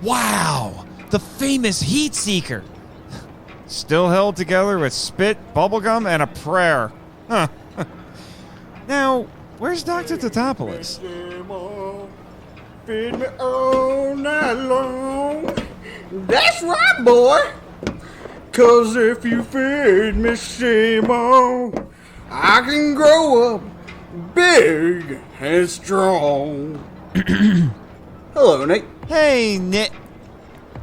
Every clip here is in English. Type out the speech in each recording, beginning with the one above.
Wow, the famous heat seeker. Still held together with spit, bubblegum, and a prayer. Huh. Now, where's Dr. Tatopoulos? Feed me all night long. That's right, boy. 'Cause if you feed me same old, I can grow up big and strong. Hello, Nick. Hey, Nick.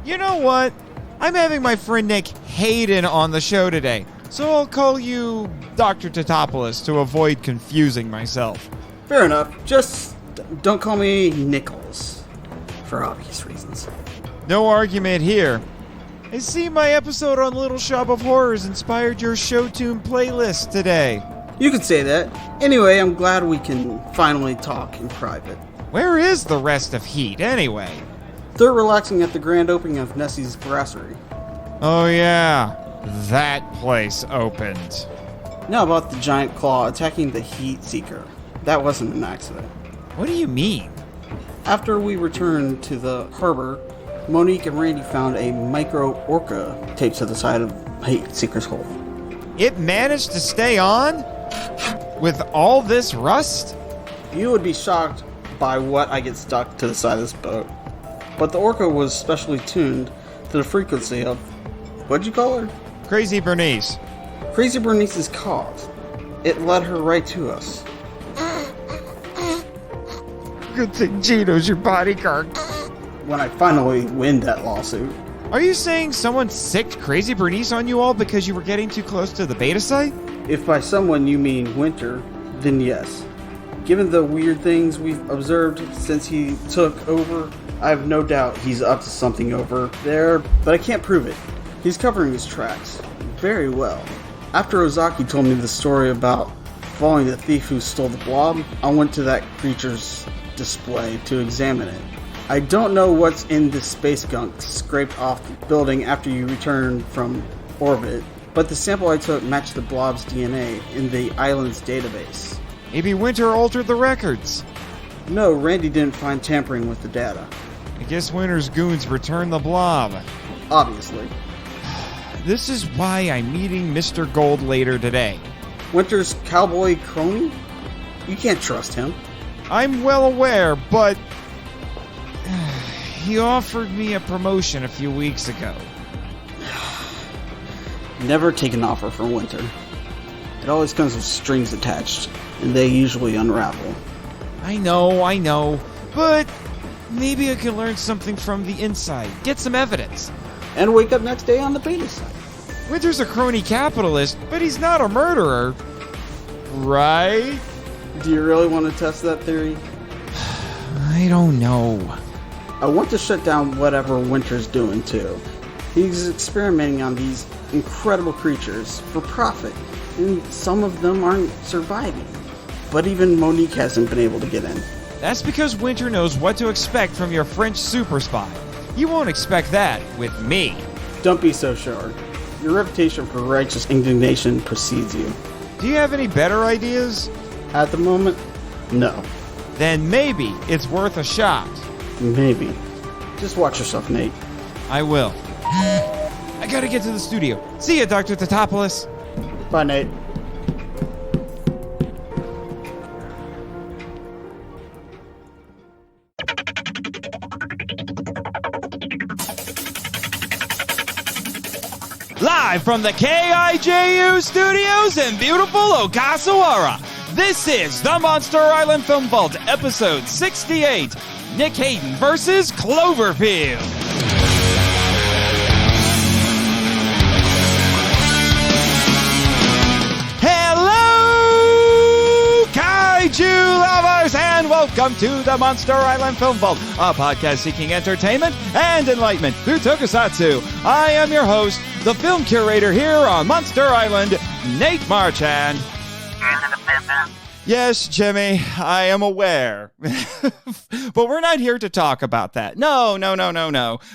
You know what? I'm having my friend Nick Hayden on the show today, so I'll call you Dr. Tatopoulos to avoid confusing myself. Fair enough. Just don't call me Nichols, for obvious reasons. No argument here. I see my episode on Little Shop of Horrors inspired your show tune playlist today. You could say that. Anyway, I'm glad we can finally talk in private. Where is the rest of Heat, anyway? They're relaxing at the grand opening of Nessie's brasserie. Oh yeah, that place opened. Now about the giant claw attacking the heat seeker. That wasn't an accident. What do you mean? After we returned to the harbor, Monique and Randy found a micro orca taped to the side of Heat Seeker's hull. It managed to stay on? With all this rust? You would be shocked by what I get stuck to the side of this boat. But the orca was specially tuned to the frequency of, what'd you call her? Crazy Bernice. Crazy Bernice's cause. It led her right to us. Good thing Gino's your bodyguard. When I finally win that lawsuit. Are you saying someone sicked Crazy Bernice on you all because you were getting too close to the beta site? If by someone you mean Winter, then yes. Given the weird things we've observed since he took over, I have no doubt he's up to something over there, but I can't prove it. He's covering his tracks very well. After Ozaki told me the story about following the thief who stole the blob, I went to that creature's display to examine it. I don't know what's in this space gunk scraped off the building after you return from orbit, but the sample I took matched the blob's DNA in the island's database. Maybe Winter altered the records. No, Randy didn't find tampering with the data. I guess Winter's goons returned the blob. Obviously. This is why I'm meeting Mr. Gold later today. Winter's cowboy crony? You can't trust him. I'm well aware, but he offered me a promotion a few weeks ago. Never take an offer from Winter. It always comes with strings attached, and they usually unravel. I know, but maybe I can learn something from the inside, get some evidence. And wake up next day on the beta site. Winter's a crony capitalist, but he's not a murderer. Right? Do you really want to test that theory? I don't know. I want to shut down whatever Winter's doing too. He's experimenting on these incredible creatures for profit, and some of them aren't surviving. But even Monique hasn't been able to get in. That's because Winter knows what to expect from your French super spy. You won't expect that with me. Don't be so sure. Your reputation for righteous indignation precedes you. Do you have any better ideas? At the moment, no. Then maybe it's worth a shot. Maybe. Just watch yourself, Nate. I will. I gotta get to the studio. See ya, Dr. Tatopoulos. Bye, Nate. Live from the KIJU studios in beautiful Okasawara, this is the Monster Island Film Vault, episode 68, Nick Hayden versus Cloverfield. Hello, Kaiju Lovers, and welcome to the Monster Island Film Vault, a podcast seeking entertainment and enlightenment through tokusatsu. I am your host, the film curator here on Monster Island, Nate Marchand. Yes, Jimmy, I am aware. But we're not here to talk about that. No.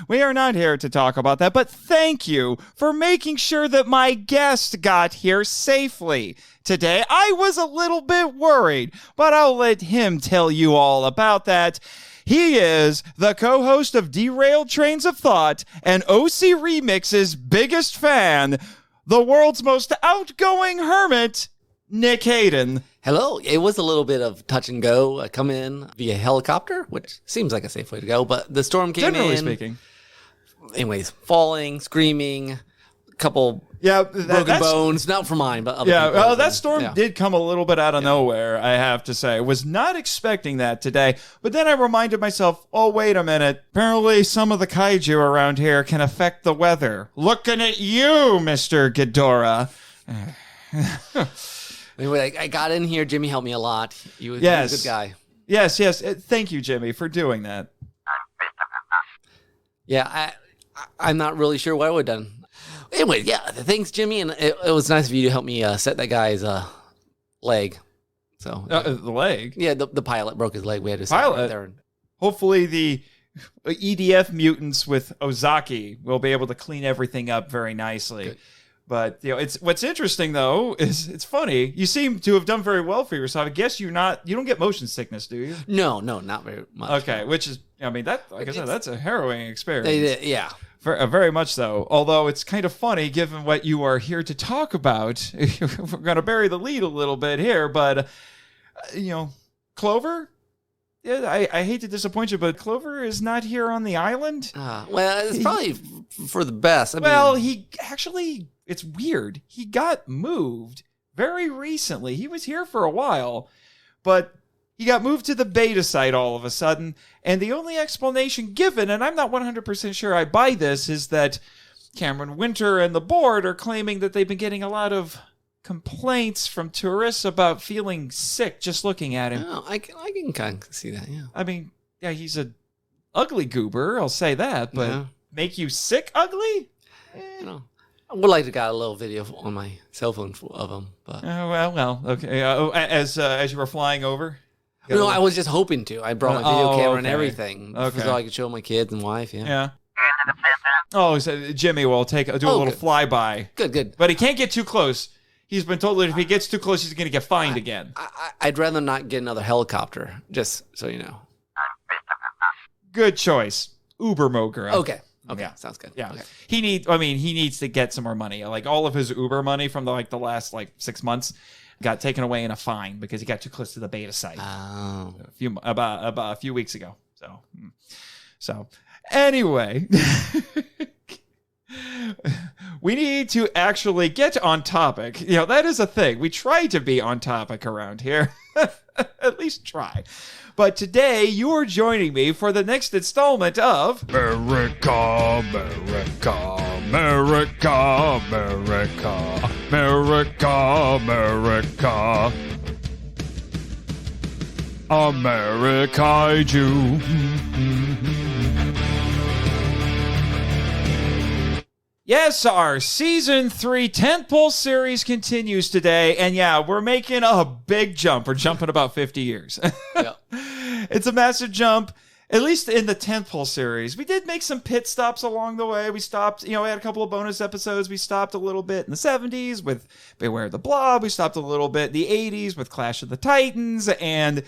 We are not here to talk about that. But thank you for making sure that my guest got here safely today. I was a little bit worried, but I'll let him tell you all about that. He is the co-host of Derailed Trains of Thought and OC Remix's biggest fan, the world's most outgoing hermit, Nick Hayden. Hello. It was a little bit of touch and go. I come in via helicopter, which seems like a safe way to go, but the storm came Generally speaking. Anyways, falling, screaming, a couple broken bones. Not for mine, but other people's. Well, that storm did come a little bit out of nowhere, I have to say. Was not expecting that today. But then I reminded myself, oh, wait a minute. Apparently some of the kaiju around here can affect the weather. Looking at you, Mr. Ghidorah. Anyway, I got in here. Jimmy helped me a lot. He was a good guy. Yes. Thank you, Jimmy, for doing that. Yeah, I'm not really sure what I would have done. Anyway, thanks, Jimmy, and it was nice of you to help me set that guy's leg. So the leg? Yeah, the pilot broke his leg. We had to pilot right there. Hopefully the EDF mutants with Ozaki will be able to clean everything up very nicely. Good. But it's what's interesting though is it's funny. You seem to have done very well for yourself. I guess you don't get motion sickness, do you? No, not very much. Okay, which is that like I said, that's a harrowing experience. Yeah. Very much so. Although it's kind of funny given what you are here to talk about. We're going to bury the lead a little bit here, but Clover. Yeah, I hate to disappoint you, but Clover is not here on the island. Well, it's probably for the best. It's weird. He got moved very recently. He was here for a while, but he got moved to the beta site all of a sudden. And the only explanation given, and I'm not 100% sure I buy this, is that Cameron Winter and the board are claiming that they've been getting a lot of complaints from tourists about feeling sick just looking at him. Oh, I can kind of see that, yeah. I mean, yeah, he's a ugly goober, I'll say that, but make you sick ugly? I would like to got a little video on my cell phone of him, but okay. As you were flying over. No, I was just hoping to. I brought my video camera and everything, so I could show my kids and wife. Yeah. Oh, so Jimmy will do a little flyby. Good. But he can't get too close. He's been told that if he gets too close, he's going to get fined again. I'd rather not get another helicopter, just so you know. Good choice, Uber Moger. Okay, sounds good. Yeah, okay. He needs to get some more money. Like all of his Uber money from the last 6 months got taken away in a fine because he got too close to the beta site. Oh, about a few weeks ago. So anyway, we need to actually get on topic. That is a thing. We try to be on topic around here. At least try. But today, you are joining me for the next installment of America, America, America, America, America, America, Ameri-kaiju. Yes, our Season 3 tentpole series continues today, and we're making a big jump. We're jumping about 50 years. Yeah. It's a massive jump, at least in the tentpole series. We did make some pit stops along the way. We stopped, we had a couple of bonus episodes. We stopped a little bit in the 70s with Beware the Blob. We stopped a little bit in the 80s with Clash of the Titans and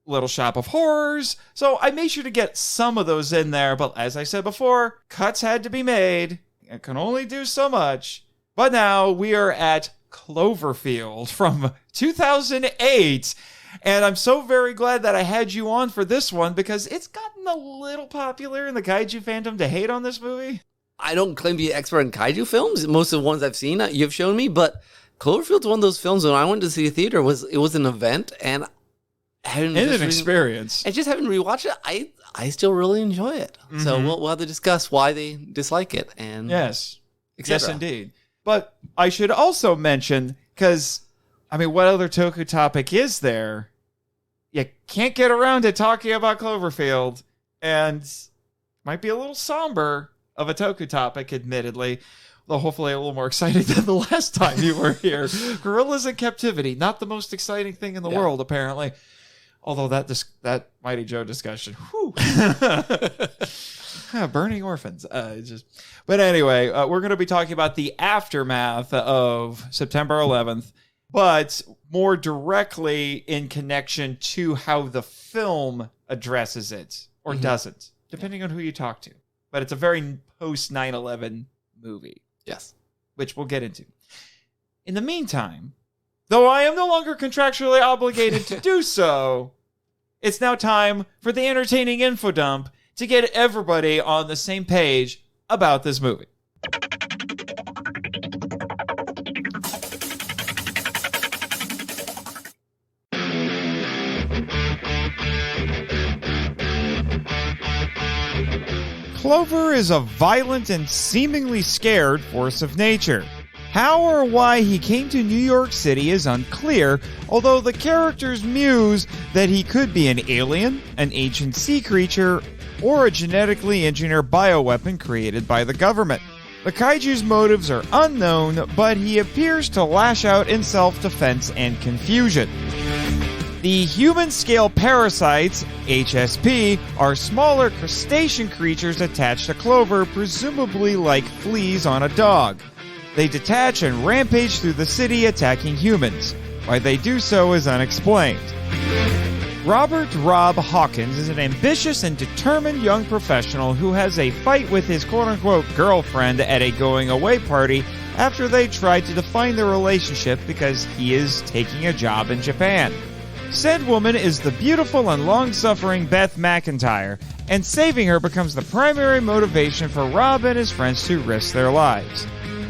Little Shop of Horrors. So I made sure to get some of those in there, but as I said before, cuts had to be made. I can only do so much. But now we are at Cloverfield from 2008. And I'm so very glad that I had you on for this one because it's gotten a little popular in the kaiju fandom to hate on this movie. I don't claim to be an expert in kaiju films. Most of the ones I've seen, you've shown me. But Cloverfield's one of those films when I went to see a theater, it was an event. And an experience. And just having rewatched it, I still really enjoy it. Mm-hmm. So we'll have to discuss why they dislike it. And yes, indeed. But I should also mention, because, what other Toku topic is there? You can't get around to talking about Cloverfield, and might be a little somber of a Toku topic, admittedly. Though hopefully a little more exciting than the last time you were here. Gorillas in Captivity, not the most exciting thing in the world, apparently. Although that Mighty Joe discussion, whew. Burning orphans. But anyway, we're going to be talking about the aftermath of September 11th. but more directly in connection to how the film addresses it, or doesn't, depending on who you talk to. But it's a very post 9/11 movie. Yes. Which we'll get into. In the meantime, though I am no longer contractually obligated to do so, it's now time for the entertaining info dump to get everybody on the same page about this movie. Clover is a violent and seemingly scared force of nature. How or why he came to New York City is unclear, although the characters muse that he could be an alien, an ancient sea creature, or a genetically engineered bioweapon created by the government. The kaiju's motives are unknown, but he appears to lash out in self-defense and confusion. The human-scale parasites, HSP, are smaller crustacean creatures attached to Clover, presumably like fleas on a dog. They detach and rampage through the city, attacking humans. Why they do so is unexplained. Robert Rob Hawkins is an ambitious and determined young professional who has a fight with his quote-unquote girlfriend at a going-away party after they tried to define their relationship because he is taking a job in Japan. Said woman is the beautiful and long-suffering Beth McIntyre, and saving her becomes the primary motivation for Rob and his friends to risk their lives.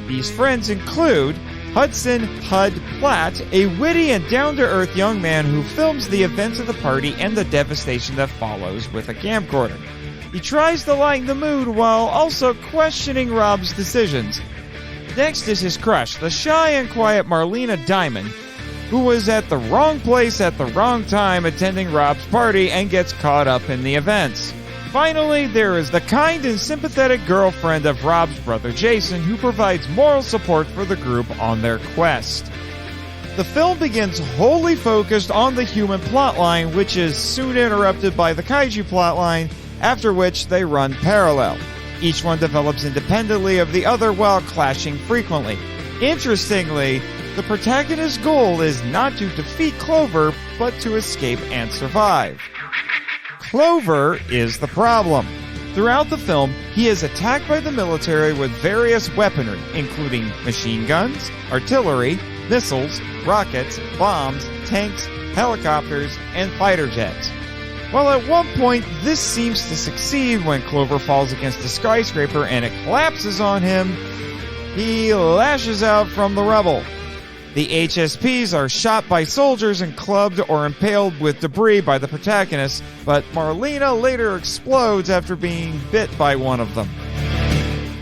These friends include Hudson Hud Platt, a witty and down-to-earth young man who films the events of the party and the devastation that follows with a camcorder. He tries to lighten the mood while also questioning Rob's decisions. Next is his crush, the shy and quiet Marlena Diamond, who was at the wrong place at the wrong time attending Rob's party and gets caught up in the events. Finally, there is the kind and sympathetic girlfriend of Rob's brother Jason, who provides moral support for the group on their quest. The film begins wholly focused on the human plotline, which is soon interrupted by the kaiju plotline, after which they run parallel. Each one develops independently of the other while clashing frequently. Interestingly, the protagonist's goal is not to defeat Clover, but to escape and survive. Clover is the problem. Throughout the film, he is attacked by the military with various weaponry, including machine guns, artillery, missiles, rockets, bombs, tanks, helicopters, and fighter jets. While at one point this seems to succeed when Clover falls against a skyscraper and it collapses on him, he lashes out from the rubble. The HSPs are shot by soldiers and clubbed or impaled with debris by the protagonist, but Marlena later explodes after being bit by one of them.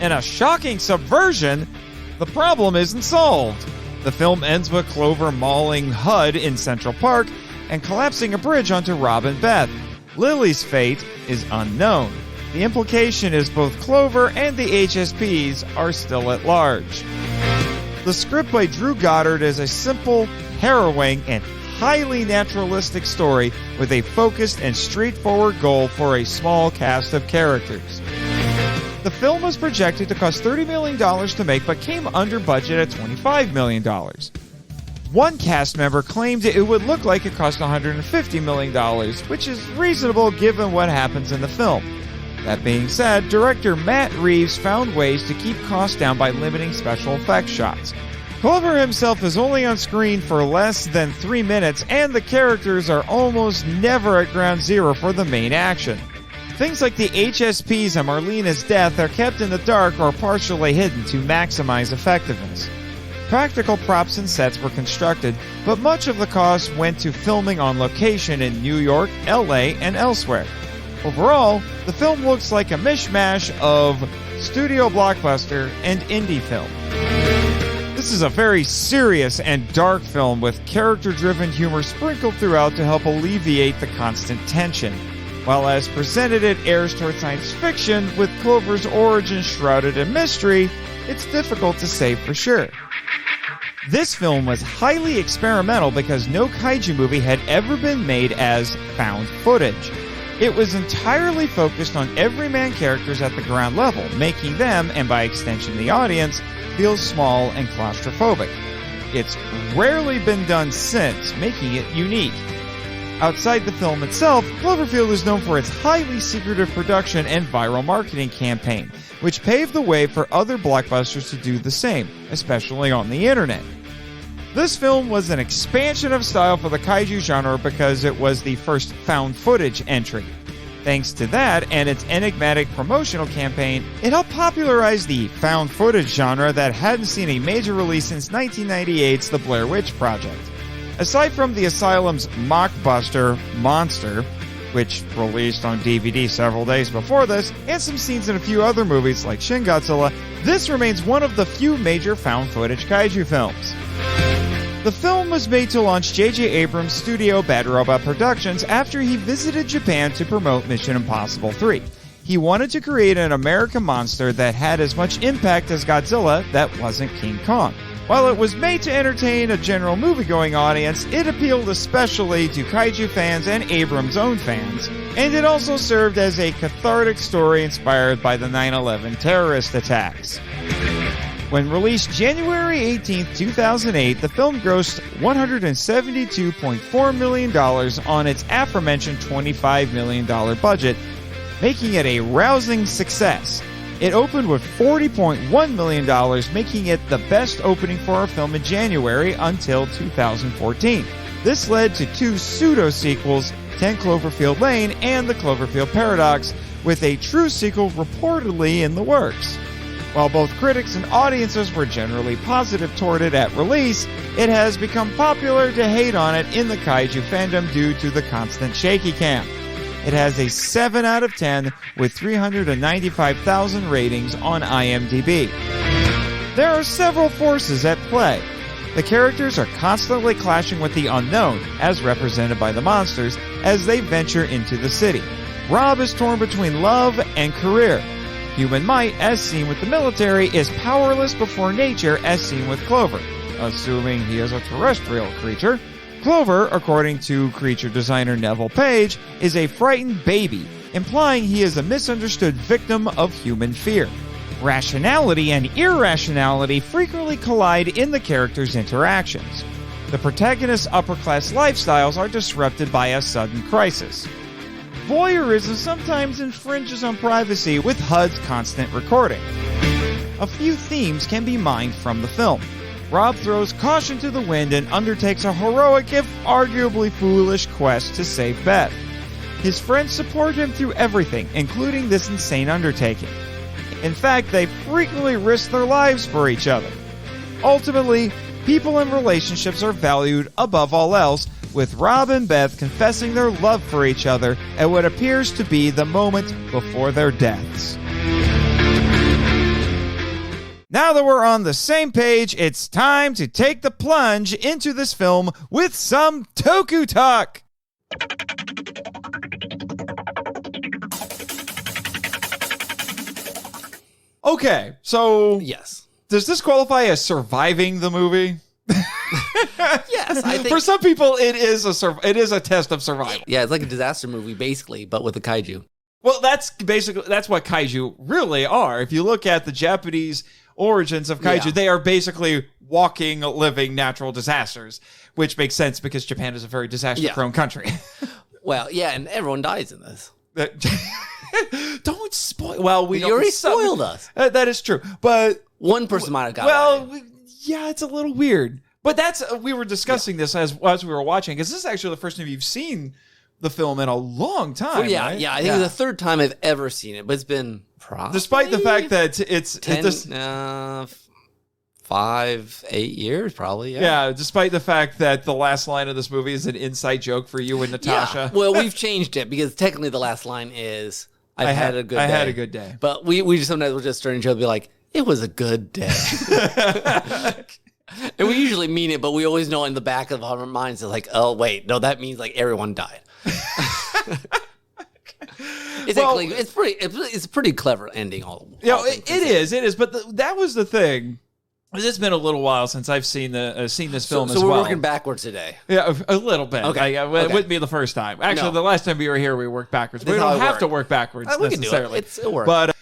In a shocking subversion, the problem isn't solved. The film ends with Clover mauling Hud in Central Park and collapsing a bridge onto Rob and Beth. Lily's fate is unknown. The implication is both Clover and the HSPs are still at large. The script by Drew Goddard is a simple, harrowing, and highly naturalistic story with a focused and straightforward goal for a small cast of characters. The film was projected to cost $30 million to make, but came under budget at $25 million. One cast member claimed it would look like it cost $150 million, which is reasonable given what happens in the film. That being said, director Matt Reeves found ways to keep costs down by limiting special effects shots. Clover himself is only on screen for less than 3 minutes, and the characters are almost never at ground zero for the main action. Things like the HSPs and Marlena's death are kept in the dark or partially hidden to maximize effectiveness. Practical props and sets were constructed, but much of the cost went to filming on location in New York, LA, and elsewhere. Overall, the film looks like a mishmash of studio blockbuster and indie film. This is a very serious and dark film with character-driven humor sprinkled throughout to help alleviate the constant tension. While as presented it airs toward science fiction, with Clover's origin shrouded in mystery, it's difficult to say for sure. This film was highly experimental because no kaiju movie had ever been made as found footage. It was entirely focused on everyman characters at the ground level, making them, and by extension the audience, feel small and claustrophobic. it's rarely been done since, making it unique. Outside the film itself, Cloverfield is known for its highly secretive production and viral marketing campaign, which paved the way for other blockbusters to do the same, especially on the internet. This film was an expansion of style for the kaiju genre because it was the first found footage entry. Thanks to that and its enigmatic promotional campaign, it helped popularize the found footage genre that hadn't seen a major release since 1998's The Blair Witch Project. Aside from the Asylum's mockbuster, Monster, which released on DVD several days before this, and some scenes in a few other movies like Shin Godzilla, this remains one of the few major found footage kaiju films. The film was made to launch J.J. Abrams' studio Bad Robot Productions after he visited Japan to promote Mission Impossible 3. He wanted to create an American monster that had as much impact as Godzilla that wasn't King Kong. While it was made to entertain a general movie-going audience, it appealed especially to kaiju fans and Abrams' own fans, and it also served as a cathartic story inspired by the 9/11 terrorist attacks. When released January 18, 2008, the film grossed $172.4 million on its aforementioned $25 million budget, making it a rousing success. It opened with $40.1 million, making it the best opening for a film in January until 2014. This led to two pseudo-sequels, 10 Cloverfield Lane and The Cloverfield Paradox, with a true sequel reportedly in the works. While both critics and audiences were generally positive toward it at release, it has become popular to hate on it in the kaiju fandom due to the constant shaky cam. It has a 7 out of 10 with 395,000 ratings on IMDb. There are several forces at play. The characters are constantly clashing with the unknown, as represented by the monsters, as they venture into the city. Rob is torn between love and career. Human might, as seen with the military, is powerless before nature, as seen with Clover, assuming he is a terrestrial creature. Clover, according to creature designer Neville Page, is a frightened baby, implying he is a misunderstood victim of human fear. Rationality and irrationality frequently collide in the characters' interactions. The protagonist's upper-class lifestyles are disrupted by a sudden crisis. Voyeurism sometimes infringes on privacy with HUD's constant recording. A few themes can be mined from the film. Rob throws caution to the wind and undertakes a heroic, if arguably foolish, quest to save Beth. His friends support him through everything, including this insane undertaking. In fact, they frequently risk their lives for each other. Ultimately, people and relationships are valued above all else, with Rob and Beth confessing their love for each other at what appears to be the moment before their deaths. Now that we're on the same page, it's time to take the plunge into this film with some Toku Talk. Okay, so Yes. Does this qualify as surviving the movie? Yes, I think. For some people, it is a test of survival. Yeah, it's like a disaster movie, basically, but with a kaiju. Well, that's what kaiju really are. If you look at the Japanese origins of kaiju, they are basically walking, living natural disasters, which makes sense because Japan is a very disaster-prone country. Well, yeah, and everyone dies in this. Don't spoil. Well, you already spoiled us. That is true, but one person might have got well, yeah, it's a little weird. But we were discussing this as we were watching, because this is actually the first time you've seen the film in a long time. Well, right? I think it's the third time I've ever seen it, but it's been probably despite the fact that it's 5, 8 years, probably. Yeah, despite the fact that the last line of this movie is an inside joke for you and Natasha. Yeah. Well, we've changed it because technically the last line is I had a good day. I had a good day. But we just sometimes will just turn to each other and be like, it was a good day. And we usually mean it, but we always know in the back of our minds, it's like, oh, wait, no, that means like everyone died. It's a pretty clever ending. It is. But that was the thing. It's been a little while since I've seen this film as well. So we're working backwards today. Yeah, a little bit. Okay. It wouldn't be the first time. Actually, the last time we were here, we worked backwards. We don't have to work backwards we can do necessarily. It works. But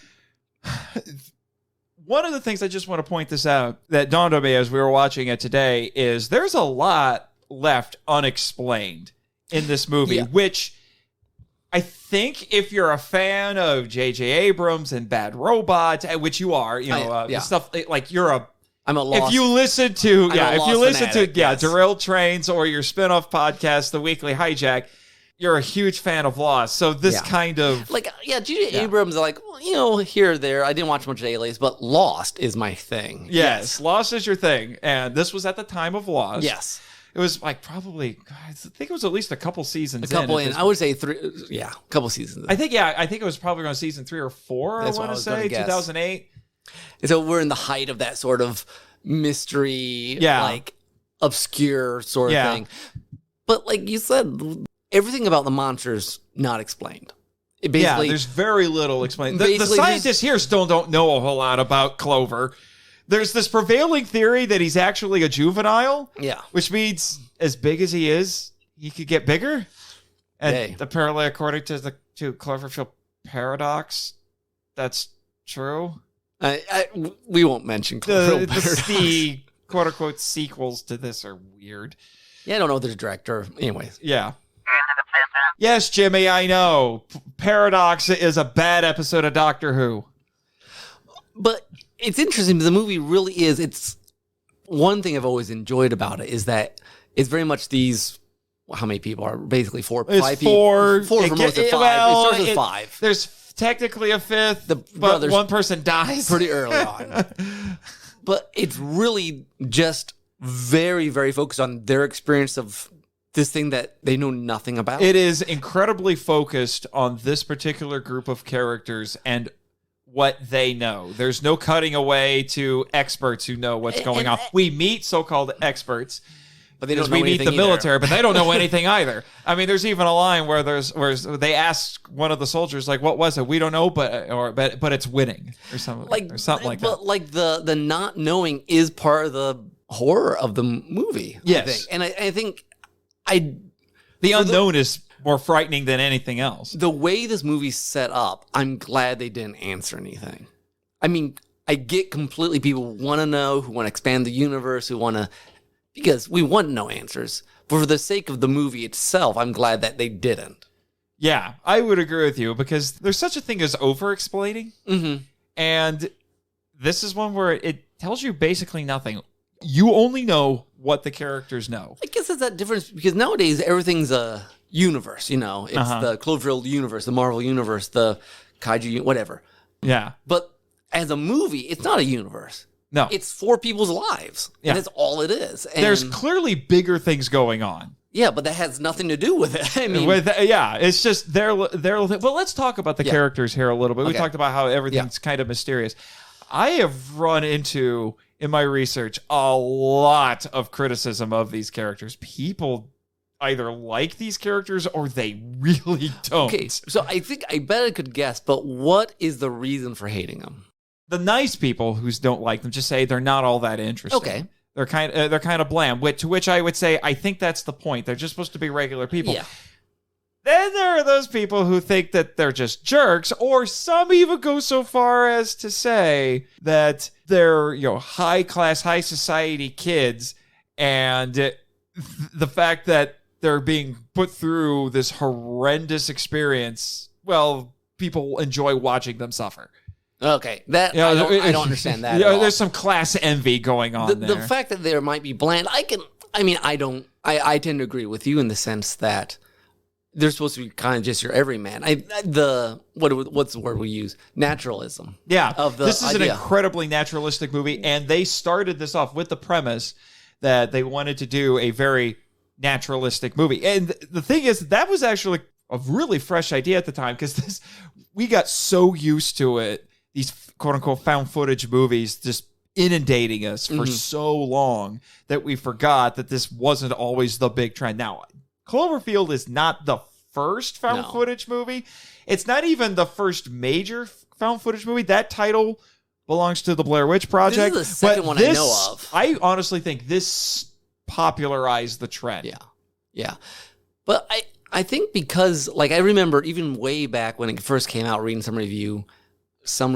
One of the things I just want to point this out that dawned on me as we were watching it today is there's a lot left unexplained in this movie, which I think if you're a fan of J.J. Abrams and Bad Robot, which you are, stuff like I'm a lost. If you listen to yes. Derailed Trains or your spin-off podcast, The Weekly Hijack, you're a huge fan of Lost. So this kind of J.J. Abrams, here or there. I didn't watch much of Alias, but Lost is my thing. Yes, Lost is your thing, and this was at the time of Lost. Yes. It was like probably, I think it was at least a couple seasons I would say 3, a couple seasons. I think it was probably on season 3 or 4, That's I want to say, 2008. And so we're in the height of that sort of mystery, like obscure sort of thing. But like you said, everything about the monster's not explained. There's very little explained. The scientists here still don't know a whole lot about Clover. There's this prevailing theory that he's actually a juvenile. Yeah. Which means as big as he is, he could get bigger. And apparently, according to Cloverfield paradox, that's true. We won't mention Cloverfield paradox. The quote-unquote sequels to this are weird. Yeah, I don't know if there's a director. Anyways. Yeah. Yes, Jimmy, I know. Paradox is a bad episode of Doctor Who. But it's interesting. The movie really is. It's one thing I've always enjoyed about it is that it's very much these. How many people are basically 4, 5 people? 4 for most of 5. Well, it starts with 5. There's technically a 5th, but brothers one person dies pretty early on. But it's really just very, very focused on their experience of this thing that they know nothing about. It is incredibly focused on this particular group of characters and what they know. There's no cutting away to experts who know what's going on. We meet so-called experts, but they don't know we meet anything the military, but they don't know anything either. I mean, there's even a line where they ask one of the soldiers, like, "What was it? We don't know, but it's winning," or something like that. But like the not knowing is part of the horror of the movie. Yes, I think the unknown is more frightening than anything else. The way this movie's set up, I'm glad they didn't answer anything. I mean, I get completely people want to know, who want to expand the universe, who want to, because we want no answers. But for the sake of the movie itself, I'm glad that they didn't. Yeah, I would agree with you because there's such a thing as over-explaining. Mm-hmm. And this is one where it tells you basically nothing. You only know what the characters know. I guess it's that difference because nowadays everything's a universe, It's the Cloverfield universe, the Marvel universe, the Kaiju, whatever. Yeah. But as a movie, it's not a universe. No. It's 4 people's lives. Yeah. And that's all it is. And there's clearly bigger things going on. Yeah, but that has nothing to do with it. I mean, it's just their. Well, let's talk about the characters here a little bit. We talked about how everything's kind of mysterious. I have run into, in my research, a lot of criticism of these characters. People either like these characters or they really don't. Okay, so I bet I could guess, but what is the reason for hating them? The nice people who don't like them just say they're not all that interesting. Okay. They're kind of bland, to which I would say I think that's the point. They're just supposed to be regular people. Yeah. Then there are those people who think that they're just jerks, or some even go so far as to say that they're, high class, high society kids, and the fact that they're being put through this horrendous experience, well, people enjoy watching them suffer. Okay, I don't understand that. At all. There's some class envy going on there. The fact that there might be bland, I tend to agree with you in the sense that they're supposed to be kind of just your everyman. What's the word we use? Naturalism. Yeah, this is idea. An incredibly naturalistic movie, and they started this off with the premise that they wanted to do a very naturalistic movie. And the thing is, that was actually a really fresh idea at the time because we got so used to it, these quote-unquote found footage movies just inundating us for so long that we forgot that this wasn't always the big trend. Now, Cloverfield is not the first found footage movie. It's not even the first major found footage movie. That title belongs to the Blair Witch Project. This is the second one I know of. I honestly think this popularized the trend. Yeah. But I think because, I remember even way back when it first came out, reading some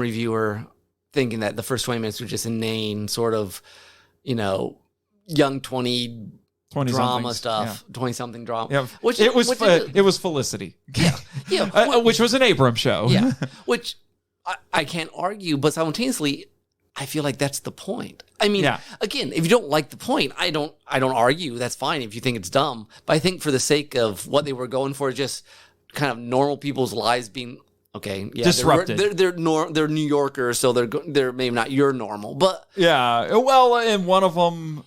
reviewer thinking that the first 20 minutes were just inane, sort of, young 20 drama stuff, 20-something drama. Yeah. It was Felicity. Yeah. Which was an Abrams show. Yeah. Which I can't argue, but simultaneously, I feel like that's the point. I mean, again, if you don't like the point, I don't argue. That's fine if you think it's dumb. But I think for the sake of what they were going for, just kind of normal people's lives being disrupted. They're New Yorkers, so they're maybe not your normal, but and one of them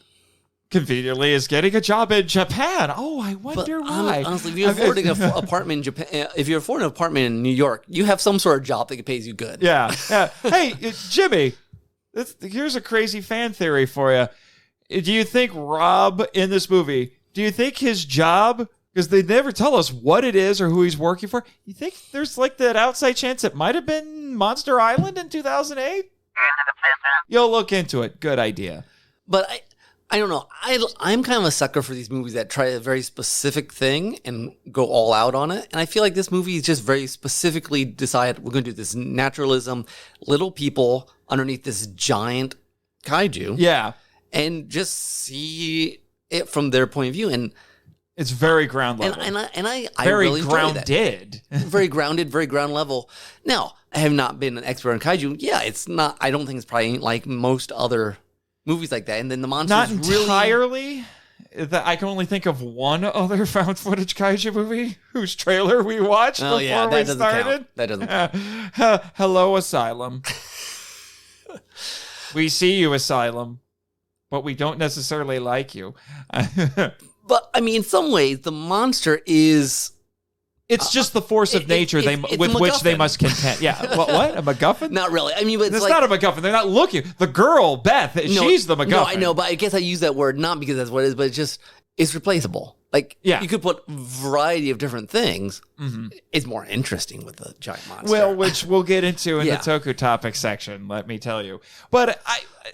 conveniently is getting a job in Japan. Oh, I wonder why. Honestly, if you're affording an apartment in Japan, if you're affording an apartment in New York, you have some sort of job that pays you good. Yeah. Hey, Jimmy, here's a crazy fan theory for you. Do you think Rob in this movie? Do you think his job? Because they never tell us what it is or who he's working for. You think there's like that outside chance it might have been Monster Island in 2008? You'll look into it. Good idea. But I don't know. I'm kind of a sucker for these movies that try a very specific thing and go all out on it. And I feel like this movie is just very specifically decided we're going to do this naturalism, little people underneath this giant kaiju. Yeah. And just see it from their point of view. And it's very ground level. And I very really enjoy grounded. That. Very grounded, very ground level. Now, I have not been an expert on kaiju. Yeah, it's not. I don't think it's probably like most other movies like that. And then the monsters not entirely. I can only think of one other found footage kaiju movie whose trailer we watched before we started. Count. That doesn't count. Hello, Asylum. We see you, Asylum, but we don't necessarily like you. But, I mean, in some ways, the monster is... It's just the force of nature with which they must contend. Yeah. What? A MacGuffin? Not really. I mean, but it's not a MacGuffin. They're not looking. The girl, Beth, she's the MacGuffin. No, I know, but I guess I use that word not because that's what it is, but it's replaceable. Like, you could put a variety of different things. Mm-hmm. It's more interesting with the giant monster. Well, which we'll get into in the Toku Topic section, let me tell you. But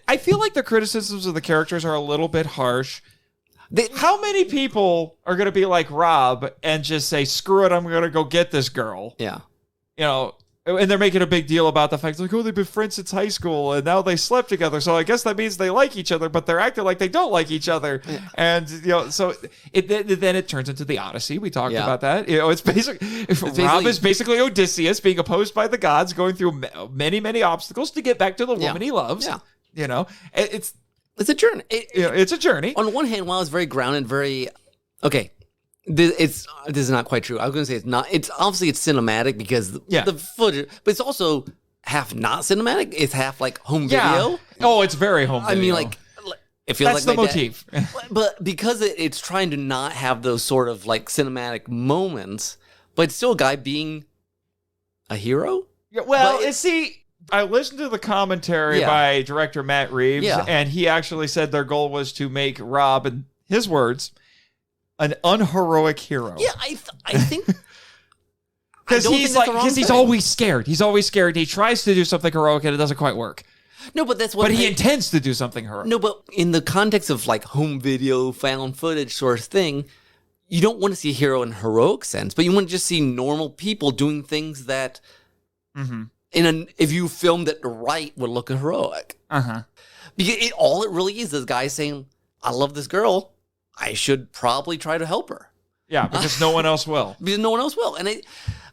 I feel like the criticisms of the characters are a little bit harsh. How many people are going to be like Rob and just say, screw it, I'm going to go get this girl? Yeah. And they're making a big deal about the fact, like, oh, they've been friends since high school, and now they slept together, so I guess that means they like each other, but they're acting like they don't like each other. Yeah. And, so then it turns into the Odyssey. We talked about that. It's basically Rob is basically Odysseus being opposed by the gods, going through many, many obstacles to get back to the woman he loves. Yeah. It's a journey. It's a journey. On one hand, while it's very grounded, very... Okay, this is not quite true. I was going to say it's not. It's obviously it's cinematic because the footage... But it's also half not cinematic. It's half like home video. Oh, it's very home video. I mean, like... It feels That's like the motif. But because it's trying to not have those sort of like cinematic moments, but it's still a guy being a hero? Yeah, well, see... I listened to the commentary by director Matt Reeves, and he actually said their goal was to make Rob, in his words, an unheroic hero. Yeah, I think... Because he's always scared. He's always scared. He tries to do something heroic, and it doesn't quite work. No, but that's what... But he intends to do something heroic. No, but in the context of like home video, found footage sort of thing, you don't want to see a hero in a heroic sense, but you want to just see normal people doing things that... Mm-hmm. If you filmed it right, would look heroic. Because all it really is guys saying, I love this girl. I should probably try to help her. Yeah, because no one else will. Because no one else will. And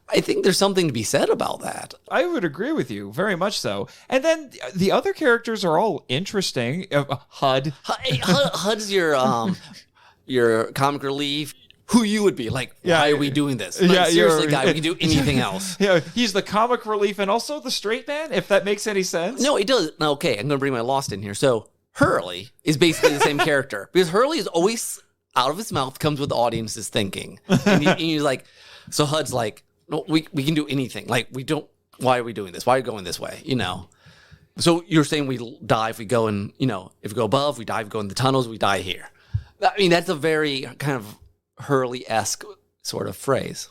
I think there's something to be said about that. I would agree with you, very much so. And then the other characters are all interesting. Hud. Hud's your comic relief. Who you would be. Like, why are we doing this? Like, seriously, guy, we can do anything else. Yeah, he's the comic relief and also the straight man, if that makes any sense. No, it does. Okay, I'm going to bring my Lost in here. So, Hurley is basically the same character. Because Hurley is always, out of his mouth, comes with the audience's thinking. And he's like, so Hud's like, no, we can do anything. Like, why are we doing this? Why are we going this way? So, you're saying we die if we go in, if we go above, we die if we go in the tunnels, we die here. I mean, that's a very kind of Hurley-esque sort of phrase.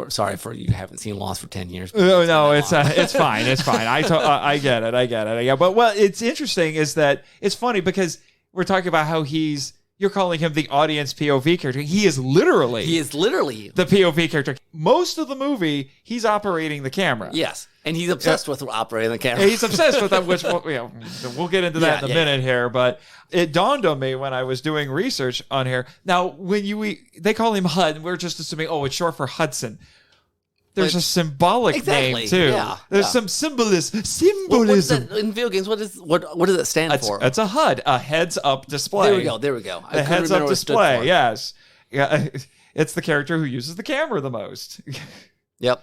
Sorry for you haven't seen Lost for 10 years. No, it's fine. It's fine. I get it. Yeah, but it's interesting is that it's funny because we're talking about how he's you're calling him the audience POV character. He is literally the POV character. Most of the movie, he's operating the camera. Yes. And he's obsessed with operating the camera. He's obsessed with that, which we'll get into that in a minute here. But it dawned on me when I was doing research on here. Now, when they call him Hud, we're just assuming, it's short for Hudson. There's a symbolic name too. Yeah, There's some symbolism. What is that in video games? What does it stand for? It's a HUD, a heads-up display. There we go. The heads-up display. Yes, yeah. It's the character who uses the camera the most. Yep.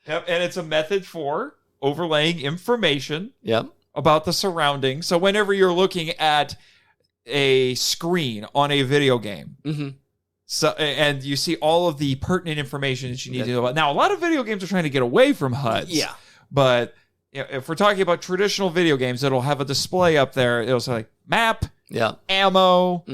Yep, and it's a method for overlaying information. Yep. About the surroundings. So whenever you're looking at a screen on a video game. Mm-hmm. So, and you see all of the pertinent information that you need to know about. Now, a lot of video games are trying to get away from HUDs. Yeah. But if we're talking about traditional video games, it'll have a display up there. It'll say like map, ammo,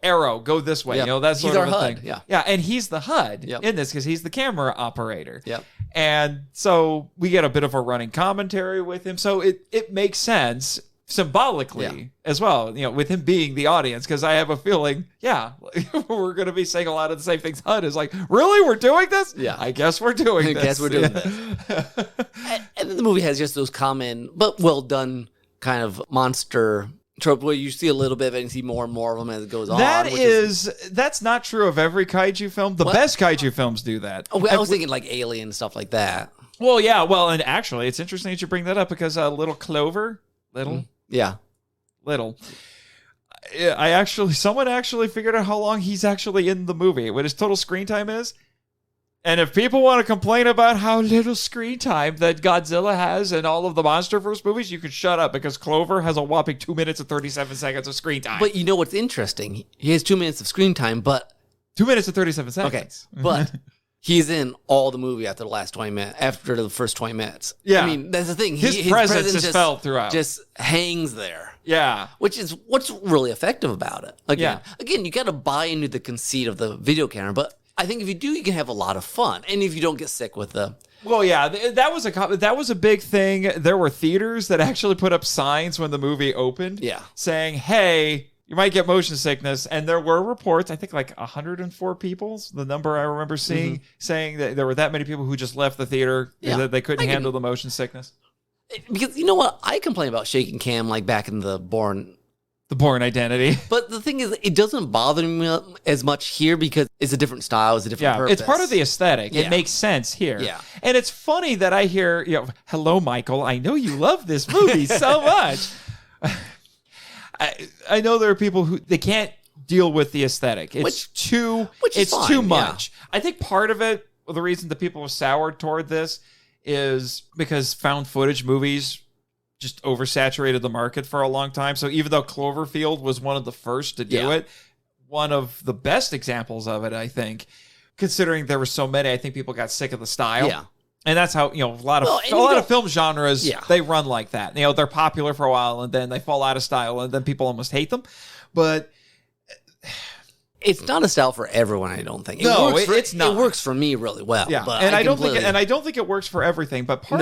arrow, go this way. Yep. That's sort of a HUD. thing. Yeah, and he's the HUD in this because he's the camera operator. Yep. And so we get a bit of a running commentary with him. So it makes sense symbolically as well, with him being the audience, because I have a feeling, we're going to be saying a lot of the same things. HUD is like, really? We're doing this? Yeah. I guess we're doing this. And the movie has just those common, but well done kind of monster trope where you see a little bit of it and see more and more of them as it goes on. That's not true of every kaiju film. The best kaiju films do that. Oh, I was thinking like Alien and stuff like that. Well, yeah. Well, and actually, it's interesting that you bring that up because Little Clover, Little. Someone actually figured out how long he's actually in the movie, what his total screen time is. And if people want to complain about how little screen time that Godzilla has in all of the MonsterVerse movies, you can shut up because Clover has a whopping 2 minutes and 37 seconds of screen time. But you know what's interesting? He has 2 minutes of screen time, but 2 minutes and 37 seconds. Okay, but he's in all the movie after the first 20 minutes. Yeah. I mean, that's the thing. His presence is felt throughout. Just hangs there. Yeah. Which is what's really effective about it. Again, you got to buy into the conceit of the video camera, but I think if you do, you can have a lot of fun. And if you don't get sick with the... Well, yeah, that was a big thing. There were theaters that actually put up signs when the movie opened saying, hey, you might get motion sickness. And there were reports, I think like 104 people, the number I remember seeing, saying that there were that many people who just left the theater that they couldn't handle the motion sickness. Because you know what? I complain about shaking cam like back in the Bourne Identity. But the thing is, it doesn't bother me as much here because it's a different style, it's a different purpose. It's part of the aesthetic. It makes sense here. Yeah. And it's funny that I hear, hello, Michael, I know you love this movie so much. I know there are people who, they can't deal with the aesthetic. It's too much. Yeah. I think part of it, the reason that people were soured toward this is because found footage movies just oversaturated the market for a long time. So even though Cloverfield was one of the first to do it, one of the best examples of it, I think, considering there were so many, I think people got sick of the style. Yeah. And that's how, a lot of film genres, they run like that. They're popular for a while and then they fall out of style and then people almost hate them. But it's not a style for everyone, I don't think. It's not. It works for me really well. Yeah. But I don't think it works for everything, but part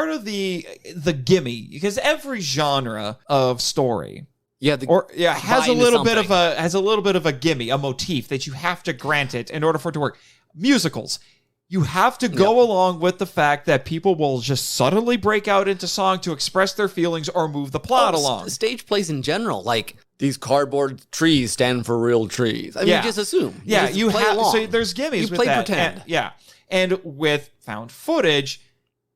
of the gimme, because every genre of story has a little bit of a gimme, a motif that you have to grant it in order for it to work. Musicals, you have to go along with the fact that people will just suddenly break out into song to express their feelings or move the plot along. Stage plays in general, like these cardboard trees stand for real trees. I mean, just assume. Yeah, you have. So there's gimmies with that. Pretend. And with found footage,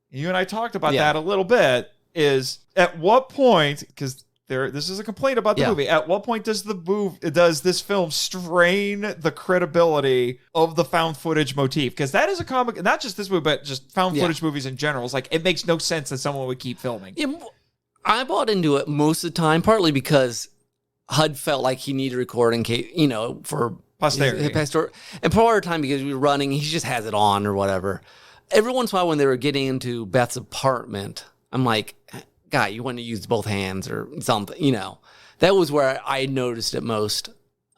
you and I talked about that a little bit, is at what point, because this is a complaint about the movie, at what point does this film strain the credibility of the found footage motif? Because that is a comic, not just this movie, but just found footage movies in general. It's like, it makes no sense that someone would keep filming. Yeah, I bought into it most of the time, partly because HUD felt like he needed recording, for posterity. And part of the time because we were running, he just has it on or whatever. Every once in a while when they were getting into Beth's apartment, I'm like, guy, you want to use both hands or something, That was where I noticed it most.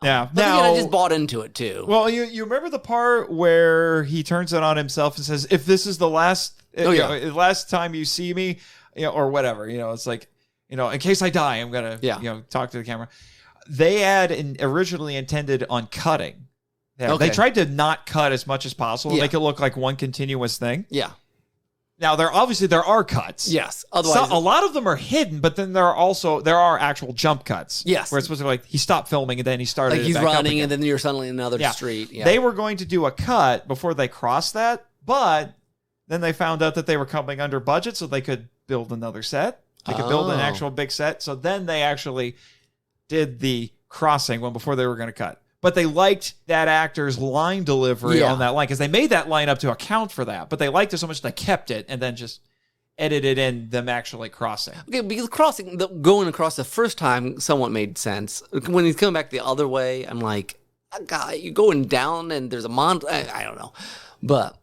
Yeah. But again, I just bought into it too. Well, you remember the part where he turns it on himself and says, if this is the last last time you see me, or whatever, it's like, in case I die, I'm going to, talk to the camera. They had originally intended on cutting. Yeah, okay. They tried to not cut as much as possible, make it look like one continuous thing. Yeah. Now, there are cuts. Yes. Otherwise, a lot of them are hidden, but then there are actual jump cuts. Yes. Where it's supposed to be like he stopped filming and then he started. Like he's running and then you're suddenly in another street. Yeah. They were going to do a cut before they crossed that, but then they found out that they were coming under budget, so they could build another set. They could build an actual big set. So then they actually did the crossing one before they were going to cut. But they liked that actor's line delivery on that line because they made that line up to account for that. But they liked it so much they kept it and then just edited in them actually crossing. Okay, because going across the first time somewhat made sense. When he's coming back the other way, I'm like, God, you're going down and there's a I don't know. But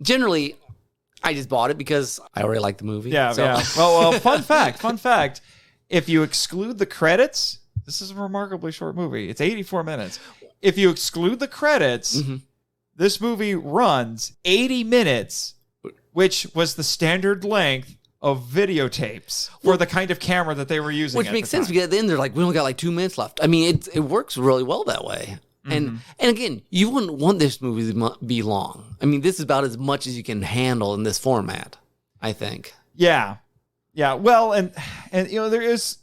generally, I just bought it because I already like the movie. Yeah. Well, fun fact. If you exclude the credits, this is a remarkably short movie. It's 84 minutes. If you exclude the credits, this movie runs 80 minutes, which was the standard length of videotapes for the kind of camera that they were using. Which makes sense because at the end they're like, we only got like 2 minutes left. I mean, it works really well that way. And again, you wouldn't want this movie to be long. I mean, this is about as much as you can handle in this format, I think. Yeah. Well, and there is,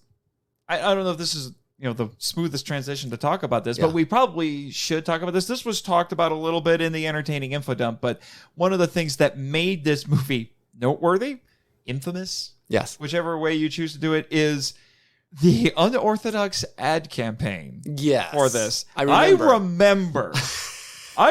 I don't know if this is the smoothest transition to talk about this, but we probably should talk about this. This was talked about a little bit in the entertaining info dump, but one of the things that made this movie noteworthy, infamous, whichever way you choose to do it, is the unorthodox ad campaign for this. I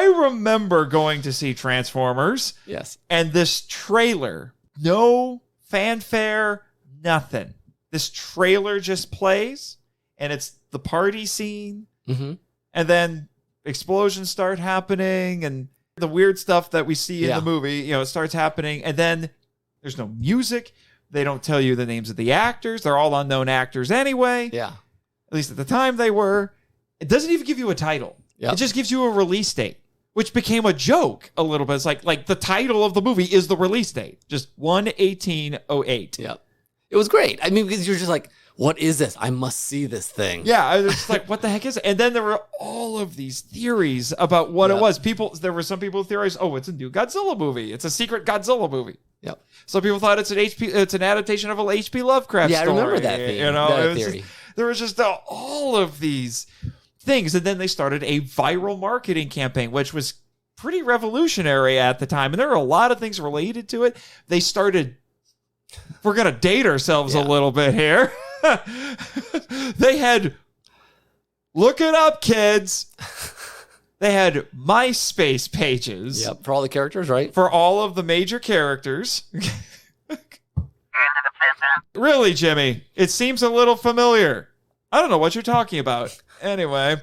remember going to see Transformers. Yes. And this trailer, no fanfare, nothing. This trailer just plays. And it's the party scene, and then explosions start happening, and the weird stuff that we see in the movie, it starts happening, and then there's no music. They don't tell you the names of the actors. They're all unknown actors anyway. Yeah. At least at the time they were. It doesn't even give you a title. Yep. It just gives you a release date, which became a joke a little bit. It's like the title of the movie is the release date, just 1/18/08. Yeah. It was great. I mean, because you're just like, what is this? I must see this thing. Yeah, I was like, what the heck is it? And then there were all of these theories about what it was. There were some people who theorized, it's a new Godzilla movie. It's a secret Godzilla movie. Yep. Some people thought it's an adaptation of a H.P. Lovecraft story. Yeah, I remember that thing. Theory. There was just all of these things. And then they started a viral marketing campaign, which was pretty revolutionary at the time. And there were a lot of things related to it. They started, we're going to date ourselves a little bit here. They had, look it up, kids. They had MySpace pages. Yep, for all the characters, right? For all of the major characters. Really, Jimmy? It seems a little familiar. I don't know what you're talking about. Anyway.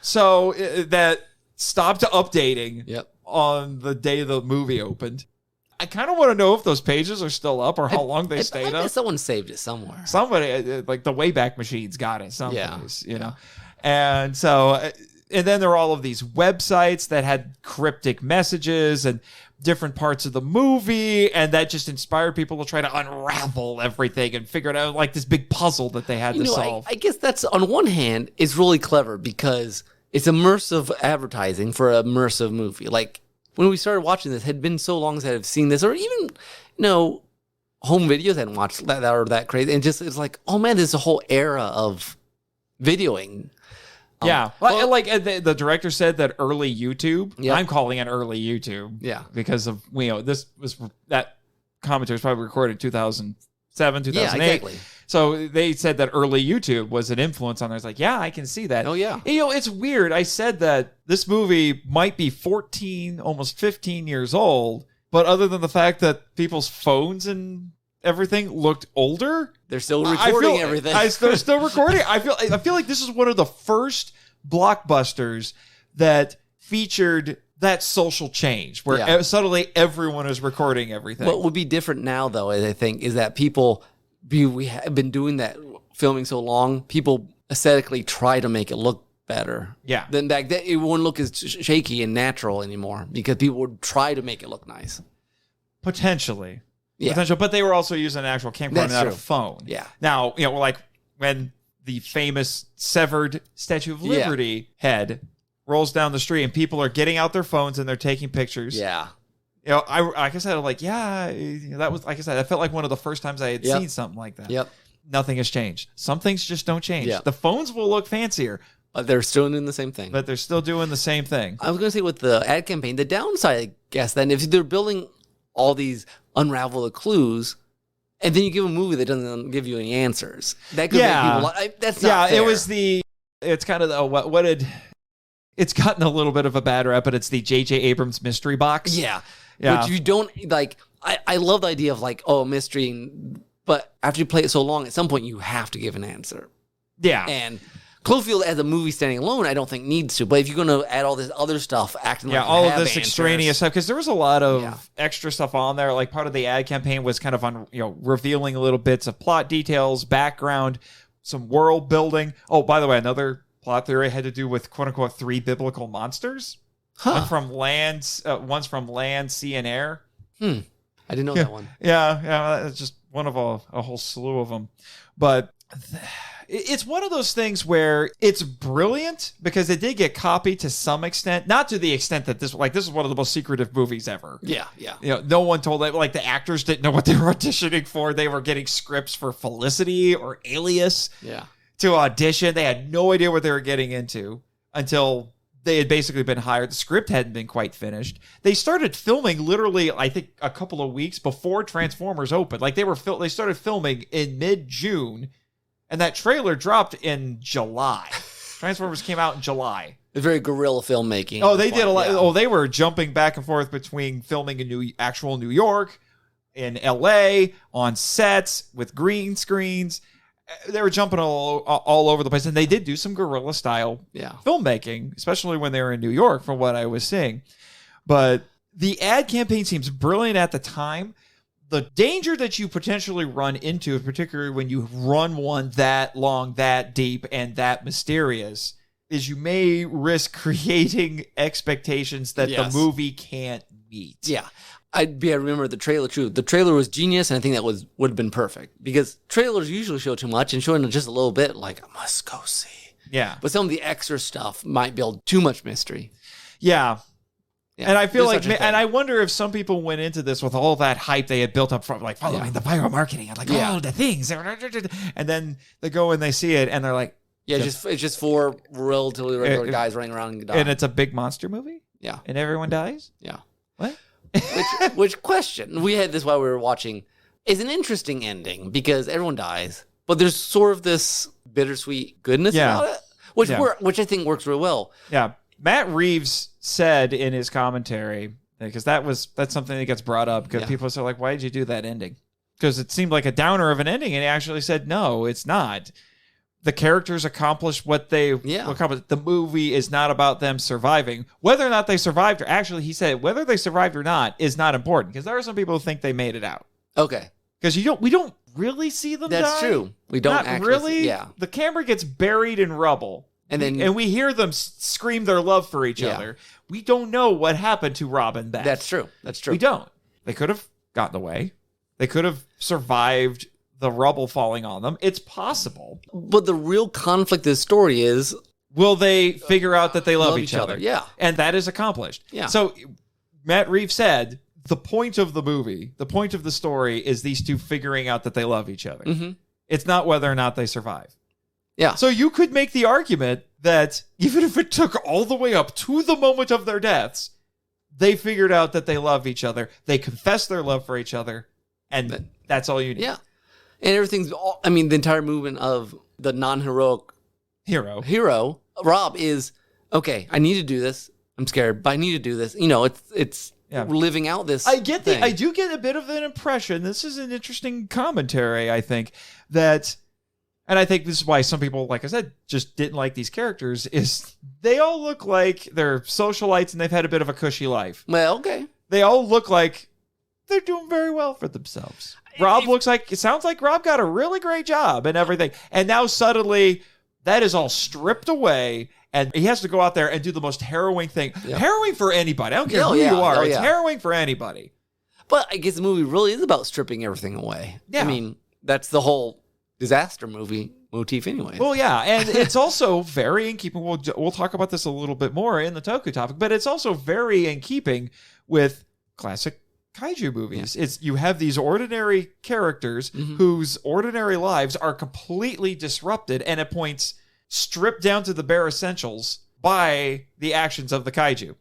So that stopped updating on the day the movie opened. I kind of want to know if those pages are still up or how long they stayed up. Someone saved it somewhere. Somebody, like the Wayback Machines, got it someplace, And so, and then there were all of these websites that had cryptic messages and different parts of the movie, and that just inspired people to try to unravel everything and figure it out like this big puzzle that they had to solve. I guess that's, on one hand, it's really clever because it's immersive advertising for an immersive movie. Like, when we started watching this, it had been so long since I've seen this, or even, home videos I hadn't watched that are that crazy. And it's like, oh man, there's a whole era of videoing. Well, like the director said that early YouTube, I'm calling it early YouTube. Yeah. Because of, that commentary was probably recorded in 2007, 2008. Yeah, exactly. So they said that early YouTube was an influence on there. It's like, I can see that. Oh, yeah. It's weird. I said that this movie might be 14, almost 15 years old, but other than the fact that people's phones and everything looked older, they're still recording everything. They're still recording. I feel like this is one of the first blockbusters that featured that social change where suddenly everyone is recording everything. What would be different now, though, I think, is that we have been doing that, filming so long, people aesthetically try to make it look better. Yeah. Then back then, it wouldn't look as shaky and natural anymore because people would try to make it look nice. Potentially. potential, but they were also using an actual camcorder, not a phone. Yeah. Now, like when the famous severed Statue of Liberty head rolls down the street and people are getting out their phones and they're taking pictures. Yeah. Like I said, I'm like, that was, like I said, that felt like one of the first times I had seen something like that. Yep. Nothing has changed. Some things just don't change. Yep. The phones will look fancier. They're still doing the same thing. But they're still doing the same thing. I was going to say with the ad campaign, the downside, I guess, then, if they're building all these unravel the clues, and then you give a movie that doesn't give you any answers, that could make people that's not fair. It's kind of it's gotten a little bit of a bad rep, but it's the J.J. Abrams mystery box. Yeah. Which you don't, like, I love the idea of, like, mystery, but after you play it so long, at some point you have to give an answer. Yeah. And Cloverfield as a movie standing alone, I don't think needs to. But if you're going to add all this other stuff, acting like all of this answers, extraneous stuff, because there was a lot of extra stuff on there. Like part of the ad campaign was kind of revealing little bits of plot details, background, some world building. Oh, by the way, another plot theory had to do with quote unquote 3 biblical monsters. One from land, one's from land, sea, and air. I didn't know that one. Yeah, it's just one of a whole slew of them. But it's one of those things where it's brilliant because it did get copied to some extent, not to the extent that this is one of the most secretive movies ever. Yeah. No one told it. Like the actors didn't know what they were auditioning for. They were getting scripts for Felicity or Alias to audition. They had no idea what they were getting into until they had basically been hired. The script hadn't been quite finished. They started filming literally, I think, a couple of weeks before Transformers opened. Like they started filming in mid-June, and that trailer dropped in July. Transformers came out in July. It's very guerrilla filmmaking. Oh, they did a lot. Yeah. Oh, they were jumping back and forth between filming in actual New York, in L.A., on sets with green screens. They were jumping all over the place, and they did do some guerrilla style filmmaking, especially when they were in New York, from what I was seeing. But the ad campaign seems brilliant at the time. The danger that you potentially run into, particularly when you run one that long, that deep, and that mysterious, is you may risk creating expectations that the movie can't meet. Yeah. I remember the trailer too. The trailer was genius, and I think that would have been perfect because trailers usually show too much, and showing just a little bit, like, I must go see. Yeah. But some of the extra stuff might build too much mystery. Yeah. And I feel like, and I wonder if some people went into this with all that hype they had built up from, like, following the viral marketing and like, the things, and then they go and they see it, and they're like, it's just 4 relatively regular guys running around and dying. And it's a big monster movie. Yeah. And everyone dies. Yeah. What? which question, we had this while we were watching, is an interesting ending because everyone dies, but there's sort of this bittersweet goodness about it, which I think works real well. Yeah. Matt Reeves said in his commentary, because that's something that gets brought up because people are like, why did you do that ending? Because it seemed like a downer of an ending, and he actually said, no, it's not. The characters accomplished what they accomplished. The movie is not about them surviving. Whether or not they survived, or actually, he said, whether they survived or not is not important, because there are some people who think they made it out. Okay. Because we don't really see them die. That's true. We don't not actually really. The camera gets buried in rubble, and we hear them scream their love for each other. We don't know what happened to Rob and Beth. That's true. We don't. They could have gotten away. They could have survived the rubble falling on them. It's possible. But the real conflict of the story is, will they figure out that they love each other? Yeah. And that is accomplished. Yeah. So Matt Reeves said, the point of the movie, the point of the story is these two figuring out that they love each other. Mm-hmm. It's not whether or not they survive. Yeah. So you could make the argument that even if it took all the way up to the moment of their deaths, they figured out that they love each other. They confessed their love for each other. And that's all you need. Yeah. And everything's, the entire movement of the non-heroic hero, Rob, is, okay, I need to do this. I'm scared, but I need to do this. It's living out this I do get a bit of an impression. This is an interesting commentary, I think, that, and I think this is why some people, like I said, just didn't like these characters, is they all look like they're socialites and they've had a bit of a cushy life. Well, okay. They all look like they're doing very well for themselves. It sounds like Rob got a really great job and everything. And now suddenly that is all stripped away and he has to go out there and do the most harrowing thing. Yeah. Harrowing for anybody. I don't care who you are. It's harrowing for anybody. But I guess the movie really is about stripping everything away. Yeah. I mean, that's the whole disaster movie motif anyway. Well, yeah, and it's also very in keeping. We'll talk about this a little bit more in the Toku topic, but it's also very in keeping with classic kaiju movies. It's you have these ordinary characters whose ordinary lives are completely disrupted and at points stripped down to the bare essentials by the actions of the kaiju.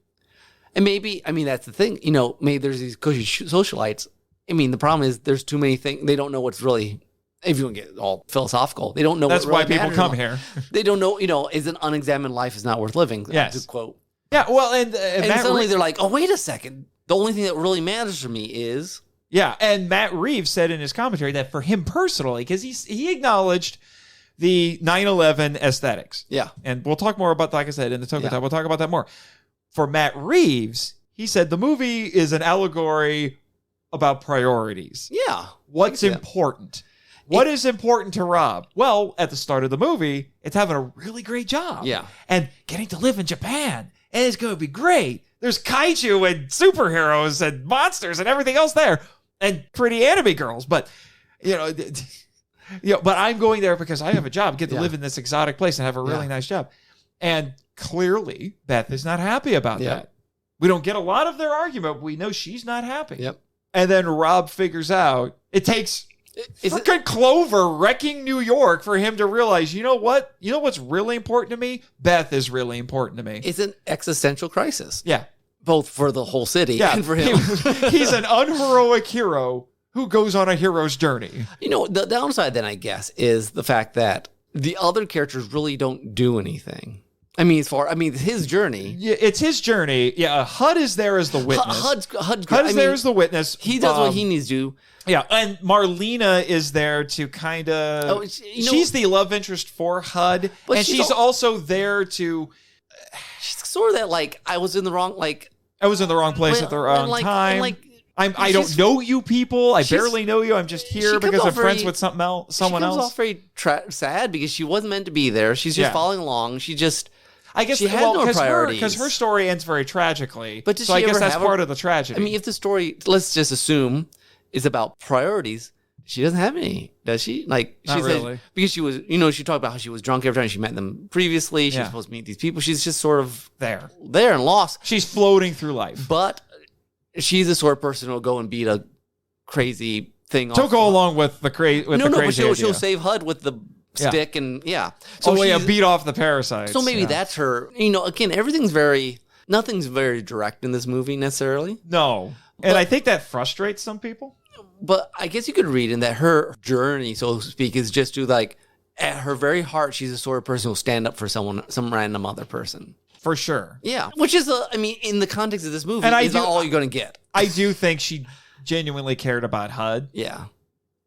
And maybe, I mean, that's the thing. You know, maybe there's these cushy socialites. I mean, the problem is there's too many things. They don't know what's really, if you want to get all philosophical, they don't know That's what really why people come matters. here. They don't know, is an unexamined life is not worth living, Yes. to quote. Yeah, well, and Matt suddenly they're like, oh, wait a second. The only thing that really matters for me is... Yeah, and Matt Reeves said in his commentary that for him personally, because he acknowledged the 9/11 aesthetics. Yeah. And we'll talk more about, like I said, in the Toku Talk, we'll talk about that more. For Matt Reeves, he said the movie is an allegory about priorities. Yeah. What's important? What is important to Rob? Well, at the start of the movie, it's having a really great job. Yeah. And getting to live in Japan. And it's going to be great. There's kaiju and superheroes and monsters and everything else there. And pretty anime girls. But, but I'm going there because I have a job, get to live in this exotic place and have a really nice job. And clearly, Beth is not happy about that. We don't get a lot of their argument, but we know she's not happy. Yep. And then Rob figures out it takes freaking Clover wrecking New York for him to realize, you know what? You know what's really important to me? Beth is really important to me. It's an existential crisis. Yeah. Both for the whole city and for him. He's an unheroic hero who goes on a hero's journey. The downside then, I guess, is the fact that the other characters really don't do anything. I mean, his journey. Yeah, it's his journey. Yeah, HUD is there as the witness. HUD is there as the witness. He does what he needs to do. Yeah, and Marlena is there to kind of... she's the love interest for HUD, and she's also there to... She's sort of that, like, I was in the wrong place at the wrong time. I don't know you people. I barely know you. I'm just here because I'm friends with someone else. She comes off very sad because she wasn't meant to be there. She's just following along. I guess she had no priorities. Because her story ends very tragically. But so I guess that's part of the tragedy. I mean, if the story, let's just assume, is about priorities, she doesn't have any, does she? Like, not really. Because she was, she talked about how she was drunk every time she met them previously. She was supposed to meet these people. She's just sort of there and lost. She's floating through life. But she's the sort of person who'll go and beat a crazy thing off. She'll go along with the crazy but she'll save HUD with the stick and So beat off the parasites. So maybe that's her. Again, nothing's very direct in this movie necessarily. No. And I think that frustrates some people. But I guess you could read in that her journey, so to speak, is just to at her very heart, she's the sort of person who'll stand up for some random other person. For sure. Yeah. Which is, in the context of this movie, is not all you're going to get. I do think she genuinely cared about HUD. Yeah.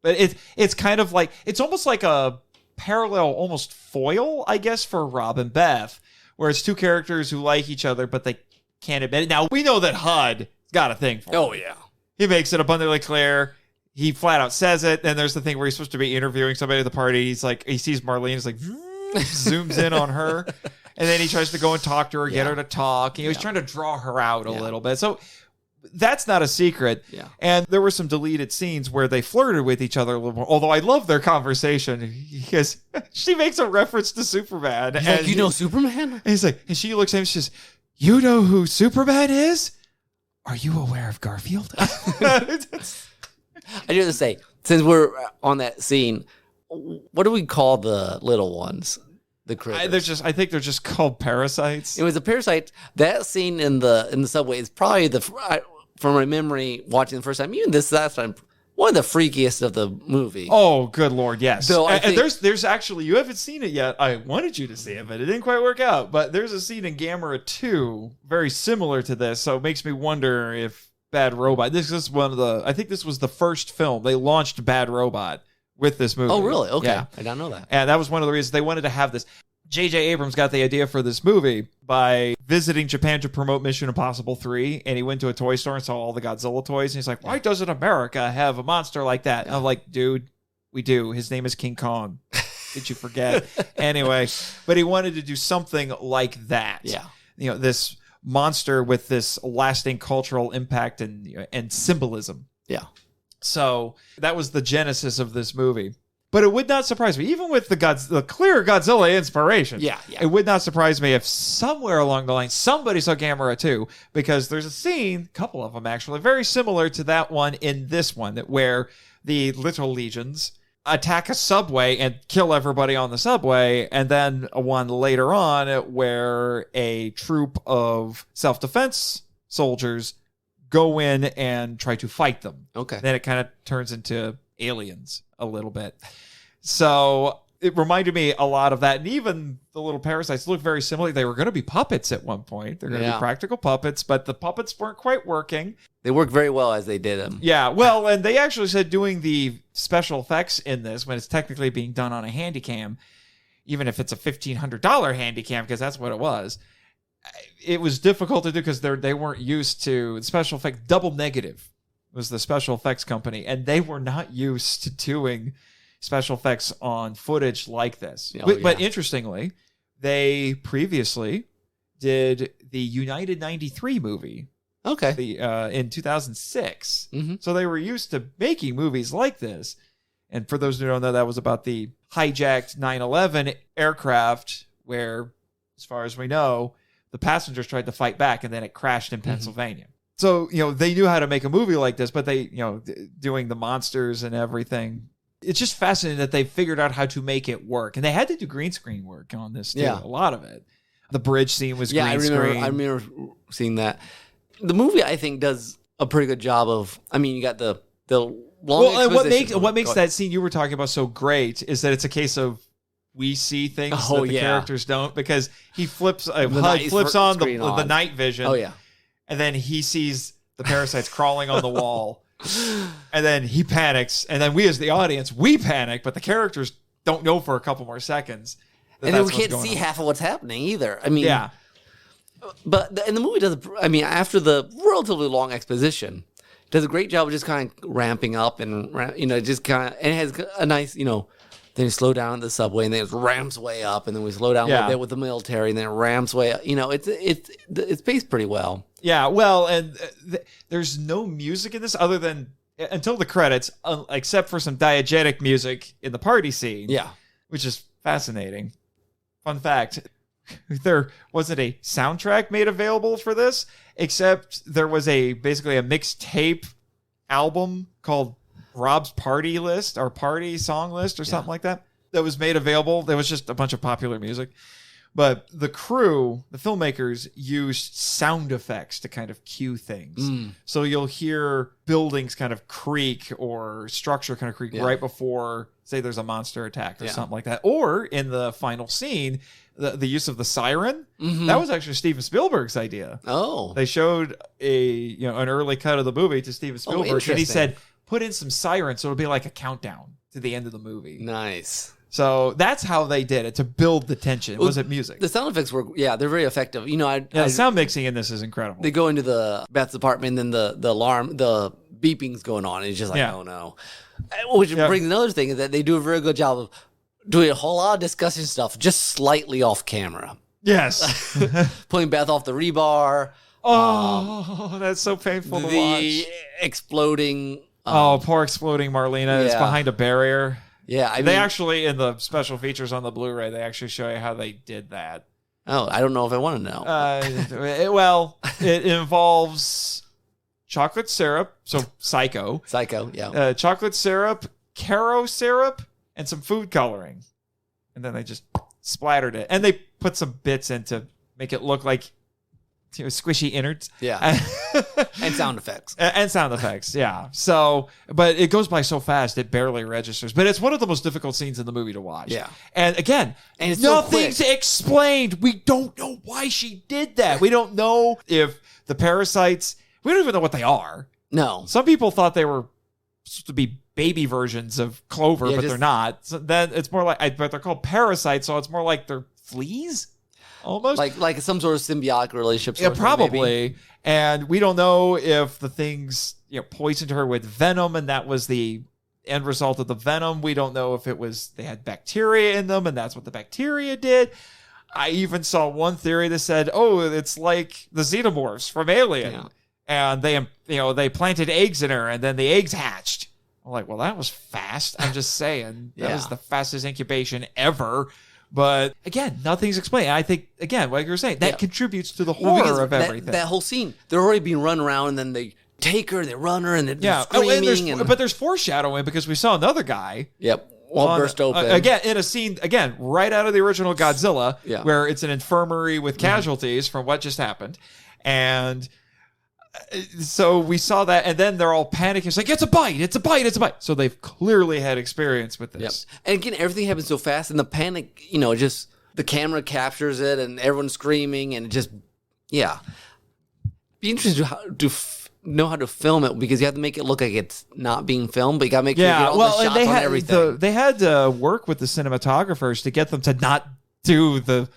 But it's kind of like, it's almost like a parallel, almost foil, I guess, for Rob and Beth, where it's two characters who like each other, but they can't admit it. Now, we know that HUD got a thing for him. Oh, yeah. He makes it abundantly clear. He flat out says it. Then there's the thing where he's supposed to be interviewing somebody at the party. He's like, he sees Marlene. He's like, zooms in on her. And then he tries to go and talk to her, get her to talk. He's trying to draw her out a little bit. So that's not a secret. Yeah. And there were some deleted scenes where they flirted with each other a little more. Although I love their conversation because she makes a reference to Superman. He's like, you know Superman? And he's like, and she looks at him, she says, you know who Superman is? Are you aware of Garfield? I do have to say, since we're on that scene, what do we call the little ones? The critters. I think they're just called parasites. It was a parasite. That scene in the subway is probably from my memory watching the first time, even this last time, one of the freakiest of the movie. Oh, good Lord, yes. So and there's actually, you haven't seen it yet. I wanted you to see it, but it didn't quite work out. But there's a scene in Gamera 2 very similar to this, so it makes me wonder if Bad Robot, I think this was the first film. They launched Bad Robot with this movie. Oh, really? Okay. Yeah. I don't know that. And that was one of the reasons they wanted to have this. J.J. Abrams got the idea for this movie by visiting Japan to promote Mission Impossible 3, and he went to a toy store and saw all the Godzilla toys, and he's like, why doesn't America have a monster like that? And I'm like, dude, we do. His name is King Kong. Did you forget? Anyway, but he wanted to do something like that. Yeah. This monster with this lasting cultural impact and symbolism. Yeah. So that was the genesis of this movie. But it would not surprise me, even with the clear Godzilla inspiration. Yeah. It would not surprise me if somewhere along the line somebody saw Gamera too, because there's a scene, a couple of them actually, very similar to that one in this one, where the Little Legions attack a subway and kill everybody on the subway, and then one later on where a troop of self-defense soldiers go in and try to fight them. Okay. Then it kind of turns into Aliens a little bit. So it reminded me a lot of that. And even the little parasites look very similar. They were going to be puppets at one point. They're going to be practical puppets, but the puppets weren't quite working. They worked very well as they did them. Yeah, well, and they actually said doing the special effects in this, when it's technically being done on a Handycam, even if it's a $1,500 Handycam, because that's what it was difficult to do because they weren't used to special effects. Double Negative was the special effects company, and they were not used to doing special effects on footage like this. But interestingly, they previously did the United 93 movie. Okay. In 2006. Mm-hmm. So they were used to making movies like this. And for those who don't know, that was about the hijacked 9/11 aircraft where, as far as we know, the passengers tried to fight back and then it crashed in Pennsylvania. So, they knew how to make a movie like this, but they, doing the monsters and everything. It's just fascinating that they figured out how to make it work. And they had to do green screen work on this, too. Yeah. A lot of it. The bridge scene was green screen. I remember seeing that. The movie, I think, does a pretty good job of, you got the long exposition. And what makes that scene you were talking about so great is that it's a case of we see things that the characters don't, because he flips on the night vision. Oh, yeah. And then he sees the parasites crawling on the wall. And then he panics. And then we as the audience, we panic, but the characters don't know for a couple more seconds. And then we can't see half of what's happening either. Yeah. But the movie does, after the relatively long exposition, does a great job of just kind of ramping up and, just kind of, and it has a nice, then you slow down at the subway and then it ramps way up, and then we slow down a little bit with the military and then it ramps way up. It's paced pretty well. Yeah, well, and there's no music in this other than, until the credits, except for some diegetic music in the party scene. Yeah. Which is fascinating. Fun fact. There wasn't a soundtrack made available for this, except there was basically a mixtape album called Rob's Party List or Party Song List or something like that was made available. There was just a bunch of popular music. But the crew, the filmmakers, used sound effects to kind of cue things. So you'll hear buildings kind of creak or structure kind of creak right before, say, there's a monster attack or something like that. Or in the final scene, the use of the siren, that was actually Steven Spielberg's idea. Oh. They showed an early cut of the movie to Steven Spielberg, and he said, put in some sirens so it'll be like a countdown to the end of the movie. Nice. So that's how they did it, to build the tension. Was it music? The sound effects were, they're very effective. The sound mixing in this is incredible. They go into Beth's apartment, and then the alarm, the beeping's going on, and it's just like, oh no. Which brings another thing, is that they do a very good job of doing a whole lot of discussion stuff just slightly off camera. Yes. Pulling Beth off the rebar. Oh, that's so painful to watch. The exploding. Poor exploding Marlena is behind a barrier. Yeah, they actually, in the special features on the Blu-ray, they actually show you how they did that. Oh, I don't know if I want to know. It involves chocolate syrup, so Psycho. Psycho, yeah. Chocolate syrup, Caro syrup, and some food coloring. And then they just splattered it. And they put some bits in to make it look like squishy innards. Yeah. And sound effects. And sound effects, yeah. So, but it goes by so fast, it barely registers. But it's one of the most difficult scenes in the movie to watch. Yeah. And again, nothing's explained. We don't know why she did that. We don't know if the parasites, we don't even know what they are. No. Some people thought they were supposed to be baby versions of Clover, but they're not. So then it's more like, but they're called parasites, so it's more like they're fleas? Almost like some sort of symbiotic relationship. Yeah, probably. Maybe. And we don't know if the things poisoned her with venom, and that was the end result of the venom. We don't know if it was they had bacteria in them, and that's what the bacteria did. I even saw one theory that said, "Oh, it's like the xenomorphs from Alien, and they planted eggs in her, and then the eggs hatched." I'm like, "Well, that was fast." I'm just saying that was the fastest incubation ever. But again, nothing's explained. I think again, like you were saying, that contributes to the horror of everything. That whole scene, they're already being run around, and then they take her, they run her, and they're screaming. But there's foreshadowing because we saw another guy. Yep. Wall burst open. Again, in a scene, right out of the original Godzilla, where it's an infirmary with casualties from what just happened. And so we saw that, and then they're all panicking. It's like, it's a bite, it's a bite, it's a bite. So they've clearly had experience with this. Yep. And again, everything happens so fast, and the panic, just the camera captures it, and everyone's screaming, and it just, Be interesting to know how to film it, because you have to make it look like it's not being filmed, but you got to make sure you get all the shots on everything. They had to work with the cinematographers to get them to not do the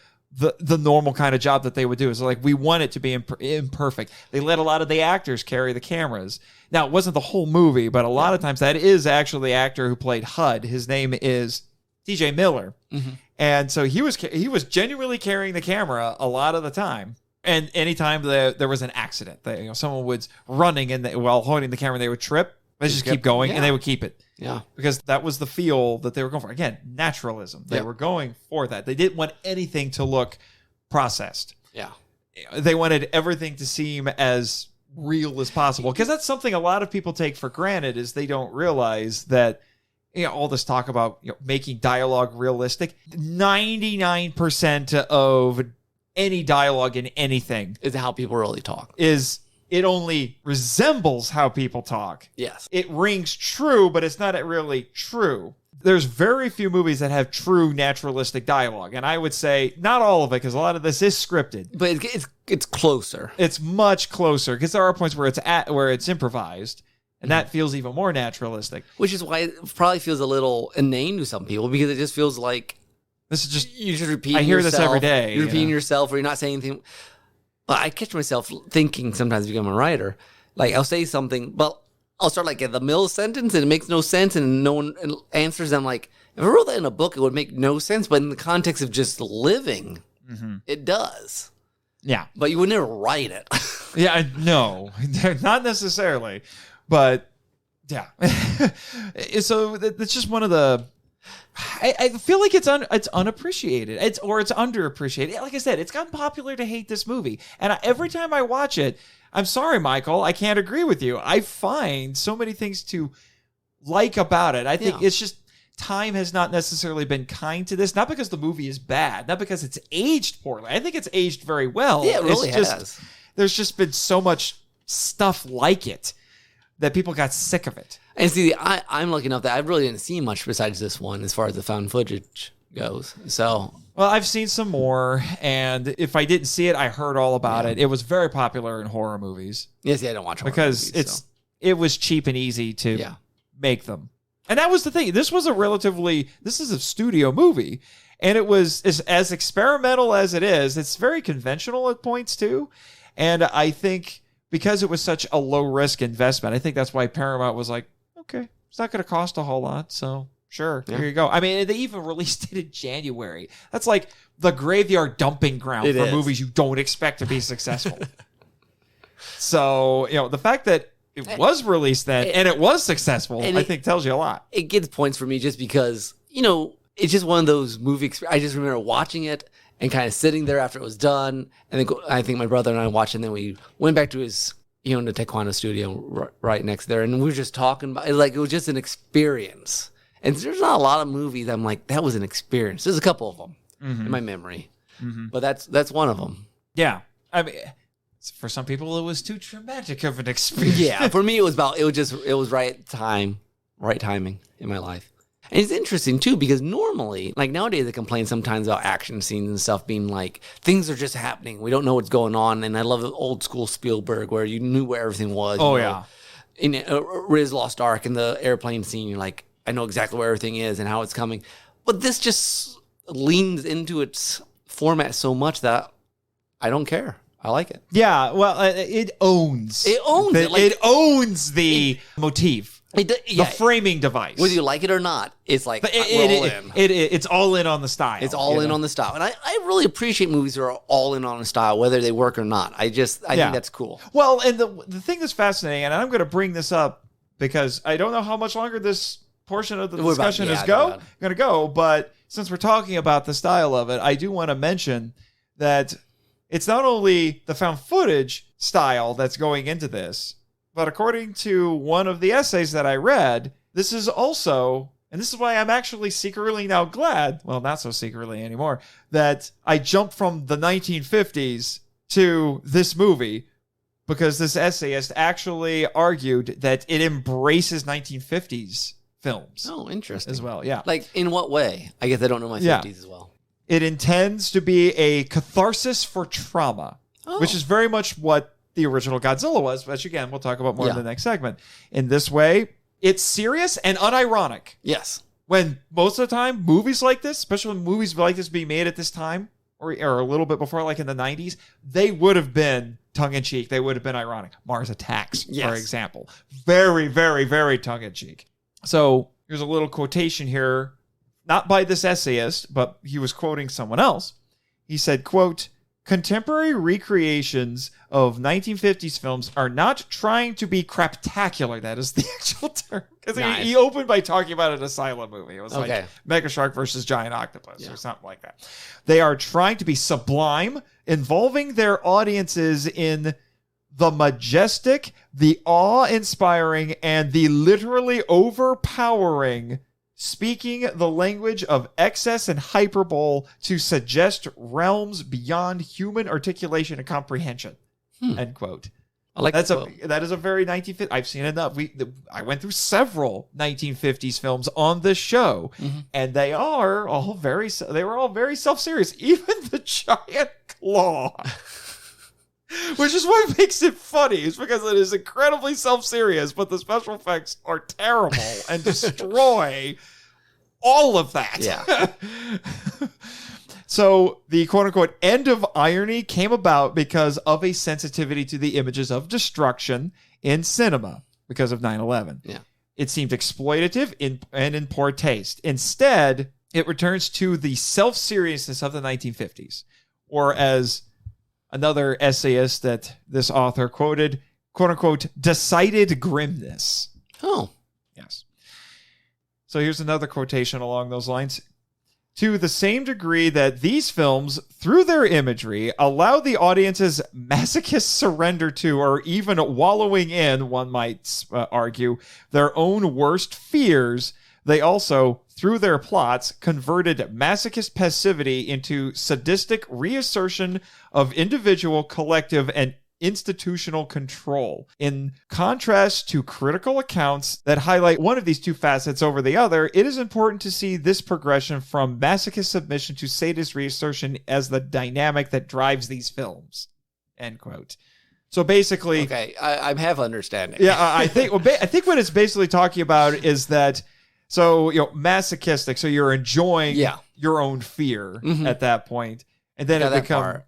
normal kind of job that they would do. So like, we want it to be imperfect. They let a lot of the actors carry the cameras. Now, it wasn't the whole movie, but a lot of times that is actually the actor who played HUD. His name is TJ Miller. Mm-hmm. And so he was genuinely carrying the camera a lot of the time. And anytime there was an accident, someone was running and while holding the camera, they would trip. They just keep going, and they would keep it. Yeah. Because that was the feel that they were going for. Again, naturalism. They were going for that. They didn't want anything to look processed. Yeah. They wanted everything to seem as real as possible. Because that's something a lot of people take for granted, is they don't realize that all this talk about making dialogue realistic. 99% of any dialogue in anything is how people really talk. It only resembles how people talk. Yes. It rings true, but it's not really true. There's very few movies that have true naturalistic dialogue. And I would say not all of it, because a lot of this is scripted. But it's closer. It's much closer, because there are points where it's improvised. And that feels even more naturalistic. Which is why it probably feels a little inane to some people, because it just feels like this is just, you're just repeating yourself. I hear this every day. You're repeating yourself, or you're not saying anything. Well, I catch myself thinking sometimes, become a writer, like I'll say something, but I'll start like at the middle sentence and it makes no sense and no one answers. I'm like, if I wrote that in a book, it would make no sense. But in the context of just living, it does. Yeah. But you would never write it. Yeah, no, not necessarily. But yeah. So that's just one of the... I feel like it's unappreciated. It's underappreciated. Like I said, it's gotten popular to hate this movie. And every time I watch it, I'm sorry, Michael, I can't agree with you. I find so many things to like about it. I think it's just time has not necessarily been kind to this. Not because the movie is bad, not because it's aged poorly. I think it's aged very well. Yeah, it really has. There's just been so much stuff like it that people got sick of it. And see, I'm lucky enough that I really didn't see much besides this one as far as the found footage goes. So, well, I've seen some more, and if I didn't see it, I heard all about it. It was very popular in horror movies. Yes, I don't watch horror because movies, it was cheap and easy to make them. And that was the thing. This is a studio movie, and it was as experimental as it is. It's very conventional at points too, and I think because it was such a low risk investment, I think that's why Paramount was like, okay, it's not going to cost a whole lot, so sure, here you go. I mean, they even released it in January. That's like the graveyard dumping ground for movies you don't expect to be successful. So, the fact that it was released then and it was successful, I think tells you a lot. It gets points for me just because, it's just one of those movie experiences. I just remember watching it and kind of sitting there after it was done. And then I think my brother and I watched it, and then we went back to his... the taekwondo studio right next there. And we were just talking about it. Like, it was just an experience. And there's not a lot of movies I'm like, that was an experience. There's a couple of them in my memory. But that's one of them. Yeah. I mean, for some people, it was too traumatic of an experience. Yeah. For me, it was right timing in my life. And it's interesting, too, because normally, like nowadays, they complain sometimes about action scenes and stuff being like, things are just happening. We don't know what's going on. And I love the old school Spielberg where you knew where everything was. Oh, yeah. In Riz Lost Ark and the airplane scene, you're like, I know exactly where everything is and how it's coming. But this just leans into its format so much that I don't care. I like it. Yeah, well, it owns. It owns it. It owns the motif. The framing device. Whether you like it or not, it's like, we're all in. It's all in on the style. It's all in on the style. And I really appreciate movies that are all in on a style, whether they work or not. I think that's cool. Well, and the thing that's fascinating, and I'm going to bring this up because I don't know how much longer this portion of the discussion is going to go, but since we're talking about the style of it, I do want to mention that it's not only the found footage style that's going into this, but according to one of the essays that I read, this is also, and this is why I'm actually secretly now glad, well, not so secretly anymore, that I jumped from the 1950s to this movie, because this essayist actually argued that it embraces 1950s films. Oh, interesting. As well, yeah. Like, in what way? I guess I don't know my 50s as well. It intends to be a catharsis for trauma, which is very much what the original Godzilla was, which again, we'll talk about more in the next segment. In this way, it's serious and unironic. Yes. When most of the time, movies like this, especially when movies like this being made at this time, or a little bit before, like in the 90s, they would have been tongue-in-cheek. They would have been ironic. Mars Attacks, for example. Very, very, very tongue-in-cheek. So here's a little quotation here, not by this essayist, but he was quoting someone else. He said, quote, "Contemporary recreations of 1950s films are not trying to be craptacular." That is the actual term. Because he opened by talking about an asylum movie. It was like Mega Shark versus Giant Octopus or something like that. They are trying to be sublime, involving their audiences in the majestic, the awe-inspiring, and the literally overpowering, speaking the language of excess and hyperbole to suggest realms beyond human articulation and comprehension. End quote. I like that is a very 1950s. I've seen enough. I went through several 1950s films on this show, and they were all very self-serious. Even the giant claw, which is what makes it funny, is because it is incredibly self-serious, but the special effects are terrible and destroy all of that. Yeah. So the quote-unquote end of irony came about because of a sensitivity to the images of destruction in cinema because of 9/11. Yeah. It seemed exploitative and in poor taste. Instead, it returns to the self-seriousness of the 1950s, or as another essayist that this author quoted, quote-unquote, decided grimness. Oh. Yes. So here's another quotation along those lines. To the same degree that these films, through their imagery, allow the audience's masochist surrender to, or even wallowing in, one might argue, their own worst fears, they also, through their plots, converted masochist passivity into sadistic reassertion of individual, collective, and institutional control. In contrast to critical accounts that highlight one of these two facets over the other, it is important to see this progression from masochist submission to sadist reassertion as the dynamic that drives these films. End quote. So basically... Okay, I'm half understanding. Yeah, I think what it's basically talking about is that, so, masochistic, so you're enjoying your own fear at that point. And then it becomes,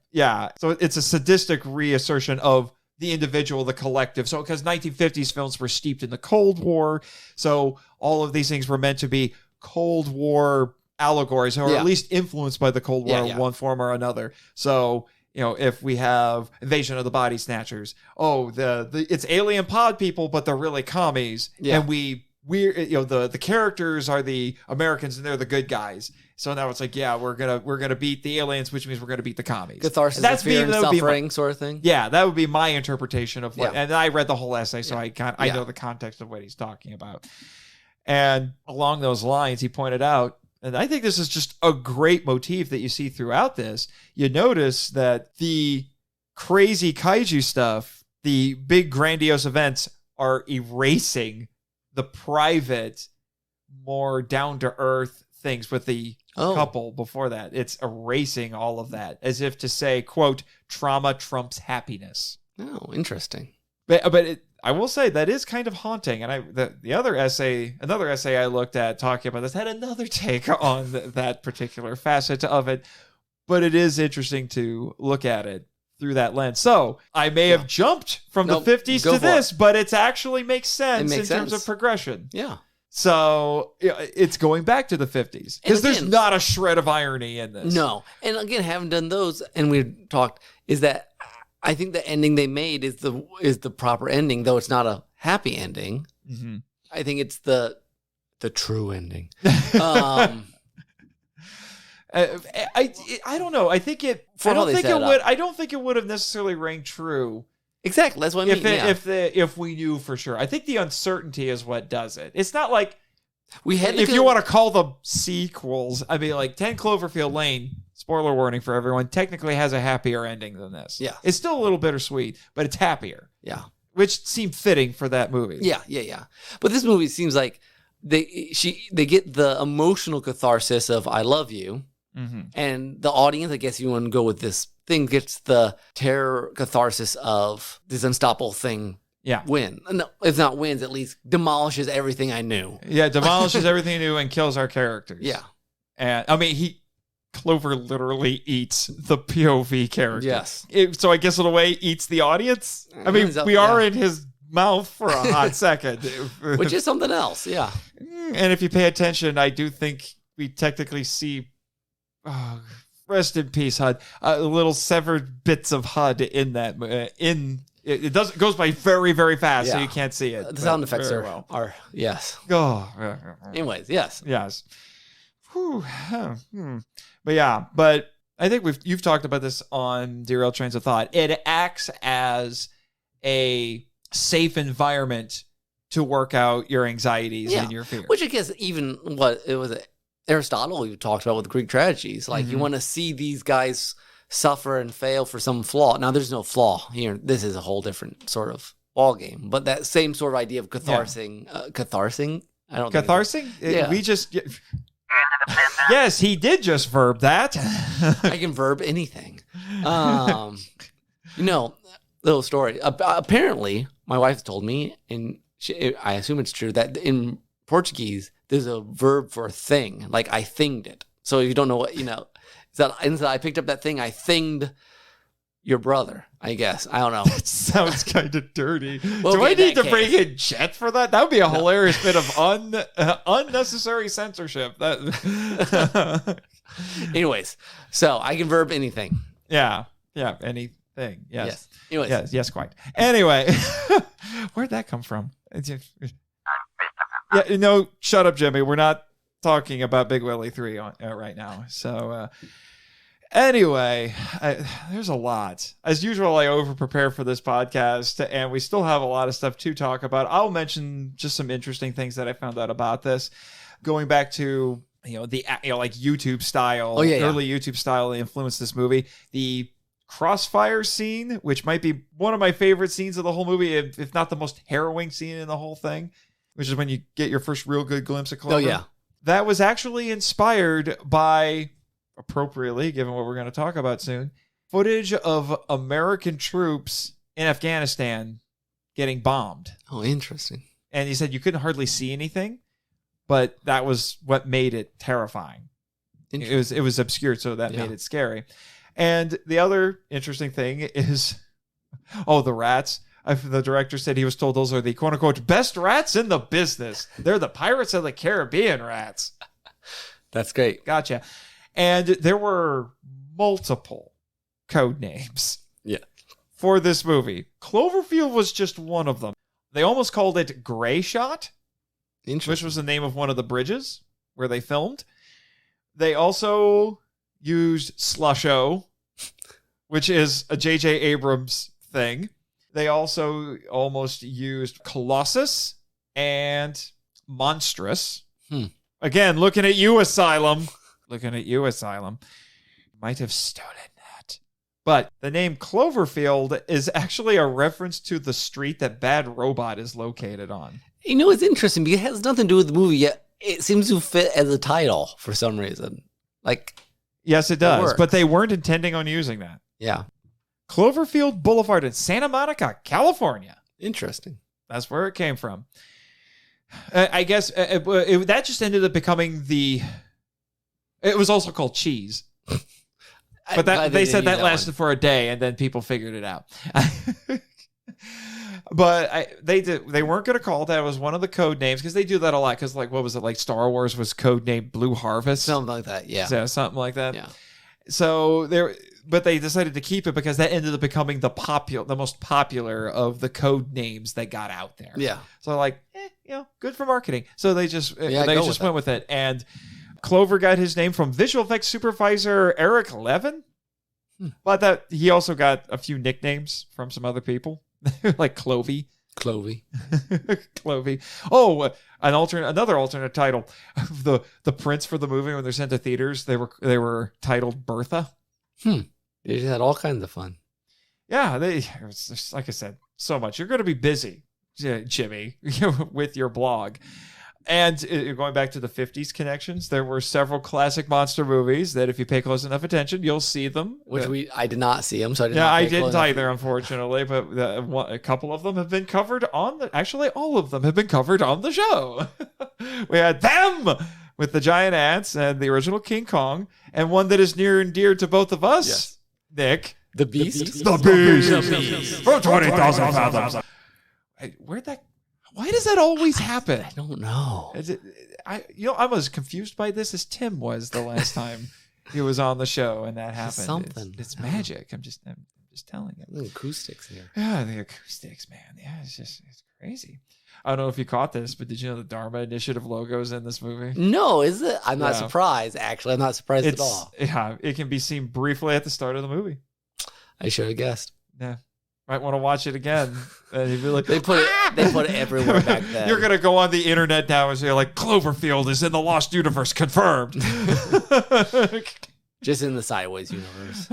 so it's a sadistic reassertion of the individual, the collective. So, because 1950s films were steeped in the Cold War, so all of these things were meant to be Cold War allegories, or at least influenced by the Cold War in one form or another. So, if we have Invasion of the Body Snatchers, it's alien pod people, but they're really commies, and the characters are the Americans and they're the good guys. So now it's like, we're gonna beat the aliens, which means we're gonna beat the commies. Catharsis, that's fear and suffering, sort of thing. Yeah, that would be my interpretation of what. And I read the whole essay, so I know the context of what he's talking about. And along those lines, he pointed out, and I think this is just a great motif that you see throughout this. You notice that the crazy kaiju stuff, the big grandiose events, are erasing the private, more down-to-earth things with the couple before that. It's erasing all of that, as if to say, quote, trauma trumps happiness. Oh, interesting. But I will say that is kind of haunting. And another essay I looked at talking about this had another take on that particular facet of it. But it is interesting to look at it through that lens. So I may have jumped from the 50s to this, but it actually makes sense in terms of progression. Yeah. So it's going back to the 50s because there's not a shred of irony in this. No. And again, having done those, and we talked, is that I think the ending they made is the proper ending, though it's not a happy ending. Mm-hmm. I think it's the true ending. I don't know. I think it. I don't think it would. I don't think it would have necessarily rang true. Exactly. That's what I mean. If we knew for sure, I think the uncertainty is what does it. It's not like if you want to call them sequels. I mean, like 10 Cloverfield Lane. Spoiler warning for everyone. Technically has a happier ending than this. Yeah, it's still a little bittersweet, but it's happier. Yeah, which seemed fitting for that movie. Yeah. But this movie seems like they get the emotional catharsis of "I love you." Mm-hmm. And the audience, I guess you want to go with this thing, gets the terror catharsis of this unstoppable thing. Yeah. Win. No, if not wins, at least demolishes everything I knew. Yeah, demolishes everything I knew and kills our characters. Yeah. And I mean, Clover literally eats the POV character. Yes. So I guess in a way eats the audience. I mean, we are in his mouth for a hot second. Which is something else, yeah. And if you pay attention, I do think we technically see... Oh, rest in peace, HUD. Little severed bits of HUD in that. It goes by very, very fast, so you can't see it. The sound effects are yes. Oh, anyways, yes. Whew. But I think you've talked about this on Derailed Trains of Thought. It acts as a safe environment to work out your anxieties and your fears. Which I guess even what it was. Aristotle we talked about with Greek tragedies. Like, you want to see these guys suffer and fail for some flaw. Now, there's no flaw here. This is a whole different sort of ball game. But that same sort of idea of catharsing. Catharsing? I don't think catharsing? We just... Yes, he did just verb that. I can verb anything. Little story. Apparently, my wife told me, and I assume it's true, that in Portuguese... there's a verb for thing, like I thinged it. So if you don't know what, instead I picked up that thing, I thinged your brother, I guess. I don't know. It sounds kind of dirty. Well, do I need to bring in Chet for that? That would be a hilarious bit of unnecessary censorship. Anyways, so I can verb anything. Yeah, anything. Yes. Anyways. Yes, quite. Anyway, where'd that come from? Yeah, no, shut up, Jimmy. We're not talking about Big Willie 3 right now. So, anyway, there's a lot. As usual, I over-prepare for this podcast, and we still have a lot of stuff to talk about. I'll mention just some interesting things that I found out about this. Going back to, like YouTube style, early YouTube style that influenced this movie. The crossfire scene, which might be one of my favorite scenes of the whole movie, if not the most harrowing scene in the whole thing. Which is when you get your first real good glimpse of Clover. Oh, yeah. That was actually inspired by, appropriately, given what we're going to talk about soon, footage of American troops in Afghanistan getting bombed. Oh, interesting. And he said you couldn't hardly see anything, but that was what made it terrifying. It was obscured, so that made it scary. And the other interesting thing is, the rats. The director said he was told those are the quote-unquote best rats in the business. They're the Pirates of the Caribbean rats. That's great. Gotcha. And there were multiple code names for this movie. Cloverfield was just one of them. They almost called it Gray Shot, which was the name of one of the bridges where they filmed. They also used Slusho, which is a J.J. Abrams thing. They also almost used Colossus and Monstrous. Again, looking at you, Asylum. Might have stolen that. But the name Cloverfield is actually a reference to the street that Bad Robot is located on. It's interesting because it has nothing to do with the movie, yet it seems to fit as a title for some reason. Yes, it does. But they weren't intending on using that. Yeah. Cloverfield Boulevard in Santa Monica, California. Interesting. That's where it came from. I guess that just ended up becoming it was also called Cheese. But they said that lasted for a day, and then people figured it out. But they weren't going to call it that. It was one of the code names, because they do that a lot. Because what was it, like Star Wars was codenamed Blue Harvest, something like that. Yeah, something like that. Yeah. So but they decided to keep it because that ended up becoming the most popular of the code names that got out there. Yeah. So good for marketing. So they just went with it. And Clover got his name from visual effects supervisor Eric Levin. But that he also got a few nicknames from some other people. Like Clovey. Clovey. Oh, another alternate title. The prints for the movie, when they're sent to theaters, they were titled Bertha. They just had all kinds of fun. Yeah, it's just, like I said, so much. You're going to be busy, Jimmy, with your blog. And going back to the 50s connections, there were several classic monster movies that if you pay close enough attention, you'll see them. I did not see them, so I didn't either, unfortunately. But a couple of them have been covered actually, all of them have been covered on the show. We had them with the giant ants and the original King Kong, and one that is near and dear to both of us, yes. Nick. The Beast? The Beast. From 20,000 fathoms. Why does that always happen? I don't know. I'm as confused by this as Tim was the last time he was on the show, and that happened. Something. It's magic. I'm just telling you. The acoustics here. Yeah, the acoustics, man. Yeah, it's crazy. I don't know if you caught this, but did you know the Dharma Initiative logo is in this movie? No, is it? I'm not surprised, actually. I'm not surprised at all. Yeah, it can be seen briefly at the start of the movie. I should have guessed. Yeah. Might want to watch it again. And you'd be like, they put it everywhere back then. You're going to go on the internet now and say, Cloverfield is in the Lost Universe, confirmed. Just in the Sideways universe.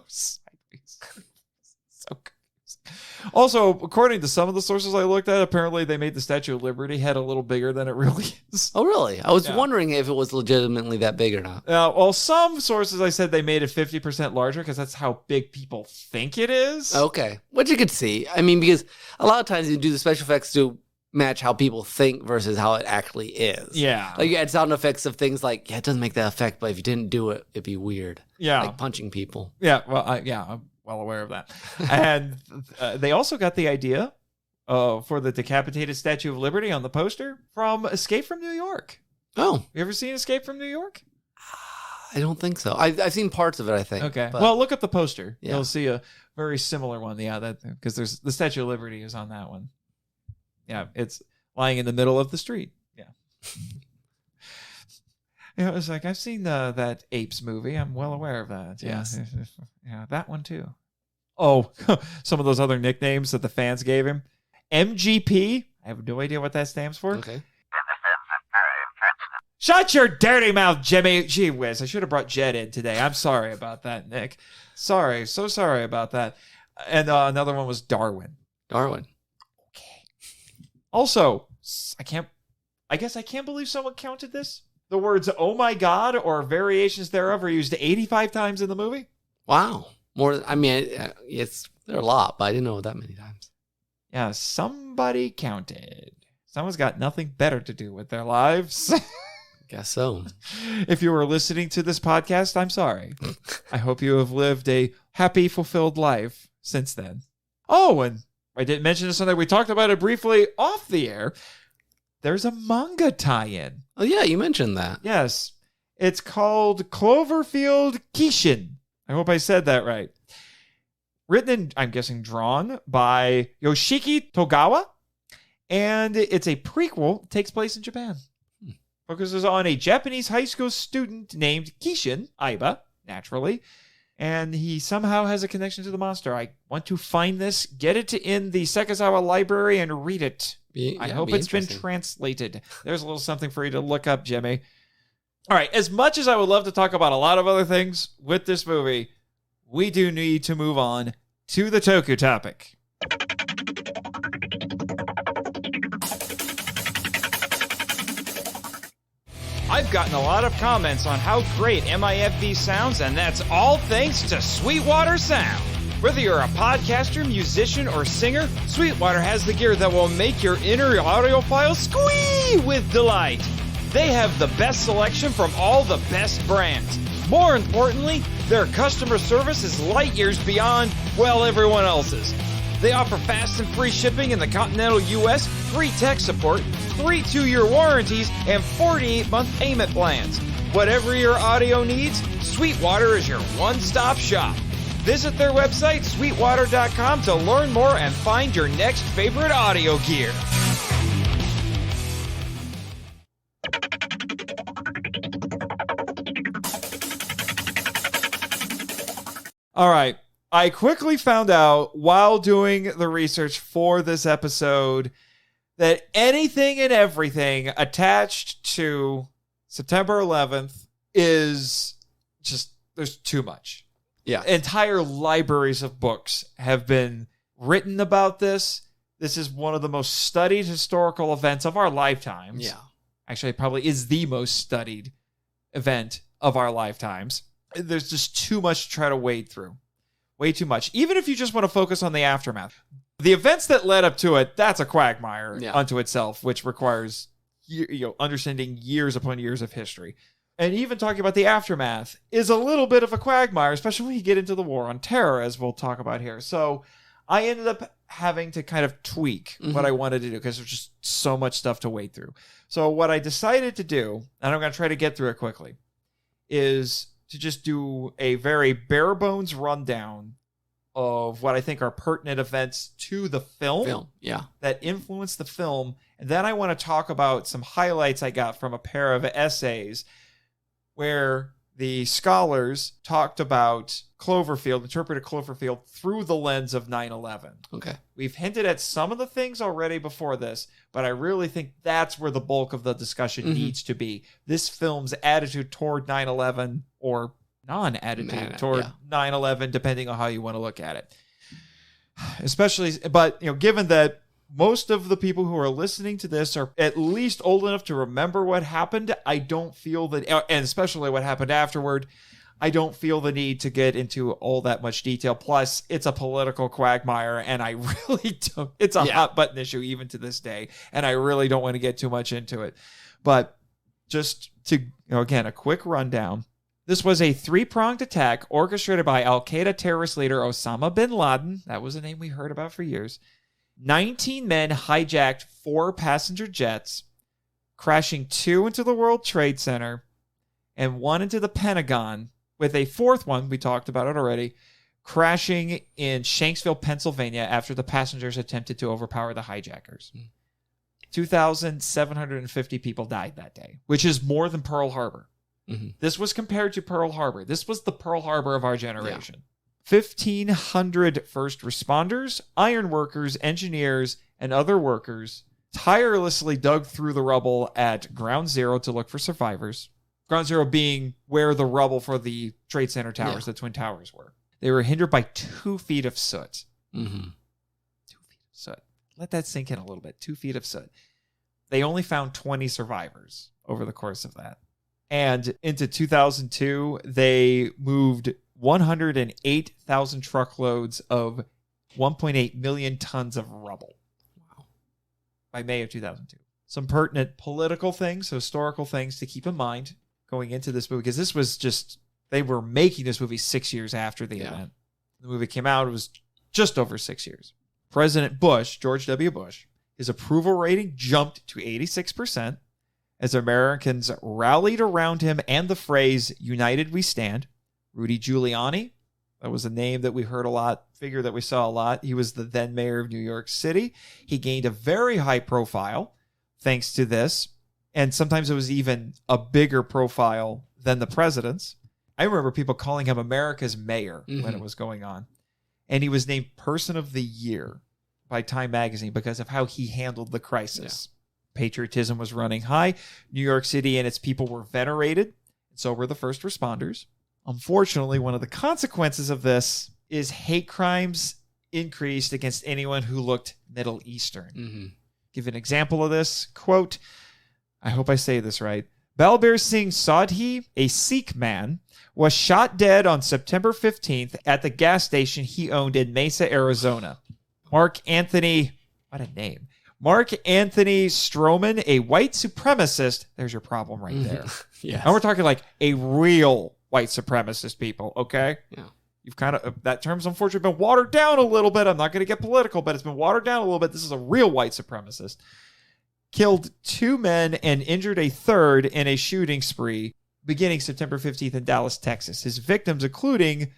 So confusing. Also, according to some of the sources I looked at, apparently they made the Statue of Liberty head a little bigger than it really is. Oh, really? I was wondering if it was legitimately that big or not. Well, some sources I said they made it 50% larger because that's how big people think it is. Okay. Which you could see. I mean, because a lot of times you do the special effects to match how people think versus how it actually is. Yeah. Like you add sound effects of things like, it doesn't make that effect, but if you didn't do it, it'd be weird. Yeah. Like punching people. Yeah. Well, I'm well aware of that. And they also got the idea for the decapitated Statue of Liberty on the poster from Escape from New York. Oh. You ever seen Escape from New York? I don't think so. I've seen parts of it, I think. Okay. Well, look up the poster. Yeah. You'll see a very similar one. Yeah, because there's the Statue of Liberty is on that one. Yeah, it's lying in the middle of the street. Yeah. It was like, I've seen that Apes movie. I'm well aware of that. Yes. Yeah, that one too. Oh, some of those other nicknames that the fans gave him. MGP. I have no idea what that stands for. Okay. Shut your dirty mouth, Jimmy. Gee whiz, I should have brought Jed in today. I'm sorry about that, Nick. Sorry, so sorry about that. And another one was Darwin. Darwin. Okay. Also, I guess I can't believe someone counted this. The words "oh my god" or variations thereof are used 85 times in the movie. Wow. There are a lot, but I didn't know that many times. Yeah, somebody counted. Someone's got nothing better to do with their lives. Guess so. If you were listening to this podcast, I'm sorry. I hope you have lived a happy, fulfilled life since then. Oh, and I didn't mention this something. We talked about it briefly off the air. There's a manga tie-in. Oh, yeah, you mentioned that. Yes. It's called Cloverfield Kishin. I hope I said that right. Written and, I'm guessing, drawn by Yoshiki Togawa. And it's a prequel. It takes place in Japan. Focuses on a Japanese high school student named Kishin, Aiba, naturally. And he somehow has a connection to the monster. I want to find this, get it in the Sekizawa library, and read it. I hope it's been translated. There's a little something for you to look up, Jimmy. All right, as much as I would love to talk about a lot of other things with this movie, we do need to move on to the Toku topic. I've gotten a lot of comments on how great MIFV sounds, and that's all thanks to Sweetwater Sound. Whether you're a podcaster, musician, or singer, Sweetwater has the gear that will make your inner audiophile squee with delight. They have the best selection from all the best brands. More importantly, Their customer service is light years beyond, well, everyone else's. They offer fast and free shipping in the continental U.S., free tech support, 3 2-year warranties, and 48-month payment plans. Whatever your audio needs, Sweetwater is your one-stop shop. Visit their website, sweetwater.com, to learn more and find your next favorite audio gear. All right. I quickly found out while doing the research for this episode that anything and everything attached to September 11th is just, there's too much. Yeah. Entire libraries of books have been written about this. This is one of the most studied historical events of our lifetimes. Yeah. Actually, it probably is the most studied event of our lifetimes. There's just too much to try to wade through. Way too much. Even if you just want to focus on the aftermath. The events that led up to it, that's a quagmire unto itself, which requires understanding years upon years of history. And even talking about the aftermath is a little bit of a quagmire, especially when you get into the War on Terror, as we'll talk about here. So I ended up having to kind of tweak what I wanted to do because there's just so much stuff to wade through. So what I decided to do, and I'm going to try to get through it quickly, is to just do a very bare bones rundown of what I think are pertinent events to the film that influenced the film. And then I want to talk about some highlights I got from a pair of essays where the scholars talked about Cloverfield, interpreted Cloverfield through the lens of 9/11. Okay. We've hinted at some of the things already before this, but I really think that's where the bulk of the discussion needs to be. This film's attitude toward 9/11 or non-attitude toward 9/11, depending on how you want to look at it. Especially, but given that most of the people who are listening to this are at least old enough to remember what happened, I don't feel that, and especially what happened afterward, I don't feel the need to get into all that much detail. Plus, it's a political quagmire, and I really don't, it's a hot button issue even to this day, and I really don't want to get too much into it. But just to, again, a quick rundown. This was a 3-pronged attack orchestrated by Al-Qaeda terrorist leader Osama bin Laden. That was a name we heard about for years. 19 men hijacked 4 passenger jets, crashing 2 into the World Trade Center and 1 into the Pentagon, with a 4th one, we talked about it already, crashing in Shanksville, Pennsylvania after the passengers attempted to overpower the hijackers. 2,750 people died that day, which is more than Pearl Harbor. This was compared to Pearl Harbor. This was the Pearl Harbor of our generation. 1,500 first responders, iron workers, engineers, and other workers tirelessly dug through the rubble at Ground Zero to look for survivors. Ground Zero being where the rubble for the Trade Center towers, the Twin Towers, were. They were hindered by 2 feet of soot. 2 feet of soot. Let that sink in a little bit. 2 feet of soot. They only found 20 survivors over the course of that. And into 2002, they moved 108,000 truckloads of 1.8 million tons of rubble. Wow. By May of 2002. Some pertinent political things, historical things to keep in mind going into this movie, because this was just, they were making this movie 6 years after the event. The movie came out, it was just over 6 years. President Bush, George W. Bush, his approval rating jumped to 86% as Americans rallied around him and the phrase, "United we stand." Rudy Giuliani, that was a name that we heard a lot, figure that we saw a lot. He was the then mayor of New York City. He gained a very high profile thanks to this. And sometimes it was even a bigger profile than the president's. I remember people calling him America's mayor when it was going on. And he was named Person of the Year by Time Magazine because of how he handled the crisis. Patriotism was running high. New York City and its people were venerated. And so were the first responders. Unfortunately, one of the consequences of this is hate crimes increased against anyone who looked Middle Eastern. Give an example of this. Quote, I hope I say this right. Balbir Singh Sadhi, a Sikh man, was shot dead on September 15th at the gas station he owned in Mesa, Arizona. Mark Anthony, what a name. Mark Anthony Stroman, a white supremacist. There's your problem right there. And we're talking like a real white supremacist people, okay? Yeah. You've kind of, that term's unfortunately been watered down a little bit. I'm not going to get political, but it's been watered down a little bit. This is a real white supremacist. Killed 2 men and injured a third in a shooting spree beginning September 15th in Dallas, Texas. His victims, including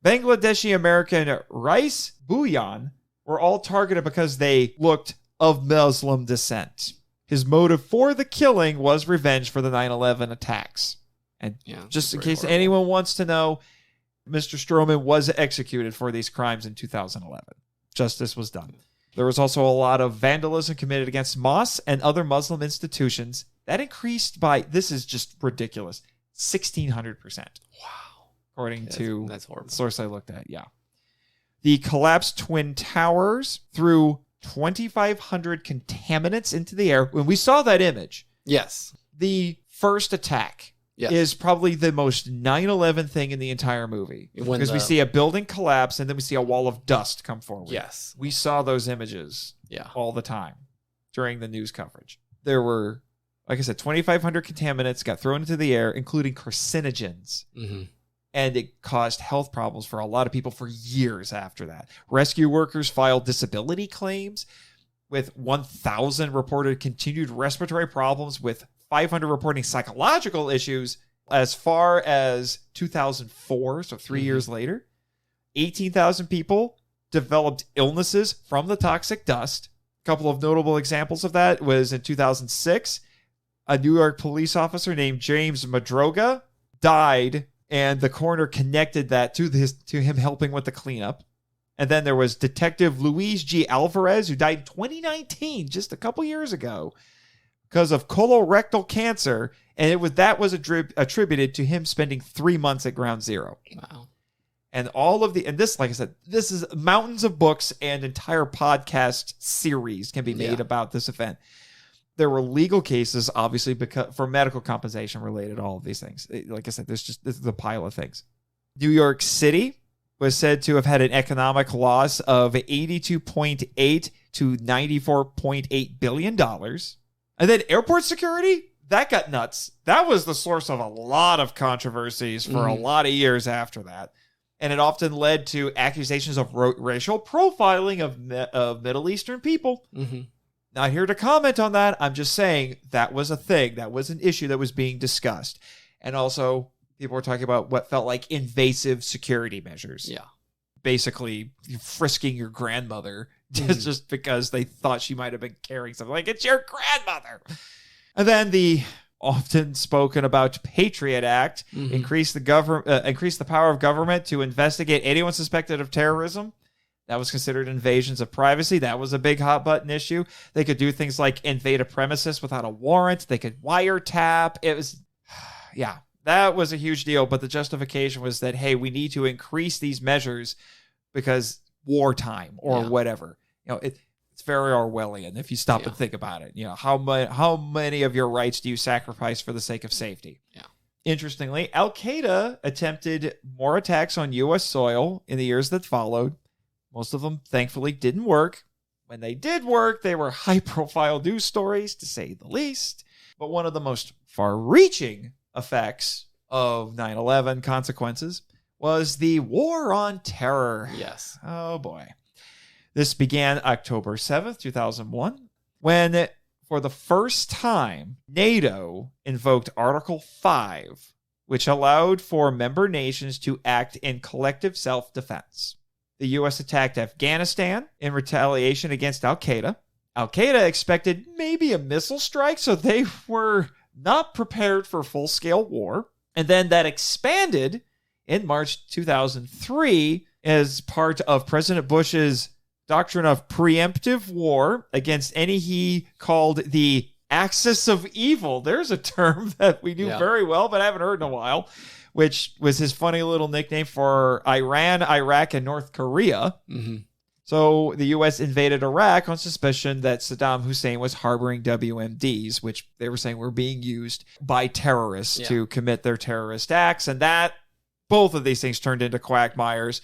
Bangladeshi American Rice Bhuyan, were all targeted because they looked of Muslim descent. His motive for the killing was revenge for the 9/11 attacks. And just in case anyone wants to know, Mr. Stroman was executed for these crimes in 2011. Justice was done. There was also a lot of vandalism committed against mosques and other Muslim institutions. That increased by, this is just ridiculous, 1,600%. Wow. According to that's horrible. The source I looked at, yeah. The collapsed Twin Towers threw 2,500 contaminants into the air. When we saw that image, yes, the first attack is probably the most 9/11 thing in the entire movie. Because we see a building collapse and then we see a wall of dust come forward. Yes. We saw those images all the time during the news coverage. There were, like I said, 2,500 contaminants got thrown into the air, including carcinogens. Mm-hmm. And it caused health problems for a lot of people for years after that. Rescue workers filed disability claims with 1,000 reported continued respiratory problems, with 500 reporting psychological issues as far as 2004, so 3 years later. 18,000 people developed illnesses from the toxic dust. A couple of notable examples of that was in 2006, a New York police officer named James Madroga died, and the coroner connected that to him helping with the cleanup. And then there was Detective Luis G. Alvarez, who died in 2019, just a couple years ago, because of colorectal cancer, and that was attributed to him spending 3 months at Ground Zero. Wow. And this, like I said, this is mountains of books and entire podcast series can be made about this event. There were legal cases, obviously, for medical compensation related to all of these things. Like I said, this is a pile of things. New York City was said to have had an economic loss of $82.8 to $94.8 billion. And then airport security, that got nuts. That was the source of a lot of controversies for a lot of years after that. And it often led to accusations of racial profiling of Middle Eastern people. Mm-hmm. Not here to comment on that. I'm just saying that was a thing. That was an issue that was being discussed. And also, people were talking about what felt like invasive security measures. Yeah. Basically, frisking your grandmother just because they thought she might have been carrying something. Like, it's your grandmother. And then the often spoken about Patriot Act increased the power of government to investigate anyone suspected of terrorism. That was considered invasions of privacy. That was a big hot button issue. They could do things like invade a premises without a warrant. They could wiretap. It was, that was a huge deal. But the justification was that, hey, we need to increase these measures because wartime or whatever. It's very Orwellian if you stop and think about it. How many of your rights do you sacrifice for the sake of safety? Yeah. Interestingly, Al-Qaeda attempted more attacks on U.S. soil in the years that followed. Most of them, thankfully, didn't work. When they did work, they were high-profile news stories, to say the least. But one of the most far-reaching effects of 9/11 consequences was the War on Terror. Yes. Oh, boy. This began October 7th, 2001, when, for the first time, NATO invoked Article 5, which allowed for member nations to act in collective self-defense. The U.S. attacked Afghanistan in retaliation against Al-Qaeda. Al-Qaeda expected maybe a missile strike, so they were not prepared for full-scale war. And then that expanded in March 2003 as part of President Bush's doctrine of preemptive war against any he called the axis of evil. There's a term that we knew very well, but I haven't heard in a while, which was his funny little nickname for Iran, Iraq, and North Korea. Mm-hmm. So the U.S. invaded Iraq on suspicion that Saddam Hussein was harboring WMDs, which they were saying were being used by terrorists to commit their terrorist acts. And that both of these things turned into quagmires.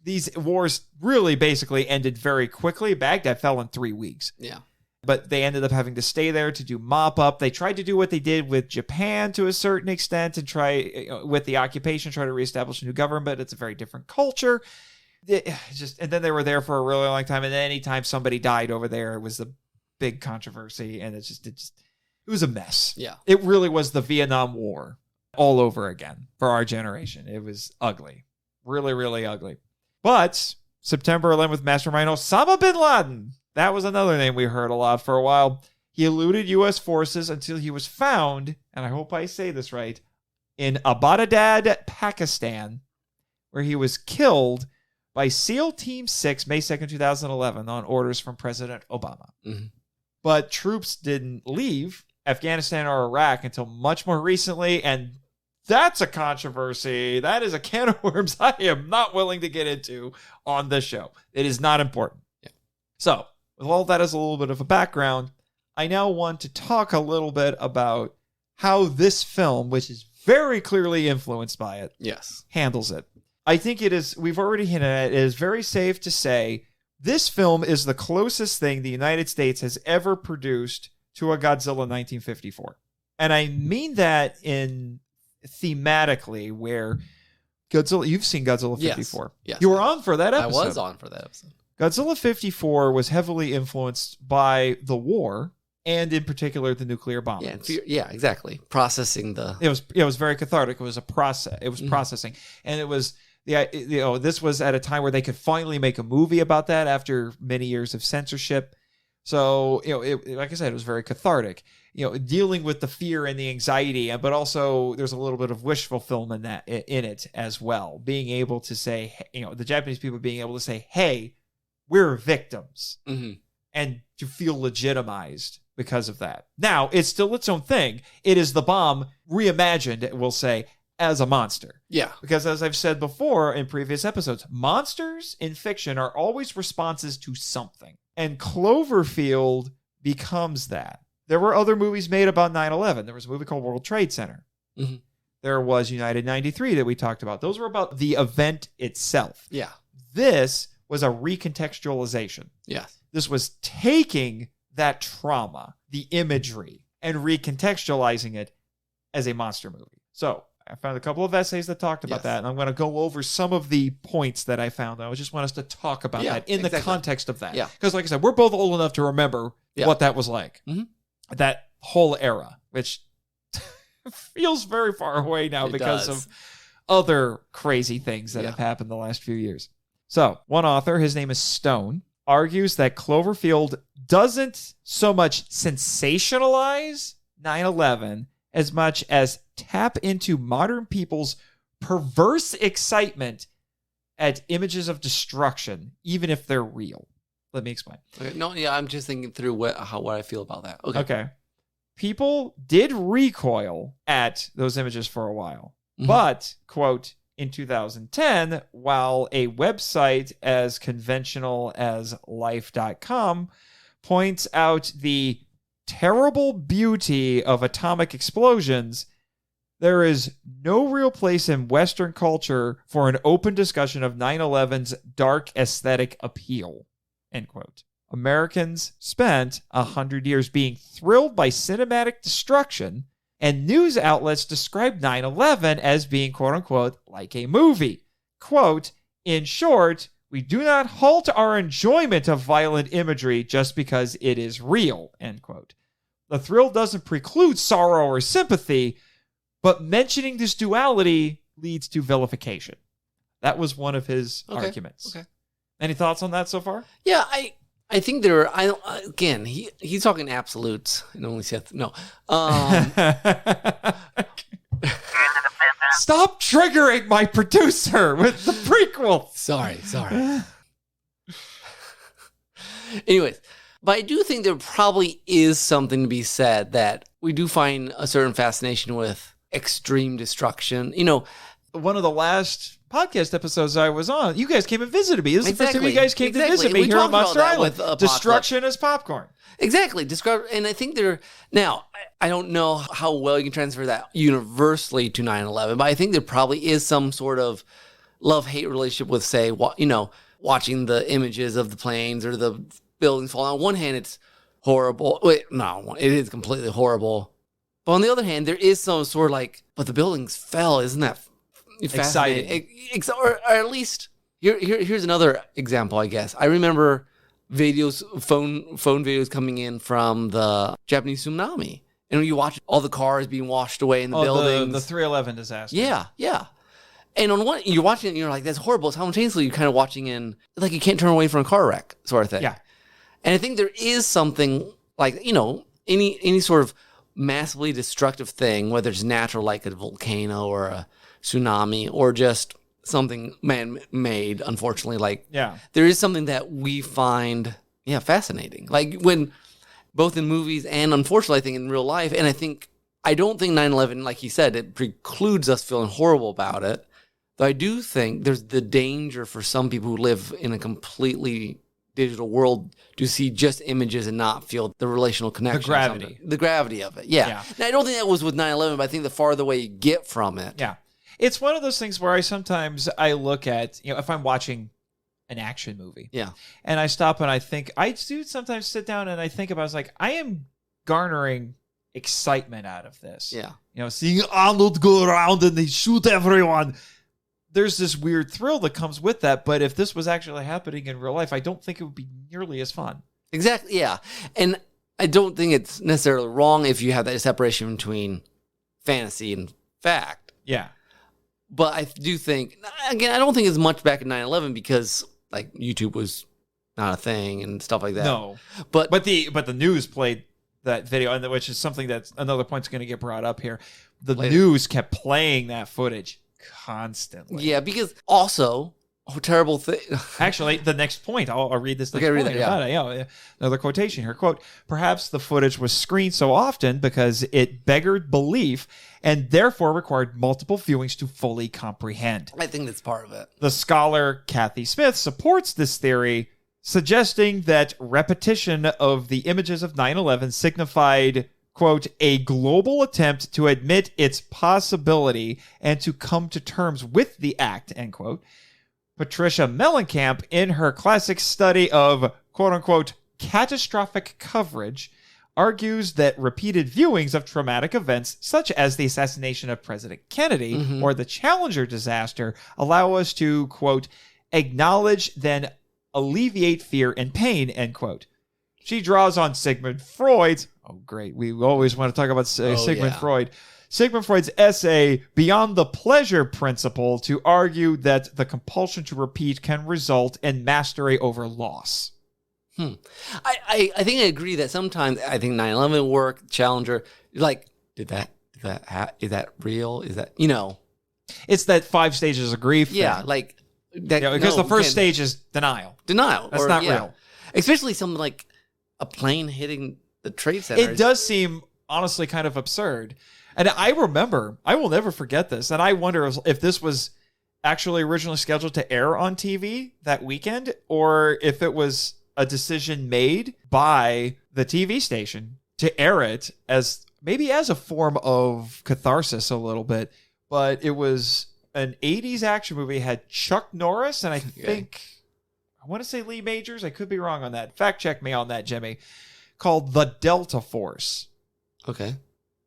These wars really basically ended very quickly. Baghdad fell in 3 weeks. Yeah. but they ended up having to stay there to do mop up. They tried to do what they did with Japan to a certain extent and try with the occupation, try to reestablish a new government. It's a very different culture. And then they were there for a really long time. And anytime somebody died over there, it was a big controversy. And it was a mess. Yeah. It really was the Vietnam War all over again for our generation. It was ugly. Really, really ugly. But September 11th mastermind Osama bin Laden. That was another name we heard a lot for a while. He eluded U.S. forces until he was found, and I hope I say this right, in Abbottabad, Pakistan, where he was killed by SEAL Team 6, May 2nd, 2011, on orders from President Obama. Mm-hmm. But troops didn't leave Afghanistan or Iraq until much more recently, and that's a controversy. That is a can of worms I am not willing to get into on this show. It is not important. Yeah. So, with all that as a little bit of a background, I now want to talk a little bit about how this film, which is very clearly influenced by it, Yes. handles it. I think it is, we've already hinted at it, is very safe to say this film is the closest thing the United States has ever produced to a Godzilla 1954. And I mean that in thematically, where Godzilla, you've seen Godzilla 54. Yes. You were on for that episode. I was on for that episode. Godzilla 54 was heavily influenced by the war, and in particular the nuclear bombings. Yeah, exactly. Processing the... It was very cathartic. It was a process. It was processing. And it was, this was at a time where they could finally make a movie about that after many years of censorship. So, like I said, it was very cathartic. Dealing with the fear and the anxiety, but also there's a little bit of wish fulfillment in it as well. Being able to say, the Japanese people being able to say, hey, we're victims, and to feel legitimized because of that. Now, it's still its own thing. It is the bomb reimagined, we'll say, as a monster. Yeah. Because as I've said before in previous episodes, monsters in fiction are always responses to something. And Cloverfield becomes that. There were other movies made about 9/11. There was a movie called World Trade Center. Mm-hmm. There was United 93 that we talked about. Those were about the event itself. Yeah. This was a recontextualization. Yes. This was taking that trauma, the imagery, and recontextualizing it as a monster movie. So I found a couple of essays that talked about that, and I'm going to go over some of the points that I found. I just want us to talk about that in the context of that. Yeah. Because like I said, we're both old enough to remember what that was like. Mm-hmm. That whole era, which feels very far away now because of other crazy things that have happened the last few years. So, one author, his name is Stone, argues that Cloverfield doesn't so much sensationalize 9/11 as much as tap into modern people's perverse excitement at images of destruction, even if they're real. Let me explain. Okay. No, yeah, I'm just thinking through what I feel about that. Okay. People did recoil at those images for a while, but, quote, in 2010, while a website as conventional as life.com points out the terrible beauty of atomic explosions, there is no real place in Western culture for an open discussion of 9/11's dark aesthetic appeal, end quote. Americans spent 100 years being thrilled by cinematic destruction, and news outlets described 9/11 as being, quote-unquote, like a movie. Quote, in short, we do not halt our enjoyment of violent imagery just because it is real, end quote. The thrill doesn't preclude sorrow or sympathy, but mentioning this duality leads to vilification. That was one of his arguments. Okay. Any thoughts on that so far? Yeah, I think there are, again, he's talking absolutes and only Seth. No. Stop triggering my producer with the prequel. Sorry. Anyways, but I do think there probably is something to be said that we do find a certain fascination with extreme destruction. One of the last podcast episodes I was on, you guys came and visited me. This is the first time you guys came to visit me here on Monster Island. Destruction as popcorn. Exactly. And I think now, I don't know how well you can transfer that universally to 9/11, but I think there probably is some sort of love-hate relationship with, say, watching the images of the planes or the buildings fall. On one hand, it's, horrible. Wait, no, it is completely horrible. But on the other hand, there is some sort of like, but the buildings fell. Isn't that fascinating? Exciting. Or at least, here's another example, I guess. I remember phone videos coming in from the Japanese tsunami. And when you watch all the cars being washed away in the buildings. The 311 disaster. Yeah. And on one, you're watching it and you're like, that's horrible. Simultaneously, you're kind of watching in, like, you can't turn away from a car wreck sort of thing. Yeah. And I think there is something like, any sort of massively destructive thing, whether it's natural like a volcano or a tsunami or just something man-made, unfortunately, like there is something that we find fascinating. Like when both in movies and unfortunately I think in real life, and I don't think 9/11, like you said, it precludes us feeling horrible about it. Though I do think there's the danger for some people who live in a completely digital world to see just images and not feel the relational connection. The gravity of it. Yeah. Now, I don't think that was with 9/11, but I think the farther away you get from it. Yeah. It's one of those things where I look at, if I'm watching an action movie. Yeah. And I stop and I think, I do sometimes sit down and I think about, it's like, I am garnering excitement out of this. Yeah. Seeing Arnold go around and they shoot everyone. There's this weird thrill that comes with that. But if this was actually happening in real life, I don't think it would be nearly as fun. Exactly. Yeah. And I don't think it's necessarily wrong if you have that separation between fantasy and fact. Yeah. But I do think, again, I don't think it's much back in 9/11 because like YouTube was not a thing and stuff like that. No. But the news played that video, and which is something that's another point's going to get brought up here. The news kept playing that footage constantly. Yeah, because also, terrible thing. Actually, the next point, I'll read this next point about it. Another quotation here. Quote, perhaps the footage was screened so often because it beggared belief and therefore required multiple viewings to fully comprehend. I think that's part of it. The scholar Kathy Smith supports this theory, suggesting that repetition of the images of 9/11 signified, quote, a global attempt to admit its possibility and to come to terms with the act, end quote. Patricia Mellencamp, in her classic study of, quote unquote, catastrophic coverage, argues that repeated viewings of traumatic events such as the assassination of President Kennedy or the Challenger disaster allow us to, quote, acknowledge, then alleviate fear and pain, end quote. She draws on Sigmund Freud's, great, we always want to talk about Sigmund Freud, Sigmund Freud's essay, Beyond the Pleasure Principle, to argue that the compulsion to repeat can result in mastery over loss. I think I agree that sometimes I think 9/11 work, Challenger, like, is that real? Is that, It's that 5 stages of grief Yeah, thing. like... That, because the first stage is denial. That's not real. Especially something like a plane hitting the Trade Center. It does seem, honestly, kind of absurd. And I remember, I will never forget this, and I wonder if this was actually originally scheduled to air on TV that weekend, or if it was a decision made by the TV station to air it as maybe as a form of catharsis a little bit. But it was an 80s action movie, had Chuck Norris, and I want to say Lee Majors. I could be wrong on that. Fact check me on that, Jimmy. Called The Delta Force. Okay.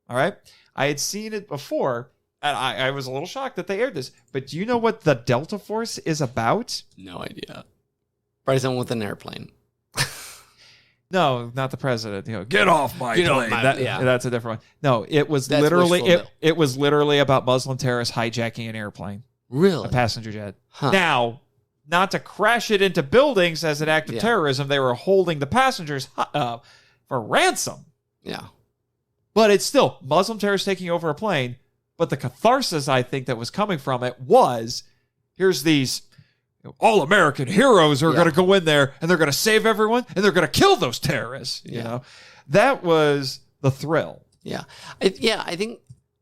All right. I had seen it before, and I was a little shocked that they aired this. But do you know what The Delta Force is about? No idea. Probably someone with an airplane. No, not the president. Get off my plane. That's a different one. No, it was literally about Muslim terrorists hijacking an airplane. Really? A passenger jet. Huh. Now, not to crash it into buildings as an act of terrorism, they were holding the passengers for ransom. Yeah. But it's still Muslim terrorists taking over a plane. But the catharsis, I think, that was coming from it was, here's these all-American heroes who are going to go in there and they're going to save everyone and they're going to kill those terrorists. You know, that was the thrill. Yeah. I think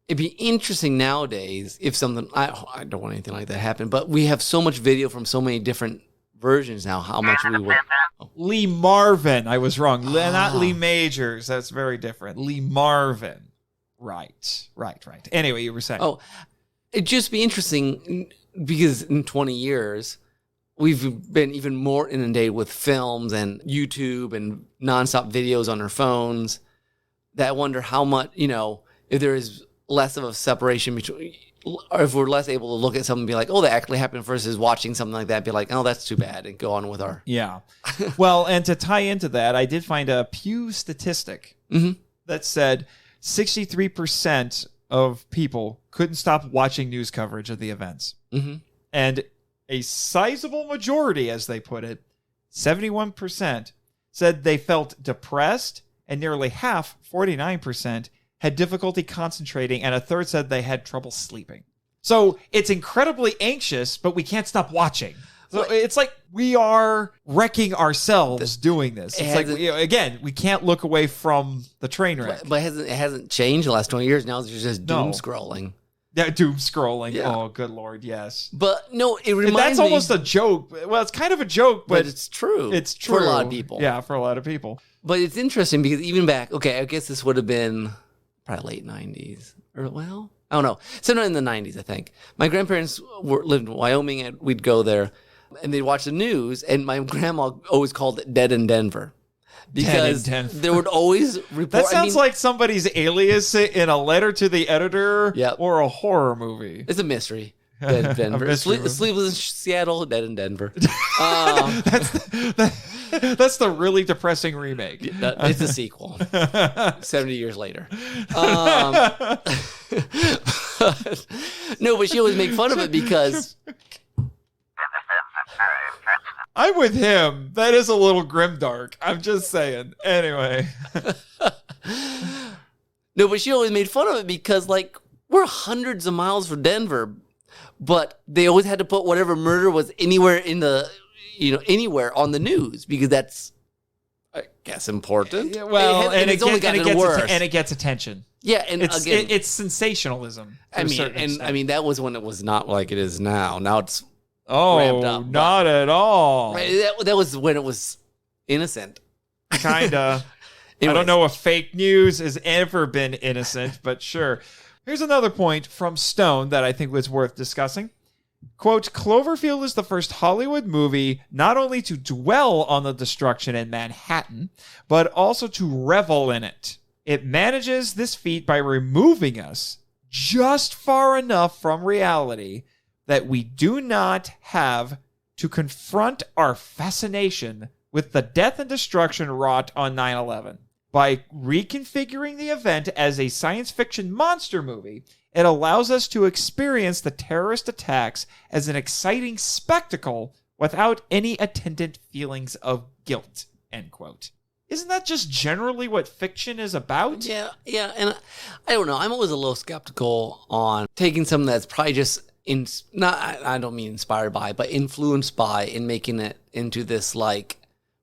it'd be interesting nowadays if something, I don't want anything like that to happen, but we have so much video from so many different versions now, how much we would. Lee Marvin. I was wrong. Not Lee Majors. That's very different. Lee Marvin. Right. Anyway, you were saying. It'd just be interesting because in 20 years, we've been even more inundated with films and YouTube and nonstop videos on our phones that I wonder how much, if there is less of a separation between, or if we're less able to look at something and be like, oh, that actually happened versus watching something like that and be like, oh, that's too bad, and go on with our... Yeah. Well, and to tie into that, I did find a Pew statistic that said 63% of people couldn't stop watching news coverage of the events. And a sizable majority, as they put it, 71%, said they felt depressed, and nearly half, 49%, had difficulty concentrating, and a third said they had trouble sleeping. So it's incredibly anxious, but we can't stop watching. So it's like we are wrecking ourselves doing this. It's like, again, we can't look away from the train wreck. But it hasn't changed the last 20 years. Now there's just doom scrolling. Yeah, doom scrolling. Yeah. Oh, good Lord, yes. But no, it reminds me... That's almost a joke. Well, it's kind of a joke, but it's true. It's true. For a lot of people. Yeah, for a lot of people. But it's interesting because even back... Okay, I guess this would have been probably late 90s. Or, well, I don't know. Sometime in the 90s, I think. My grandparents lived in Wyoming, and we'd go there, and they'd watch the news, and my grandma always called it Dead in Denver. Because there would always report... That sounds like somebody's alias in a letter to the editor or a horror movie. It's a mystery. Dead in Denver. Sleepless in Seattle, Dead in Denver. That's the really depressing remake. It's a sequel. 70 years later. No, but she always make fun of it because... I'm with him. That is a little grimdark. I'm just saying. Anyway. No, but she always made fun of it because, we're hundreds of miles from Denver, but they always had to put whatever murder was anywhere in the, anywhere on the news because that's, I guess, important. Yeah, well, it's only gotten worse. And it gets attention. Yeah, and again, it's sensationalism. I mean, that was when it was not like it is now. Now it's... ramped up, not at all. That was when it was innocent. Kinda. I don't know if fake news has ever been innocent, but sure. Here's another point from Stone that I think was worth discussing. Quote, Cloverfield is the first Hollywood movie not only to dwell on the destruction in Manhattan, but also to revel in it. It manages this feat by removing us just far enough from reality that we do not have to confront our fascination with the death and destruction wrought on 9/11. By reconfiguring the event as a science fiction monster movie, it allows us to experience the terrorist attacks as an exciting spectacle without any attendant feelings of guilt, end quote. Isn't that just generally what fiction is about? Yeah, and I don't know. I'm always a little skeptical on taking something that's probably just... I don't mean inspired by, but influenced by, and making it into this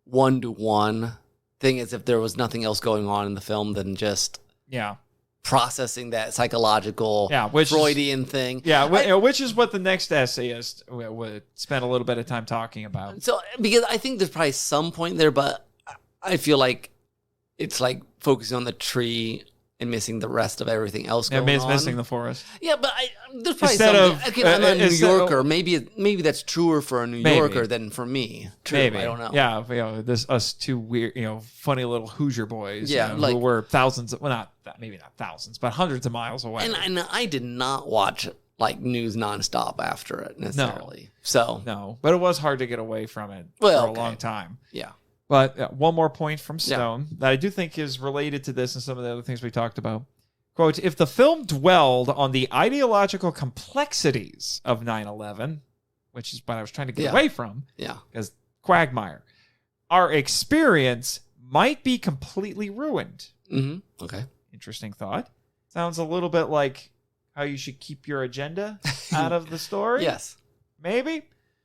one-to-one thing as if there was nothing else going on in the film than just processing that psychological Freudian thing. Yeah, which is what the next essayist would spend a little bit of time talking about. So, because I think there's probably some point there, but I feel like it's focusing on the tree and missing the rest of everything else going on. Missing the forest. Yeah, but there's probably something. I'm a New Yorker. Maybe that's truer for a New Yorker than for me. True, maybe. I don't know. Yeah, us two weird, funny little Hoosier boys. Yeah, who were thousands. Maybe not thousands, but hundreds of miles away. And I did not watch news nonstop after it necessarily. No, but it was hard to get away from it for a long time. Yeah. But one more point from Stone that I do think is related to this and some of the other things we talked about. Quote, if the film dwelled on the ideological complexities of 9/11, which is what I was trying to get away from, because quagmire, our experience might be completely ruined. Mm-hmm. Okay. Interesting thought. Sounds a little bit like how you should keep your agenda out of the story. Yes. Maybe.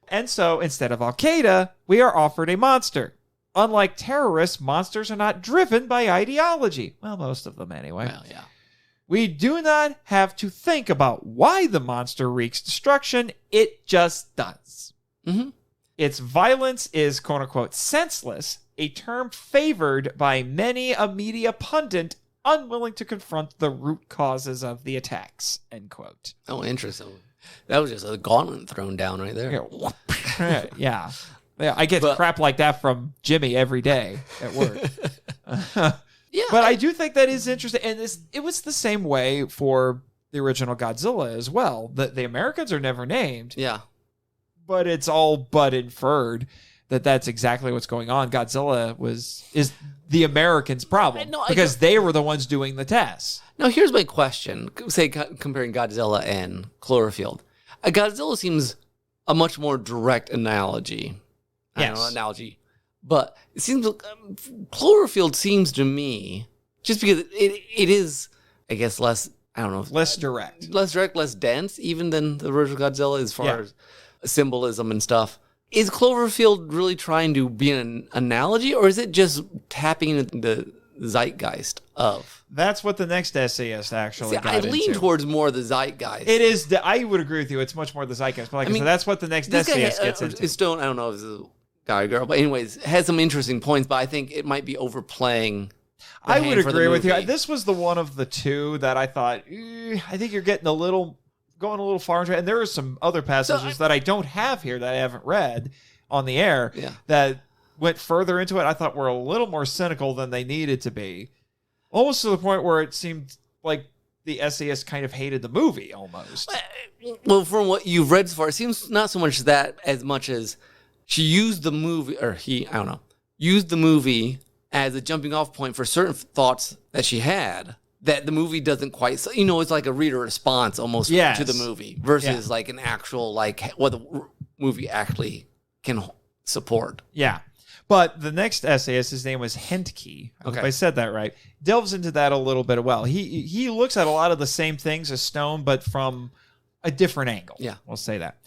And so instead of Al-Qaeda, we are offered a monster. Unlike terrorists, monsters are not driven by ideology. Well, most of them anyway. Well, yeah. We do not have to think about why the monster wreaks destruction. It just does. Mm-hmm. Its violence is, quote-unquote, senseless, a term favored by many a media pundit unwilling to confront the root causes of the attacks, end quote. Oh, interesting. That was just a gauntlet thrown down right there. Yeah. I get crap like that from Jimmy every day at work. Yeah, but I do think that is interesting. And it was the same way for the original Godzilla as well. The Americans are never named. Yeah. But it's all but inferred that that's exactly what's going on. Godzilla is the Americans' problem because they were the ones doing the tests. Now, here's my question. Say, comparing Godzilla and Cloverfield. Godzilla seems a much more direct analogy. But it seems Cloverfield seems to me, just because it is, I guess, less, I don't know. Less direct, less dense, even than the original Godzilla as far as symbolism and stuff. Is Cloverfield really trying to be an analogy, or is it just tapping into the zeitgeist of? That's what the next essayist actually got into. I lean towards more the zeitgeist. It is. I would agree with you. It's much more the zeitgeist. But so that's what the next essayist gets into. Stone, I don't know if it's a guy or girl, but anyways, has some interesting points, but I think it might be overplaying. I would agree with you. This was the one of the two that I thought, I think you're getting going a little far into it. And there are some other passages that I don't have here that I haven't read on the air that went further into it. I thought were a little more cynical than they needed to be. Almost to the point where it seemed like the essayist kind of hated the movie almost. Well, from what you've read so far, it seems not so much that as much as she used the movie, or he, I don't know, used the movie as a jumping off point for certain thoughts that she had that the movie doesn't quite, it's like a reader response almost to the movie versus like an actual, like what the movie actually can support. Yeah. But the next essayist, his name was Hentke. If I said that right, delves into that a little bit as well. He looks at a lot of the same things as Stone, but from a different angle. Yeah. We'll say that.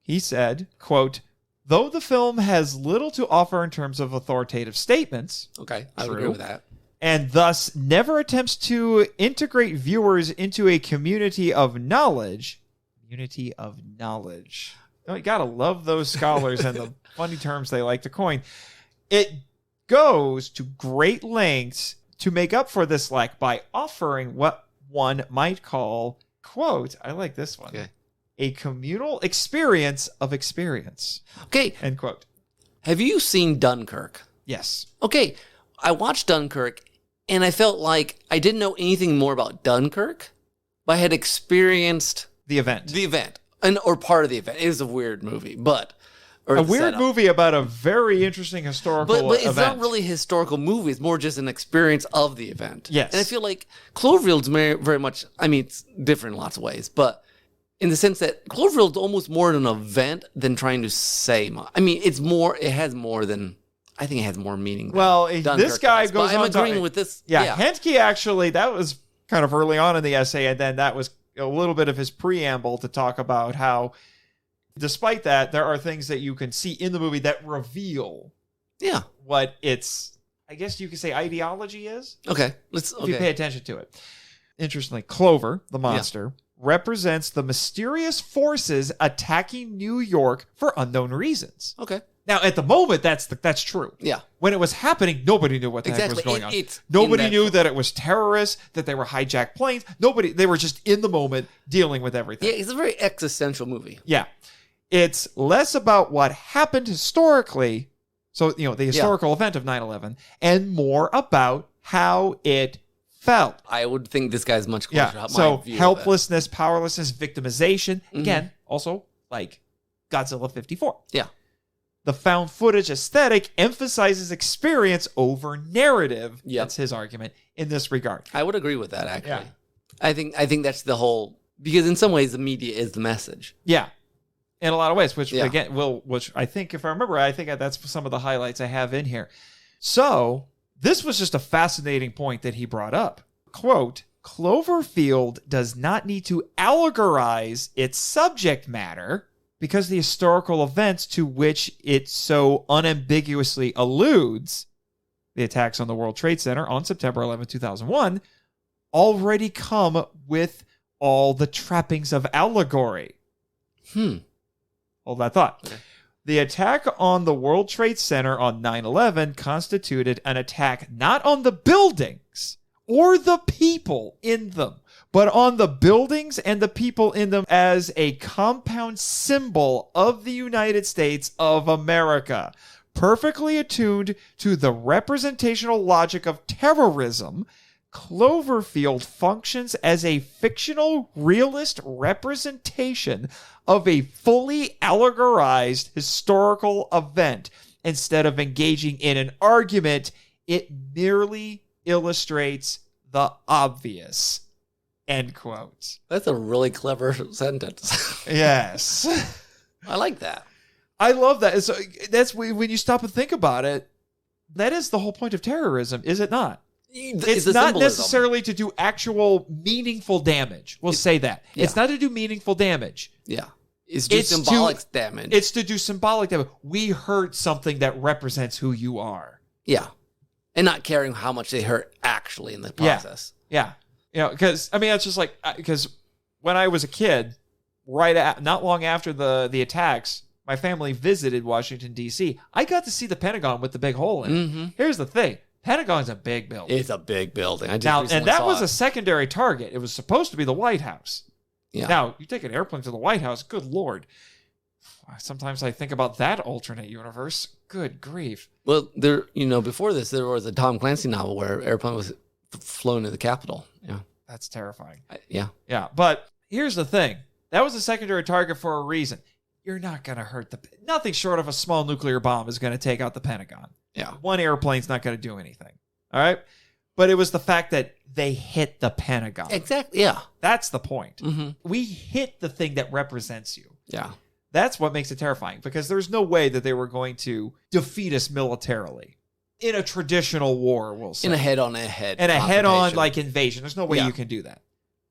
He said, quote, "Though the film has little to offer in terms of authoritative statements." Okay, I would agree with that. "And thus never attempts to integrate viewers into a community of knowledge." Community of knowledge. You gotta love those scholars and the funny terms they like to coin. It goes to great lengths to make up for this lack by offering what one might call, quote, I like this one, a communal experience of experience. Okay. End quote. Have you seen Dunkirk? Yes. Okay. I watched Dunkirk and I felt like I didn't know anything more about Dunkirk, but I had experienced the event. Or part of the event. It was a weird movie, but... A weird movie about a very interesting historical event. But it's not really a historical movie. It's more just an experience of the event. Yes. And I feel like Cloverfield's very much... I mean, it's different in lots of ways, but in the sense that Cloverfield's almost more an event than trying to say much. I mean, it's more... It has more than... I think it has more meaning. Well, this guy goes on... I'm agreeing with this. Yeah, Hentke actually, that was kind of early on in the essay, and then that was a little bit of his preamble to talk about how... Despite that, there are things that you can see in the movie that reveal what its, I guess you could say, ideology is. Okay. If you pay attention to it. Interestingly, Clover, the monster, represents the mysterious forces attacking New York for unknown reasons. Okay. Now, at the moment, that's true. Yeah. When it was happening, nobody knew what the heck was going on. Nobody knew that it was terrorists, that they were hijacked planes. They were just in the moment dealing with everything. Yeah, it's a very existential movie. Yeah. It's less about what happened historically, so, the historical event of 9/11, and more about how it felt. I would think this guy's much closer to my view. So helplessness, powerlessness, victimization. Again, also like Godzilla 54. Yeah. The found footage aesthetic emphasizes experience over narrative. Yep. That's his argument in this regard. I would agree with that, actually. Yeah. I think that's the whole... Because in some ways, the media is the message. Yeah. In a lot of ways, which I think, if I remember, I think that's some of the highlights I have in here. So this was just a fascinating point that he brought up. Quote, "Cloverfield does not need to allegorize its subject matter because the historical events to which it so unambiguously alludes, the attacks on the World Trade Center on September 11, 2001, already come with all the trappings of allegory." Hold that thought. Okay. The attack on the World Trade Center on 9/11 constituted an attack not on the buildings or the people in them, but on the buildings and the people in them as a compound symbol of the United States of America, perfectly attuned to the representational logic of terrorism. Cloverfield functions as a fictional, realist representation of a fully allegorized historical event. Instead of engaging in an argument, it merely illustrates the obvious. End quote. That's a really clever sentence. Yes. I like that. I love that. So that's when you stop and think about it, that is the whole point of terrorism, is it not? It's not symbolism. Necessarily to do actual meaningful damage. We'll say that. Yeah. It's not to do meaningful damage. Yeah. It's do symbolic damage. It's to do symbolic damage. We hurt something that represents who you are. Yeah. And not caring how much they hurt actually in the process. Yeah. Because, it's just like, because when I was a kid, not long after the attacks, my family visited Washington, D.C. I got to see the Pentagon with the big hole in it. Mm-hmm. Here's the thing. Pentagon's a big building. It's a big building. And that was a secondary target. It was supposed to be the White House. Yeah. Now, you take an airplane to the White House, good Lord. Sometimes I think about that alternate universe. Good grief. Well, before this, there was a Tom Clancy novel where an airplane was flown to the Capitol. Yeah. That's terrifying. Yeah. Yeah. But here's the thing. That was a secondary target for a reason. You're not going to hurt nothing short of a small nuclear bomb is going to take out the Pentagon. Yeah. One airplane's not going to do anything. All right? But it was the fact that they hit the Pentagon. Exactly. Yeah. That's the point. Mm-hmm. We hit the thing that represents you. Yeah. That's what makes it terrifying, because there's no way that they were going to defeat us militarily in a traditional war, we'll say. In a head-on-head. In a head-on, invasion. There's no way you can do that.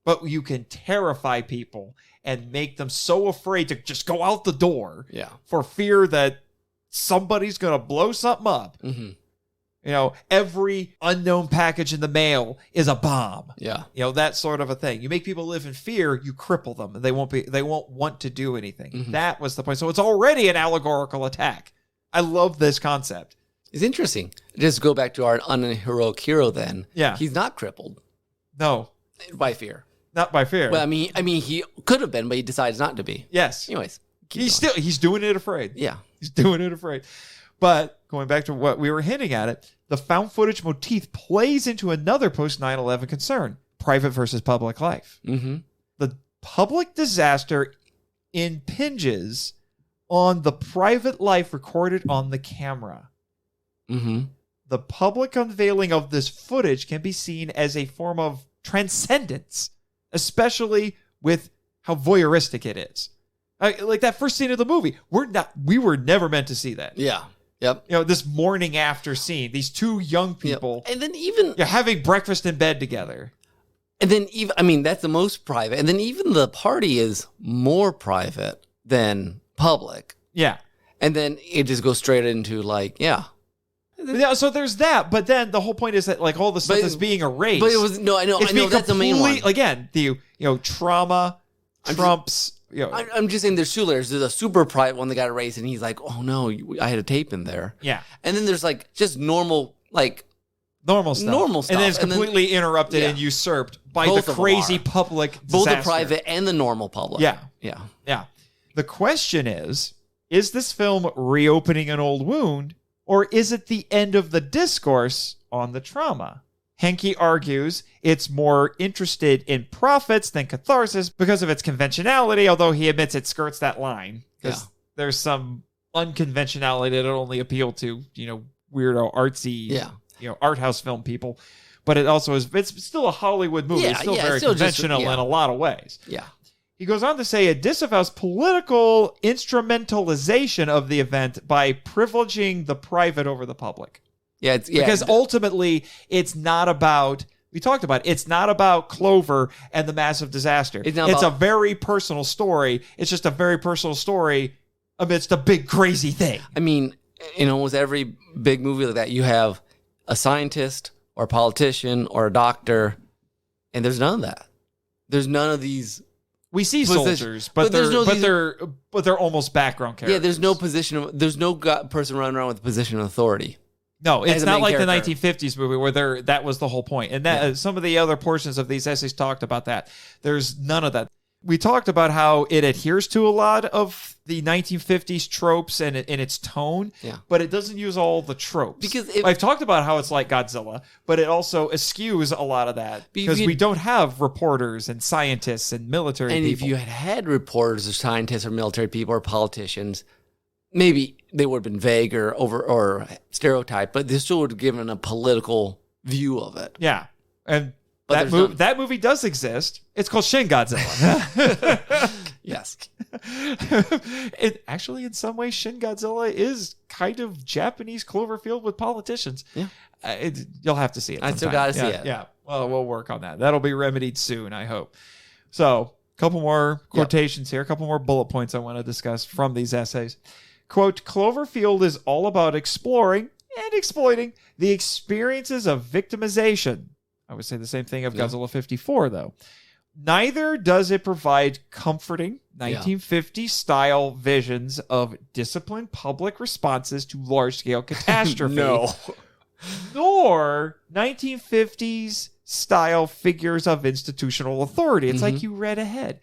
But you can terrify people and make them so afraid to just go out the door for fear that somebody's going to blow something up. Mm-hmm. Every unknown package in the mail is a bomb. Yeah. That sort of a thing. You make people live in fear, you cripple them, and they won't want to do anything. Mm-hmm. That was the point. So it's already an allegorical attack. I love this concept. It's interesting. Just go back to our unheroic hero then. Yeah. He's not crippled. No. By fear. Not by fear. Well, he could have been, but he decides not to be. Yes. Anyways. He's doing it afraid. Yeah. He's doing it afraid. But going back to what we were hinting at it, the found footage motif plays into another post 9/11 concern: private versus public life. Mm-hmm. The public disaster impinges on the private life recorded on the camera. Mm-hmm. The public unveiling of this footage can be seen as a form of transcendence, especially with how voyeuristic it is. Like that first scene of the movie, we were never meant to see that. Yeah. Yep. This morning after scene, these two young people, and then even having breakfast in bed together. And then even, that's the most private. And then even the party is more private than public. Yeah. And then it just goes straight into Yeah, so there's that, but then the whole point is that all the stuff is being erased. But it was I know that's the main one. Again, the trauma trumps. I'm just saying there's two layers. There's a super private one that got erased, and he's like, "Oh no, I had a tape in there." Yeah, and then there's just normal stuff, and then it's completely interrupted and usurped by both the crazy public disaster. Both the private and the normal public. Yeah. The question is this film reopening an old wound, or is it the end of the discourse on the trauma? Henke argues it's more interested in profits than catharsis because of its conventionality, although he admits it skirts that line. Because there's some unconventionality that only appeal to, weirdo, artsy, art house film people. But it also it's still a Hollywood movie. It's still very conventional in a lot of ways. Yeah. He goes on to say it disavows political instrumentalization of the event by privileging the private over the public. Because ultimately, it's not about, we talked about it, it's not about Clover and the massive disaster. It's a very personal story. It's just a very personal story amidst a big, crazy thing. In almost every big movie like that, you have a scientist or a politician or a doctor, and there's none of that. There's none of these. We see soldiers, but they're almost background characters. Yeah, there's no person running around with a position of authority. No, it's As a not main like character. the 1950s movie where that was the whole point. And that some of the other portions of these essays talked about that. There's none of that. We talked about how it adheres to a lot of the 1950s tropes and in its tone, but it doesn't use all the tropes. Because I've talked about how it's like Godzilla, but it also eschews a lot of that because we don't have reporters and scientists and military people. And if you had reporters or scientists or military people or politicians, maybe they would have been vague or stereotyped, but they still would have given a political view of it. Yeah. And But that movie does exist. It's called Shin Godzilla. Yes. Actually, in some ways, Shin Godzilla is kind of Japanese Cloverfield with politicians. Yeah. You'll have to see it. I still got to see it. Yeah. Well, we'll work on that. That'll be remedied soon, I hope. So, a couple more quotations here, a couple more bullet points I want to discuss from these essays. Quote, Cloverfield is all about exploring and exploiting the experiences of victimization. I would say the same thing of Godzilla 54, though. Neither does it provide comforting 1950s-style visions of disciplined public responses to large-scale catastrophe. Nor 1950s-style figures of institutional authority. It's like you read ahead.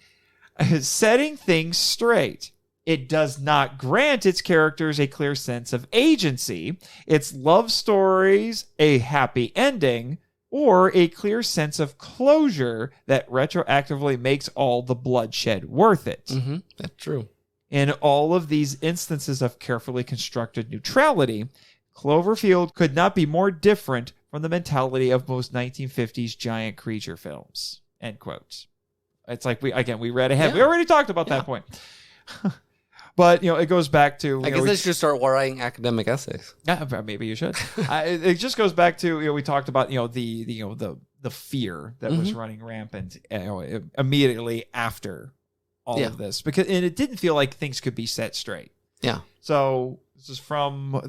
Setting things straight. It does not grant its characters a clear sense of agency, its love stories a happy ending, or a clear sense of closure that retroactively makes all the bloodshed worth it. That's true. In all of these instances of carefully constructed neutrality, Cloverfield could not be more different from the mentality of most 1950s giant creature films. End quote. It's like we read ahead. We already talked about that point. But, it goes back to... I guess I should start writing academic essays. Yeah, maybe you should. It just goes back to, we talked about, the fear that was running rampant immediately after all of this. And it didn't feel like things could be set straight. Yeah. So this is from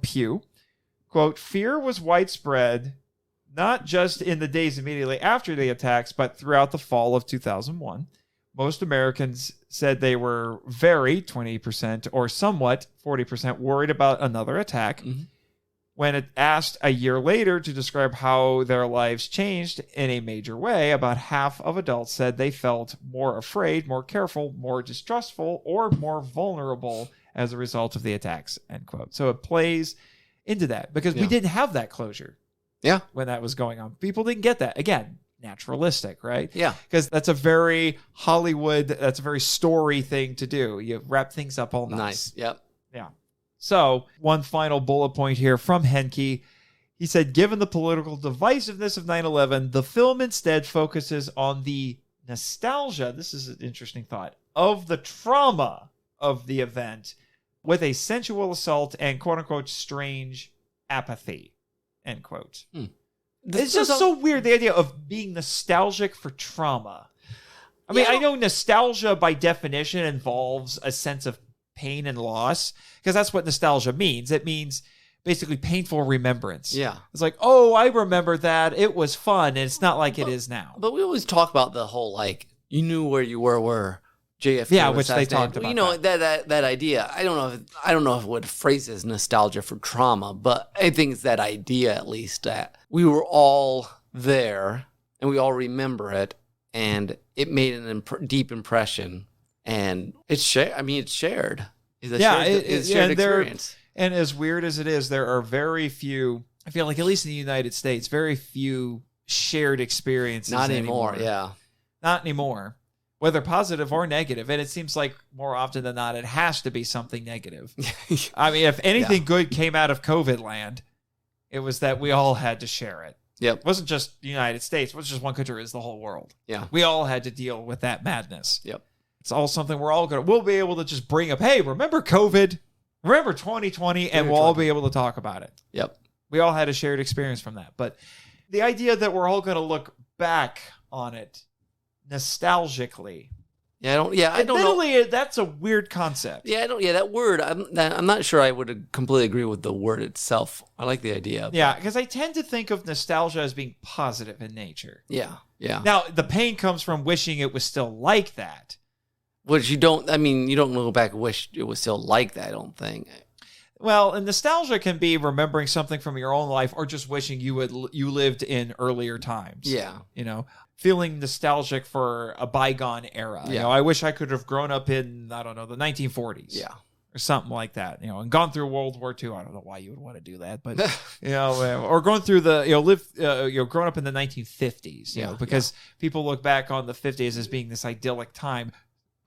Pew. Quote, fear was widespread, not just in the days immediately after the attacks, but throughout the fall of 2001. Most Americans said they were very, 20% or somewhat, 40%, worried about another attack. When it asked a year later to describe how their lives changed in a major way, about half of adults said they felt more afraid, more careful, more distrustful, or more vulnerable as a result of the attacks, end quote. So it plays into that because we didn't have that closure when that was going on. People didn't get that. Again, naturalistic, right? Yeah. Because that's a very Hollywood, that's a very story thing to do. You wrap things up all nice. Yep. Yeah. So, one final bullet point here from Henke. He said, given the political divisiveness of 9/11, the film instead focuses on the nostalgia, this is an interesting thought, of the trauma of the event with a sensual assault and quote-unquote strange apathy, end quote. It's just so weird, the idea of being nostalgic for trauma. I mean, I know nostalgia by definition involves a sense of pain and loss, because that's what nostalgia means. It means basically painful remembrance. Yeah. It's like, oh, I remember that. It was fun, and it's not like it is now. But we always talk about the whole, you knew where you were JFK. Yeah, which they talked about. That idea. I don't know if it would phrase as nostalgia for trauma, but I think it's that idea at least that we were all there and we all remember it, and it made an deep impression, and it's shared. I mean, it's shared. It's shared experience. And as weird as it is, there are very few. I feel like at least in the United States, very few shared experiences. Not anymore. Not anymore. Whether positive or negative. And it seems like more often than not, it has to be something negative. I mean, if anything good came out of COVID land, it was that we all had to share it. Yep. It wasn't just the United States. It was just one country. It was the whole world. Yeah. We all had to deal with that madness. Yep. It's all something we'll be able to just bring up. Hey, remember COVID? Remember 2020? And we'll all be able to talk about it. Yep. We all had a shared experience from that. But the idea that we're all going to look back on it nostalgically. I don't know. That's a weird concept. That word, I'm not sure I would completely agree with the word itself. I like the idea. Yeah, because I tend to think of nostalgia as being positive in nature. Yeah. Now, the pain comes from wishing it was still like that. Which you don't go back and wish it was still like that, I don't think. Well, and nostalgia can be remembering something from your own life or just wishing you lived in earlier times. Yeah. Feeling nostalgic for a bygone era. Yeah. I wish I could have grown up in, I don't know, the 1940s. Yeah. Or something like that, and gone through World War II. I don't know why you would want to do that, but or going through growing up in the 1950s, because people look back on the 50s as being this idyllic time.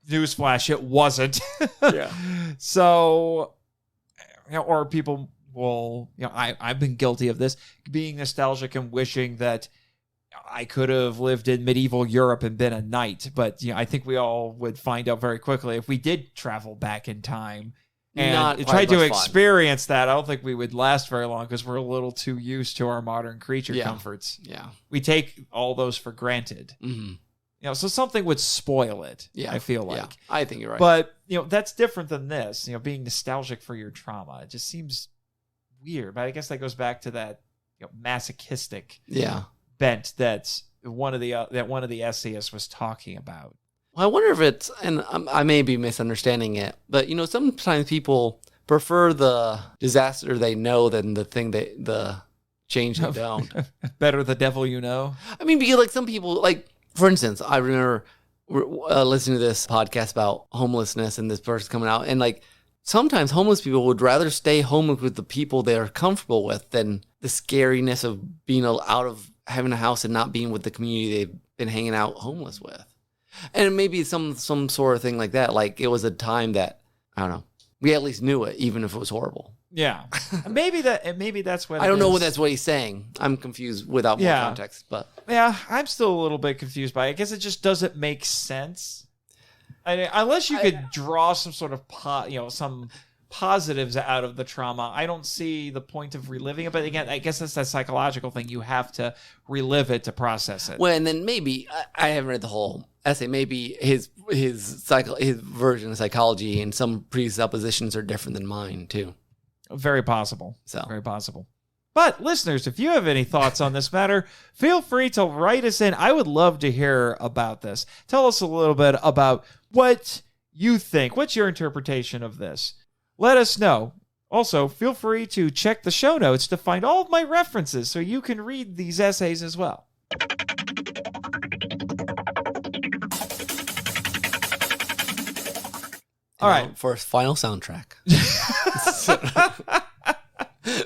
Newsflash, it wasn't. Yeah. So, or people will, I've been guilty of this, being nostalgic and wishing that I could have lived in medieval Europe and been a knight, but I think we all would find out very quickly if we did travel back in time and tried to experience that. I don't think we would last very long because we're a little too used to our modern creature comforts. Yeah, we take all those for granted. Mm-hmm. So something would spoil it. Yeah, I feel like. Yeah, I think you're right. But that's different than this. Being nostalgic for your trauma. It just seems weird. But I guess that goes back to that masochistic. Yeah. Bent that one of the essayists was talking about. Well, I wonder if it's, and I may be misunderstanding it, but sometimes people prefer the disaster they know than the change they don't. Better the devil you know. I mean, because some people, for instance, I remember listening to this podcast about homelessness and this person coming out, and sometimes homeless people would rather stay homeless with the people they are comfortable with than the scariness of being out of having a house and not being with the community they've been hanging out homeless with. And maybe some sort of thing like that. It was a time that, I don't know, we at least knew it, even if it was horrible. Yeah. maybe that's what I don't know what that's what he's saying. I'm confused without more context, but yeah, I'm still a little bit confused by it. I guess it just doesn't make sense. Unless you could draw some sort of some positives out of the trauma, I don't see the point of reliving it. But again, I guess that's that psychological thing. You have to relive it to process it. Well, and then maybe I haven't read the whole essay. Maybe his version of psychology and some presuppositions are different than mine too. Very possible. Very possible. But listeners, if you have any thoughts on this matter, feel free to write us in. I would love to hear about this. Tell us a little bit about what you think. What's your interpretation of this? Let us know. Also, feel free to check the show notes to find all of my references so you can read these essays as well. All right. For a final soundtrack.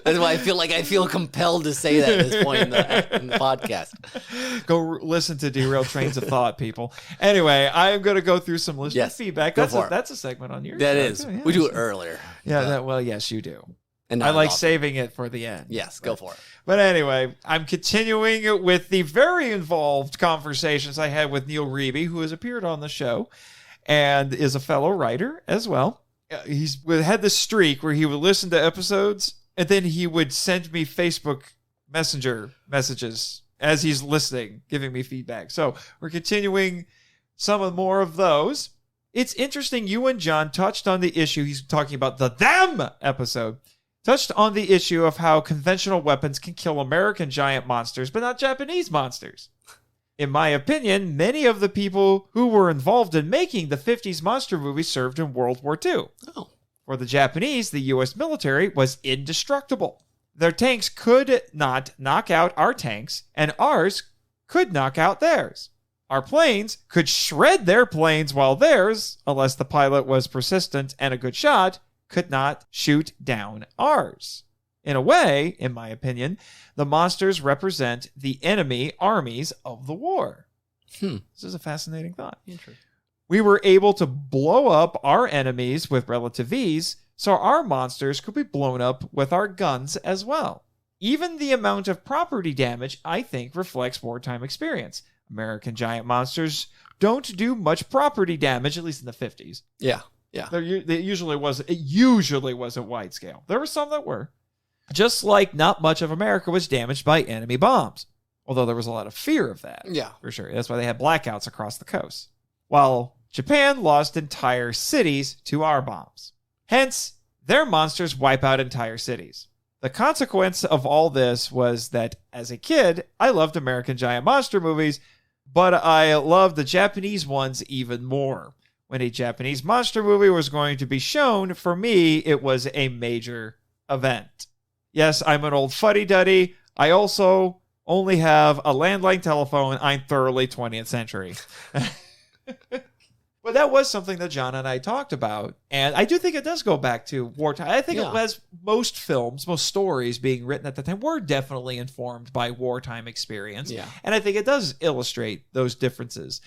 That's why I feel compelled to say that at this point in the podcast. Go listen to Derailed Trains of Thought, people. Anyway, I am going to go through some listener feedback. That's a segment on your show. That is. Yeah, we do it earlier. Yeah, yes, you do. And I like saving it for the end. Yes, go for it. But anyway, I'm continuing with the very involved conversations I had with Neil Reeby, who has appeared on the show and is a fellow writer as well. He's had this streak where he would listen to episodes and then he would send me Facebook Messenger messages as he's listening, giving me feedback. So we're continuing some more of those. It's interesting. You and John touched on the issue. He's talking about the Them episode. Touched on the issue of how conventional weapons can kill American giant monsters, but not Japanese monsters. In my opinion, many of the people who were involved in making the 50s monster movies served in World War II. Oh. For the Japanese, the U.S. military was indestructible. Their tanks could not knock out our tanks, and ours could knock out theirs. Our planes could shred their planes while theirs, unless the pilot was persistent and a good shot, could not shoot down ours. In a way, in my opinion, the monsters represent the enemy armies of the war. This is a fascinating thought. Interesting. We were able to blow up our enemies with relative ease, so our monsters could be blown up with our guns as well. Even the amount of property damage, I think, reflects wartime experience. American giant monsters don't do much property damage, at least in the 50s. Yeah. It usually wasn't wide scale. There were some that were. Just like not much of America was damaged by enemy bombs. Although there was a lot of fear of that. Yeah. For sure. That's why they had blackouts across the coast. While Japan lost entire cities to our bombs. Hence, their monsters wipe out entire cities. The consequence of all this was that, as a kid, I loved American giant monster movies, but I loved the Japanese ones even more. when a Japanese monster movie was going to be shown, for me, it was a major event. Yes, I'm an old fuddy-duddy. I also only have a landline telephone. I'm thoroughly 20th century. But that was something that John and I talked about. And I do think it does go back to wartime. I think it was most films, most stories being written at the time were definitely informed by wartime experience. Yeah. And I think it does illustrate those differences.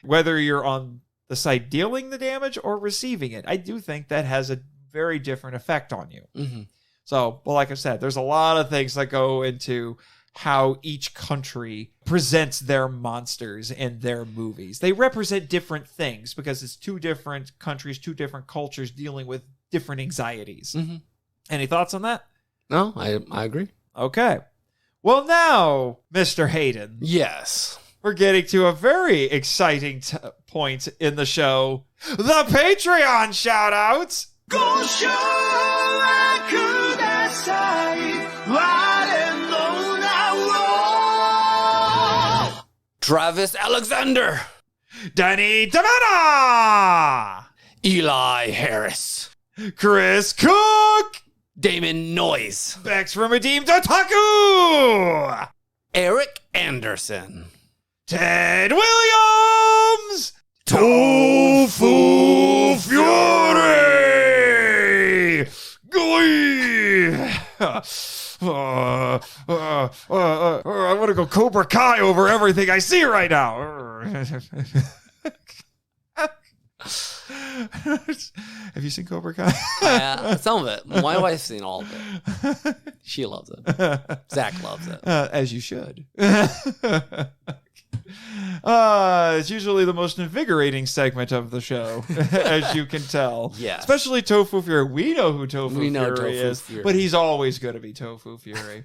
Whether you're on the side dealing the damage or receiving it, I do think that has a very different effect on you. Mm-hmm. So, well, like I said, there's a lot of things that go into how each country presents their monsters in their movies. They represent different things because it's two different countries, two different cultures dealing with different anxieties. Mm-hmm. Any thoughts on that? No, I agree. Okay. Well, now, Mr. Hayden. Yes. We're getting to a very exciting point in the show. The Patreon shout-outs! Travis Alexander. Danny Damana! Eli Harris. Chris Cook! Damon Noyes. Bex from Redeemed Otaku! Eric Anderson. Ted Williams! Tofu Fury! Glee! I want to go Cobra Kai over everything I see right now. Have you seen Cobra Kai? Some of it. My wife's seen all of it. She loves it. Zach loves it. As you should. It's usually the most invigorating segment of the show, as you can tell. Yeah. Especially Tofu Fury. We know who Tofu Fury is, Fury. but he's always going to be Tofu Fury.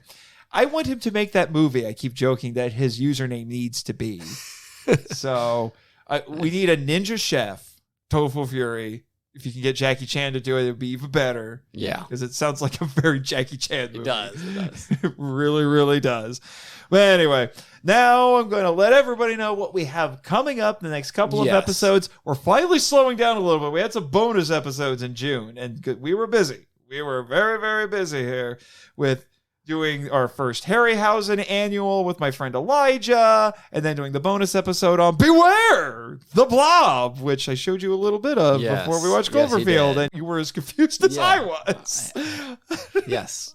I want him to make that movie. I keep joking that his username needs to be. So we need a ninja chef, Tofu Fury. If you can get Jackie Chan to do it, it would be even better. Yeah. Because it sounds like a very Jackie Chan movie. It does. It really, really does. But anyway, now I'm going to let everybody know what we have coming up in the next couple of episodes. We're finally slowing down a little bit. We had some bonus episodes in June, and we were busy. We were very, very busy here with doing our first Harryhausen annual with my friend Elijah, and then doing the bonus episode on Beware the Blob, which I showed you a little bit of before we watched Cloverfield, and you were as confused as I was. Yes.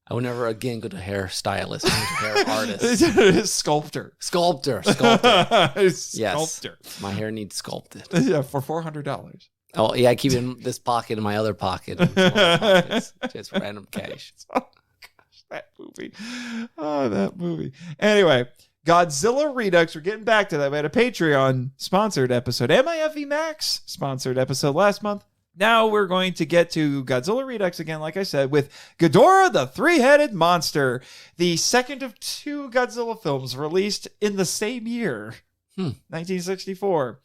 I will never again go to hairstylist, hair artist. Sculptor. Yes. Sculptor. My hair needs sculpted. Yeah, for $400. Oh, yeah, I keep it in this pocket and my other pocket. Just random cash. Oh, gosh, that movie. Oh, that movie. Anyway, Godzilla Redux. We're getting back to that. We had a Patreon sponsored episode. MIFE Max sponsored episode last month. Now we're going to get to Godzilla Redux again, like I said, with Ghidorah the Three-Headed Monster, the second of two Godzilla films released in the same year, 1964.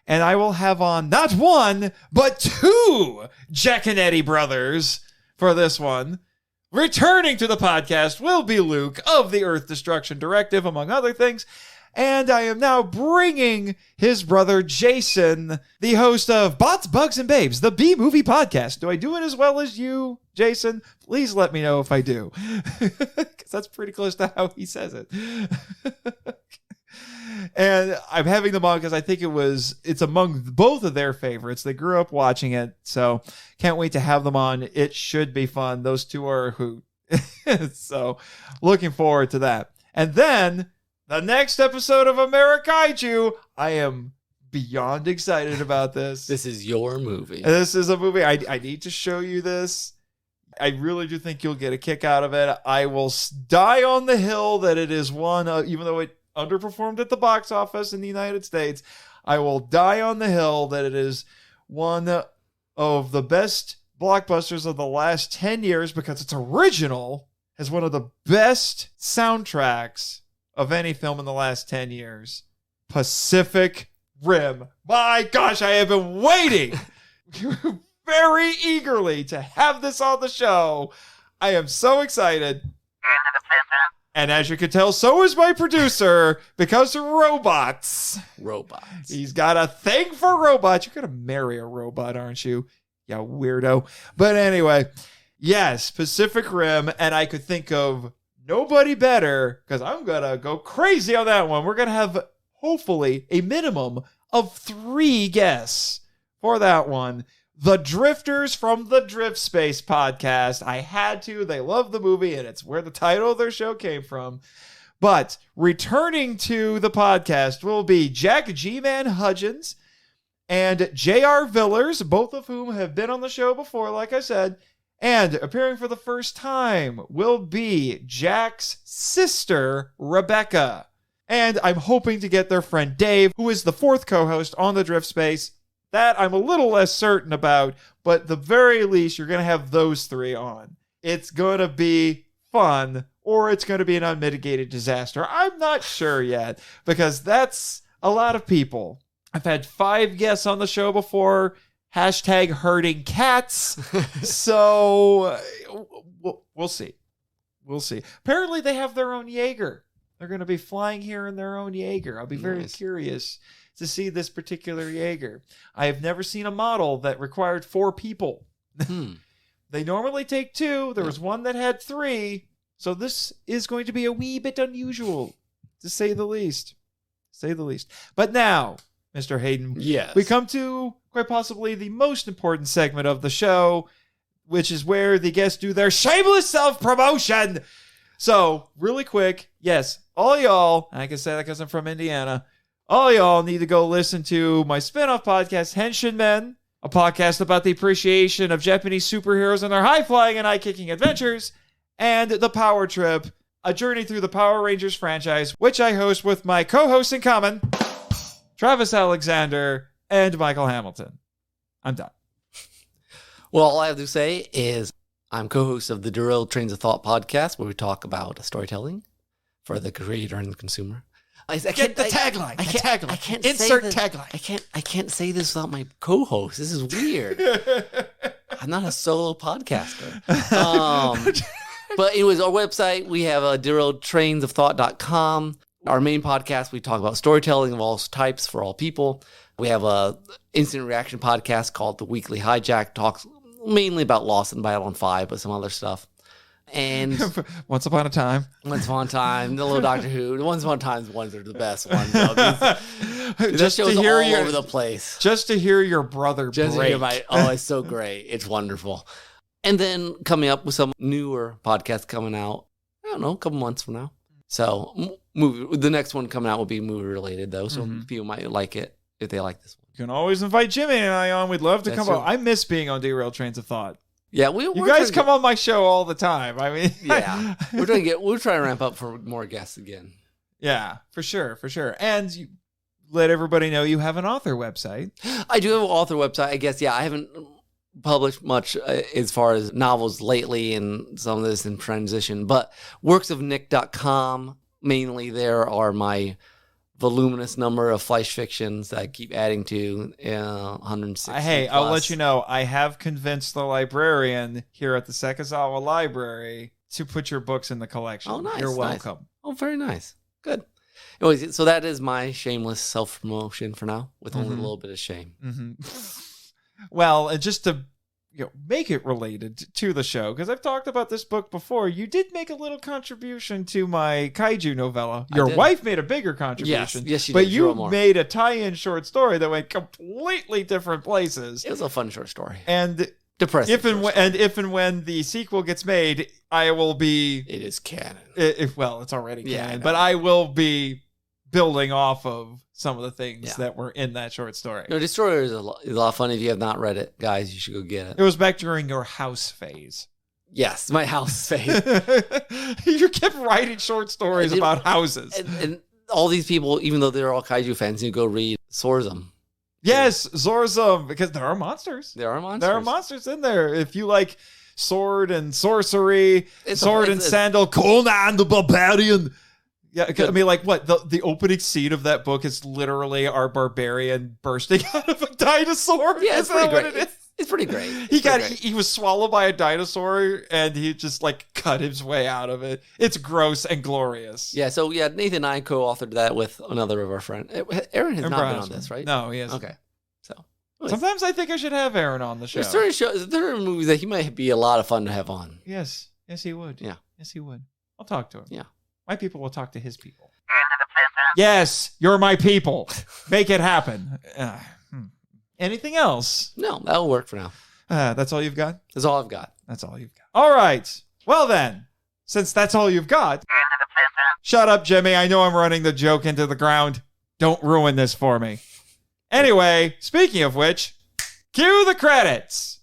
And I will have on not one, but two Giaconetti brothers for this one. Returning to the podcast will be Luke of the Earth Destruction Directive, among other things. And I am now bringing his brother, Jason, the host of Bots, Bugs, and Babes, the B-Movie Podcast. Do I do it as well as you, Jason? Please let me know if I do. Because that's pretty close to how he says it. And I'm having them on because I think it's among both of their favorites. They grew up watching it, so can't wait to have them on. It should be fun. Those two are a hoot. So looking forward to that. And then the next episode of Ameri-kaiju, I am beyond excited about this. This is your movie. This is a movie. I need to show you this. I really do think you'll get a kick out of it. I will die on the hill that it is one, even though it underperformed at the box office in the United States, I will die on the hill that it is one of the best blockbusters of the last 10 years because it's original, has one of the best soundtracks of any film in the last 10 years. Pacific Rim. My gosh, I have been waiting very eagerly to have this on the show. I am so excited. And as you can tell, so is my producer, because robots. Robots. He's got a thing for robots. You're going to marry a robot, aren't you? Yeah, weirdo. But anyway, yes, Pacific Rim, and I could think of nobody better, because I'm going to go crazy on that one. We're going to have, hopefully, a minimum of 3 guests for that one. The Drifters from the Drift Space podcast. I had to. They love the movie, and it's where the title of their show came from. But returning to the podcast will be Jack G-Man Hudgens and J.R. Villers, both of whom have been on the show before, like I said. And appearing for the first time will be Jack's sister, Rebecca. And I'm hoping to get their friend Dave, who is the 4th co-host on the Drift Space. That I'm a little less certain about, but at the very least, you're going to have those 3 on. It's going to be fun, or it's going to be an unmitigated disaster. I'm not sure yet, because that's a lot of people. I've had 5 guests on the show before, hashtag herding cats, so we'll see. We'll see. Apparently, they have their own Jaeger. They're going to be flying here in their own Jaeger. I'll be very curious to see this particular Jaeger. I have never seen a model that required 4 people. They normally take 2. There was one that had 3. So this is going to be a wee bit unusual, to say the least. But now, Mr. Hayden, yes, we come to quite possibly the most important segment of the show, which is where the guests do their shameless self-promotion. So, really quick, yes, all y'all, and I can say that because I'm from Indiana, all y'all need to go listen to my spin-off podcast, Henshin Men, a podcast about the appreciation of Japanese superheroes and their high-flying and eye-kicking adventures, and The Power Trip, a journey through the Power Rangers franchise, which I host with my co-hosts in common, Travis Alexander and Michael Hamilton. I'm done. Well, all I have to say is I'm co-host of the Derailed Trains of Thought podcast, where we talk about storytelling for the creator and the consumer. Get the tagline. I can't insert say tagline. I can't say this without my co-host. This is weird. I'm not a solo podcaster. But anyways, our website, we have derailedtrainsofthought.com. Our main podcast, we talk about storytelling of all types for all people. We have a instant reaction podcast called The Weekly Hijack, talks mainly about Lost in Babylon 5, but some other stuff. And Once Upon a Time, the little Doctor Who. The Once Upon a Time ones are the best ones. Just to hear all over the place. Just to hear your brother break. It's so great. It's wonderful. And then coming up with some newer podcasts coming out, I don't know, a couple months from now. So the next one coming out will be movie related though, so people might like it if they like this one. You can always invite Jimmy and I on. We'd love to come on. I miss being on Derailed Trains of Thought. Yeah, you guys come on my show all the time. I mean, yeah, we'll try to ramp up for more guests again. Yeah, for sure. And you let everybody know you have an author website. I do have an author website. I guess, yeah, I haven't published much as far as novels lately, and some of this in transition. But worksofnick.com, mainly there are my voluminous number of flash fictions that I keep adding to 160. Hey, I'll let you know, I have convinced the librarian here at the Sekizawa Library to put your books in the collection. Oh, nice. You're welcome. Nice. Oh, very nice. Good. Anyways, so that is my shameless self-promotion for now, with only a little bit of shame. Well, and just to make it related to the show, because I've talked about this book before, you did make a little contribution to my kaiju novella. Your wife made a bigger contribution. Yes, she did. But you made a tie-in short story that went completely different places. It was a fun short story. And depressing. If and when the sequel gets made, I will be... It is canon. Well, it's already canon. But I will be building off of some of the things that were in that short story. No, Destroyer is a lot of fun. If you have not read it, guys, you should go get it. It was back during your house phase. Yes, my house phase. You kept writing short stories about houses. And all these people, even though they're all kaiju fans, you go read Sorzum. Yes, Zorzum, because there are monsters. There are monsters in there. If you like sword and sorcery, sword and sandal, Conan the Barbarian. Yeah, I mean, like, what? The opening scene of that book is literally our barbarian bursting out of a dinosaur. Yeah, it's pretty great. It's pretty great. He was swallowed by a dinosaur and he just like cut his way out of it. It's gross and glorious. Yeah, so Nathan and I co-authored that with another of our friends. Aaron has not been on this, right? No, he hasn't. Okay. So sometimes I think I should have Aaron on the show. There's certain movies that he might be a lot of fun to have on. Yes. Yes, he would. Yeah. Yes, he would. I'll talk to him. Yeah. My people will talk to his people. Yes, you're my people. Make it happen. Anything else? No, that'll work for now. That's all you've got? That's all I've got. That's all you've got. All right. Well then, since that's all you've got, shut up, Jimmy. I know I'm running the joke into the ground. Don't ruin this for me. Anyway, speaking of which, cue the credits.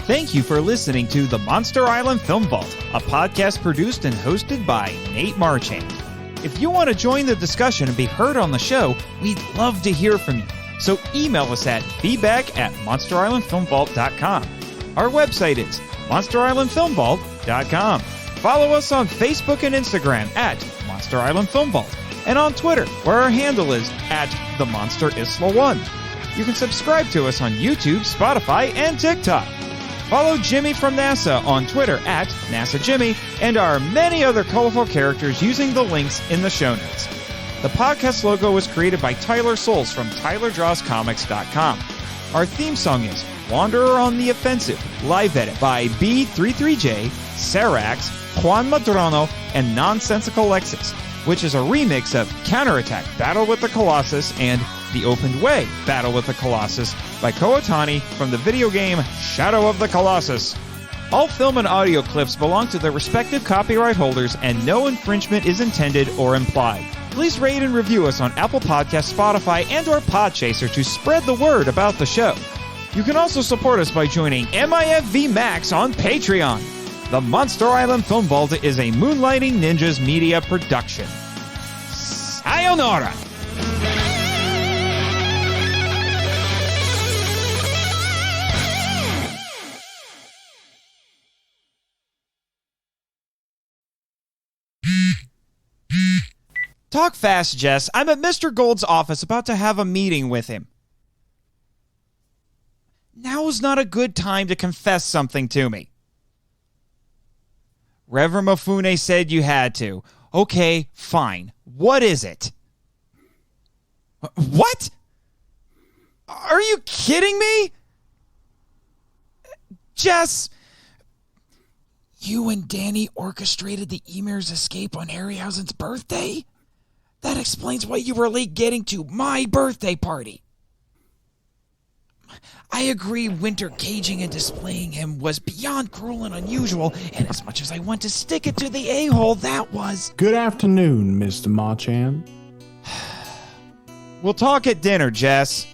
Thank you for listening to the Monster Island Film Vault, a podcast produced and hosted by Nate Marchand. If you want to join the discussion and be heard on the show, we'd love to hear from you. So email us at feedback@monsterislandfilmvault.com. Our website is monsterislandfilmvault.com. Follow us on Facebook and Instagram at Monster Island Film Vault, and on Twitter, where our handle is @TheMonsterIsla1. You can subscribe to us on YouTube, Spotify, and TikTok. Follow Jimmy from NASA on Twitter at NASAJimmy and our many other colorful characters using the links in the show notes. The podcast logo was created by Tyler Souls from TylerDrawsComics.com. Our theme song is Wanderer on the Offensive, live edit by B33J, Sarax, Juan Madrano, and Nonsensical Lexus, which is a remix of Counterattack Battle with the Colossus and The Opened Way Battle with the Colossus by Kootani from the video game Shadow of the Colossus. All film and audio clips belong to their respective copyright holders and no infringement is intended or implied. Please rate and review us on Apple Podcasts, Spotify, and or Podchaser to spread the word about the show. You can also support us by joining MIFV Max on Patreon. The Monster Island Film Vault is a Moonlighting Ninjas media production. Sayonara! Talk fast, Jess. I'm at Mr. Gold's office about to have a meeting with him. Now is not a good time to confess something to me. Reverend Mifune said you had to. Okay, fine. What is it? What? Are you kidding me? Jess, you and Danny orchestrated the Ymir's escape on Harryhausen's birthday? That explains why you were late getting to my birthday party. I agree Winter caging and displaying him was beyond cruel and unusual, and as much as I want to stick it to the a-hole, that was... Good afternoon, Mr. Marchand. We'll talk at dinner, Jess.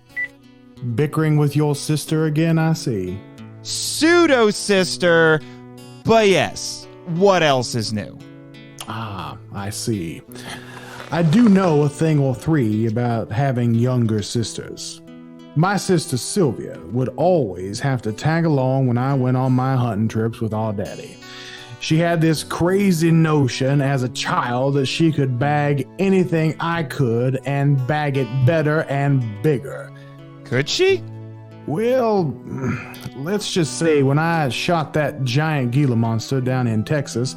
Bickering with your sister again, I see. Pseudo-sister, but yes. What else is new? Ah, I see. I do know a thing or three about having younger sisters. My sister Sylvia would always have to tag along when I went on my hunting trips with our daddy. She had this crazy notion as a child that she could bag anything I could and bag it better and bigger. Could she? Well, let's just say when I shot that giant Gila monster down in Texas,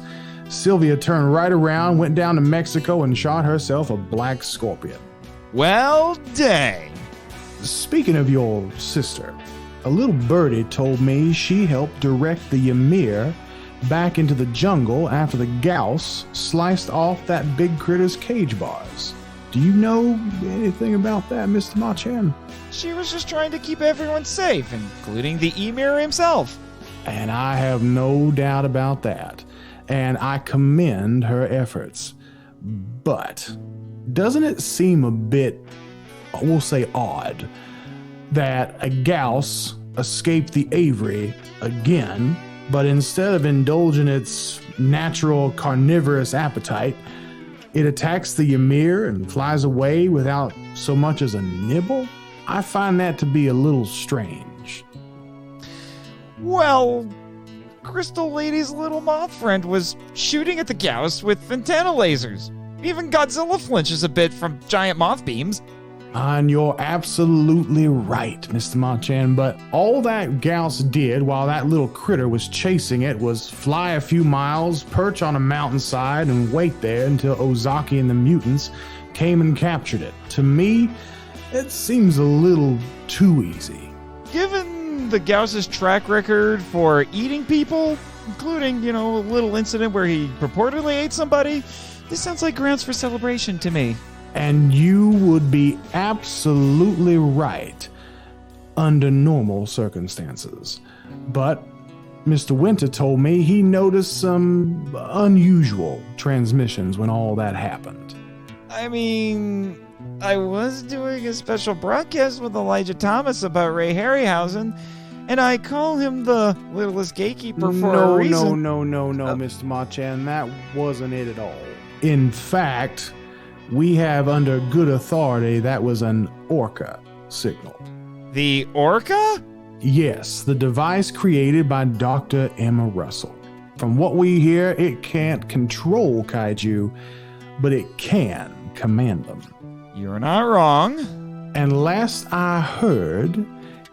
Sylvia turned right around, went down to Mexico, and shot herself a black scorpion. Well, dang. Speaking of your sister, a little birdie told me she helped direct the Ymir back into the jungle after the Gauss sliced off that big critter's cage bars. Do you know anything about that, Mr. Marchand? She was just trying to keep everyone safe, including the Ymir himself. And I have no doubt about that. And I commend her efforts. But doesn't it seem a bit, we'll say odd, that a Gauss escaped the Avery again, but instead of indulging its natural carnivorous appetite, it attacks the Ymir and flies away without so much as a nibble? I find that to be a little strange. Well, Crystal Lady's little moth friend was shooting at the Gauss with antenna lasers. Even Godzilla flinches a bit from giant moth beams. And you're absolutely right, Mr. Machan, but all that Gauss did while that little critter was chasing it was fly a few miles, perch on a mountainside, and wait there until Ozaki and the mutants came and captured it. To me, it seems a little too easy. Given the Gauss's track record for eating people, including, a little incident where he purportedly ate somebody, this sounds like grounds for celebration to me. And you would be absolutely right under normal circumstances. But Mr. Winter told me he noticed some unusual transmissions when all that happened. I mean, I was doing a special broadcast with Elijah Thomas about Ray Harryhausen, and I call him the littlest gatekeeper for a reason. No, Mr. Machan, that wasn't it at all. In fact, we have under good authority that was an Orca signal. The Orca? Yes, the device created by Dr. Emma Russell. From what we hear, it can't control kaiju, but it can command them. You're not wrong. And last I heard,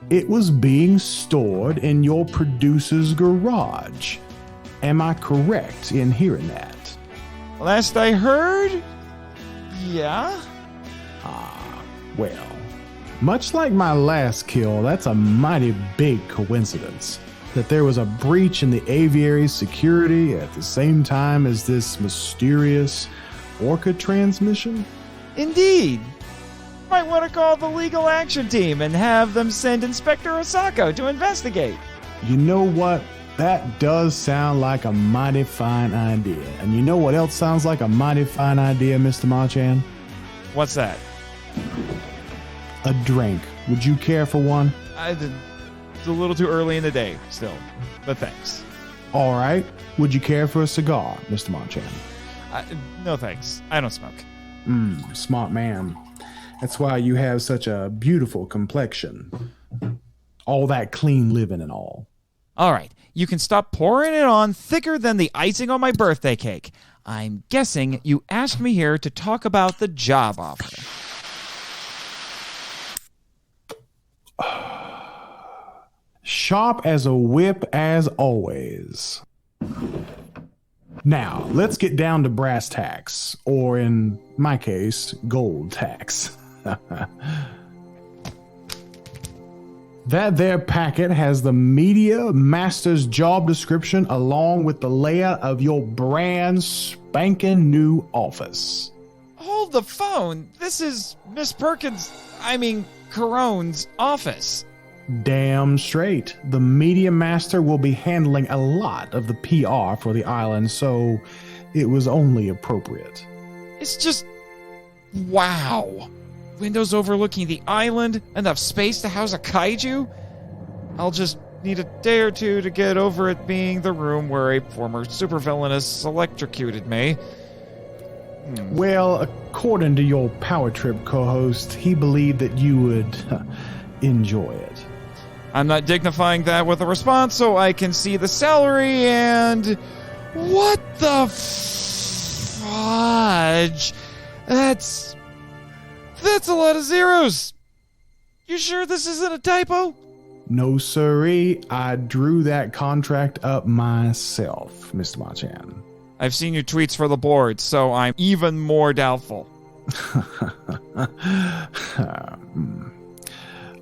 it was being stored in your producer's garage. Am I correct in hearing that? Last I heard, yeah. Well, much like my last kill, that's a mighty big coincidence that there was a breach in the aviary's security at the same time as this mysterious Orca transmission. Indeed. Might want to call the legal action team and have them send Inspector Osako to investigate. You know what? That does sound like a mighty fine idea. And you know what else sounds like a mighty fine idea, Mr. Machan? What's that? A drink. Would you care for one? It's a little too early in the day still, but thanks. All right. Would you care for a cigar, Mr. Machan? No thanks. I don't smoke. Smart man. That's why you have such a beautiful complexion. All that clean living and all. All right. You can stop pouring it on thicker than the icing on my birthday cake. I'm guessing you asked me here to talk about the job offer. Sharp as a whip as always. Now, let's get down to brass tacks, or in my case, gold tacks. That there packet has the media master's job description along with the layout of your brand spanking new office. Hold the phone. This is Miss Caron's office. Damn straight. The media master will be handling a lot of the PR for the island, so it was only appropriate. It's just... wow. Windows overlooking the island, enough space to house a kaiju? I'll just need a day or two to get over it being the room where a former supervillainess electrocuted me. Well, according to your Power Trip co-host, he believed that you would enjoy it. I'm not dignifying that with a response so I can see the salary and... what the fudge? That's a lot of zeros. You sure this isn't a typo? No, sirree. I drew that contract up myself, Mr. Machan. I've seen your tweets for the board, so I'm even more doubtful.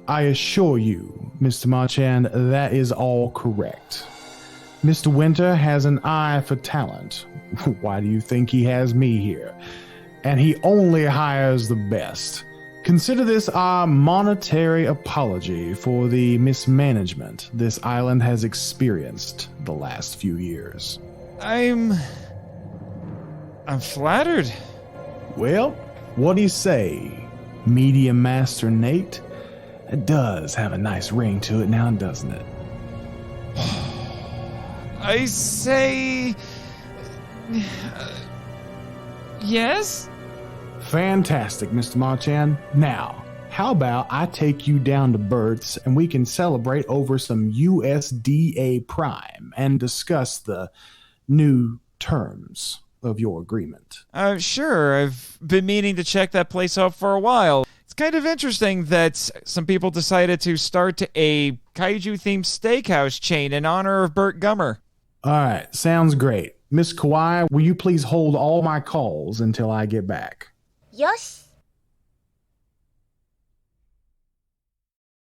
I assure you, Mr. Machan, that is all correct. Mr. Winter has an eye for talent. Why do you think he has me here? And he only hires the best. Consider this our monetary apology for the mismanagement this island has experienced the last few years. I'm flattered. Well, what do you say, Media Master Nate? It does have a nice ring to it now, doesn't it? I say... yes? Fantastic, Mr. Machan. Now, how about I take you down to Bert's and we can celebrate over some USDA Prime and discuss the new terms of your agreement. Sure. I've been meaning to check that place out for a while. It's kind of interesting that some people decided to start a kaiju-themed steakhouse chain in honor of Burt Gummer. All right, sounds great. Miss Kawhi, will you please hold all my calls until I get back? よし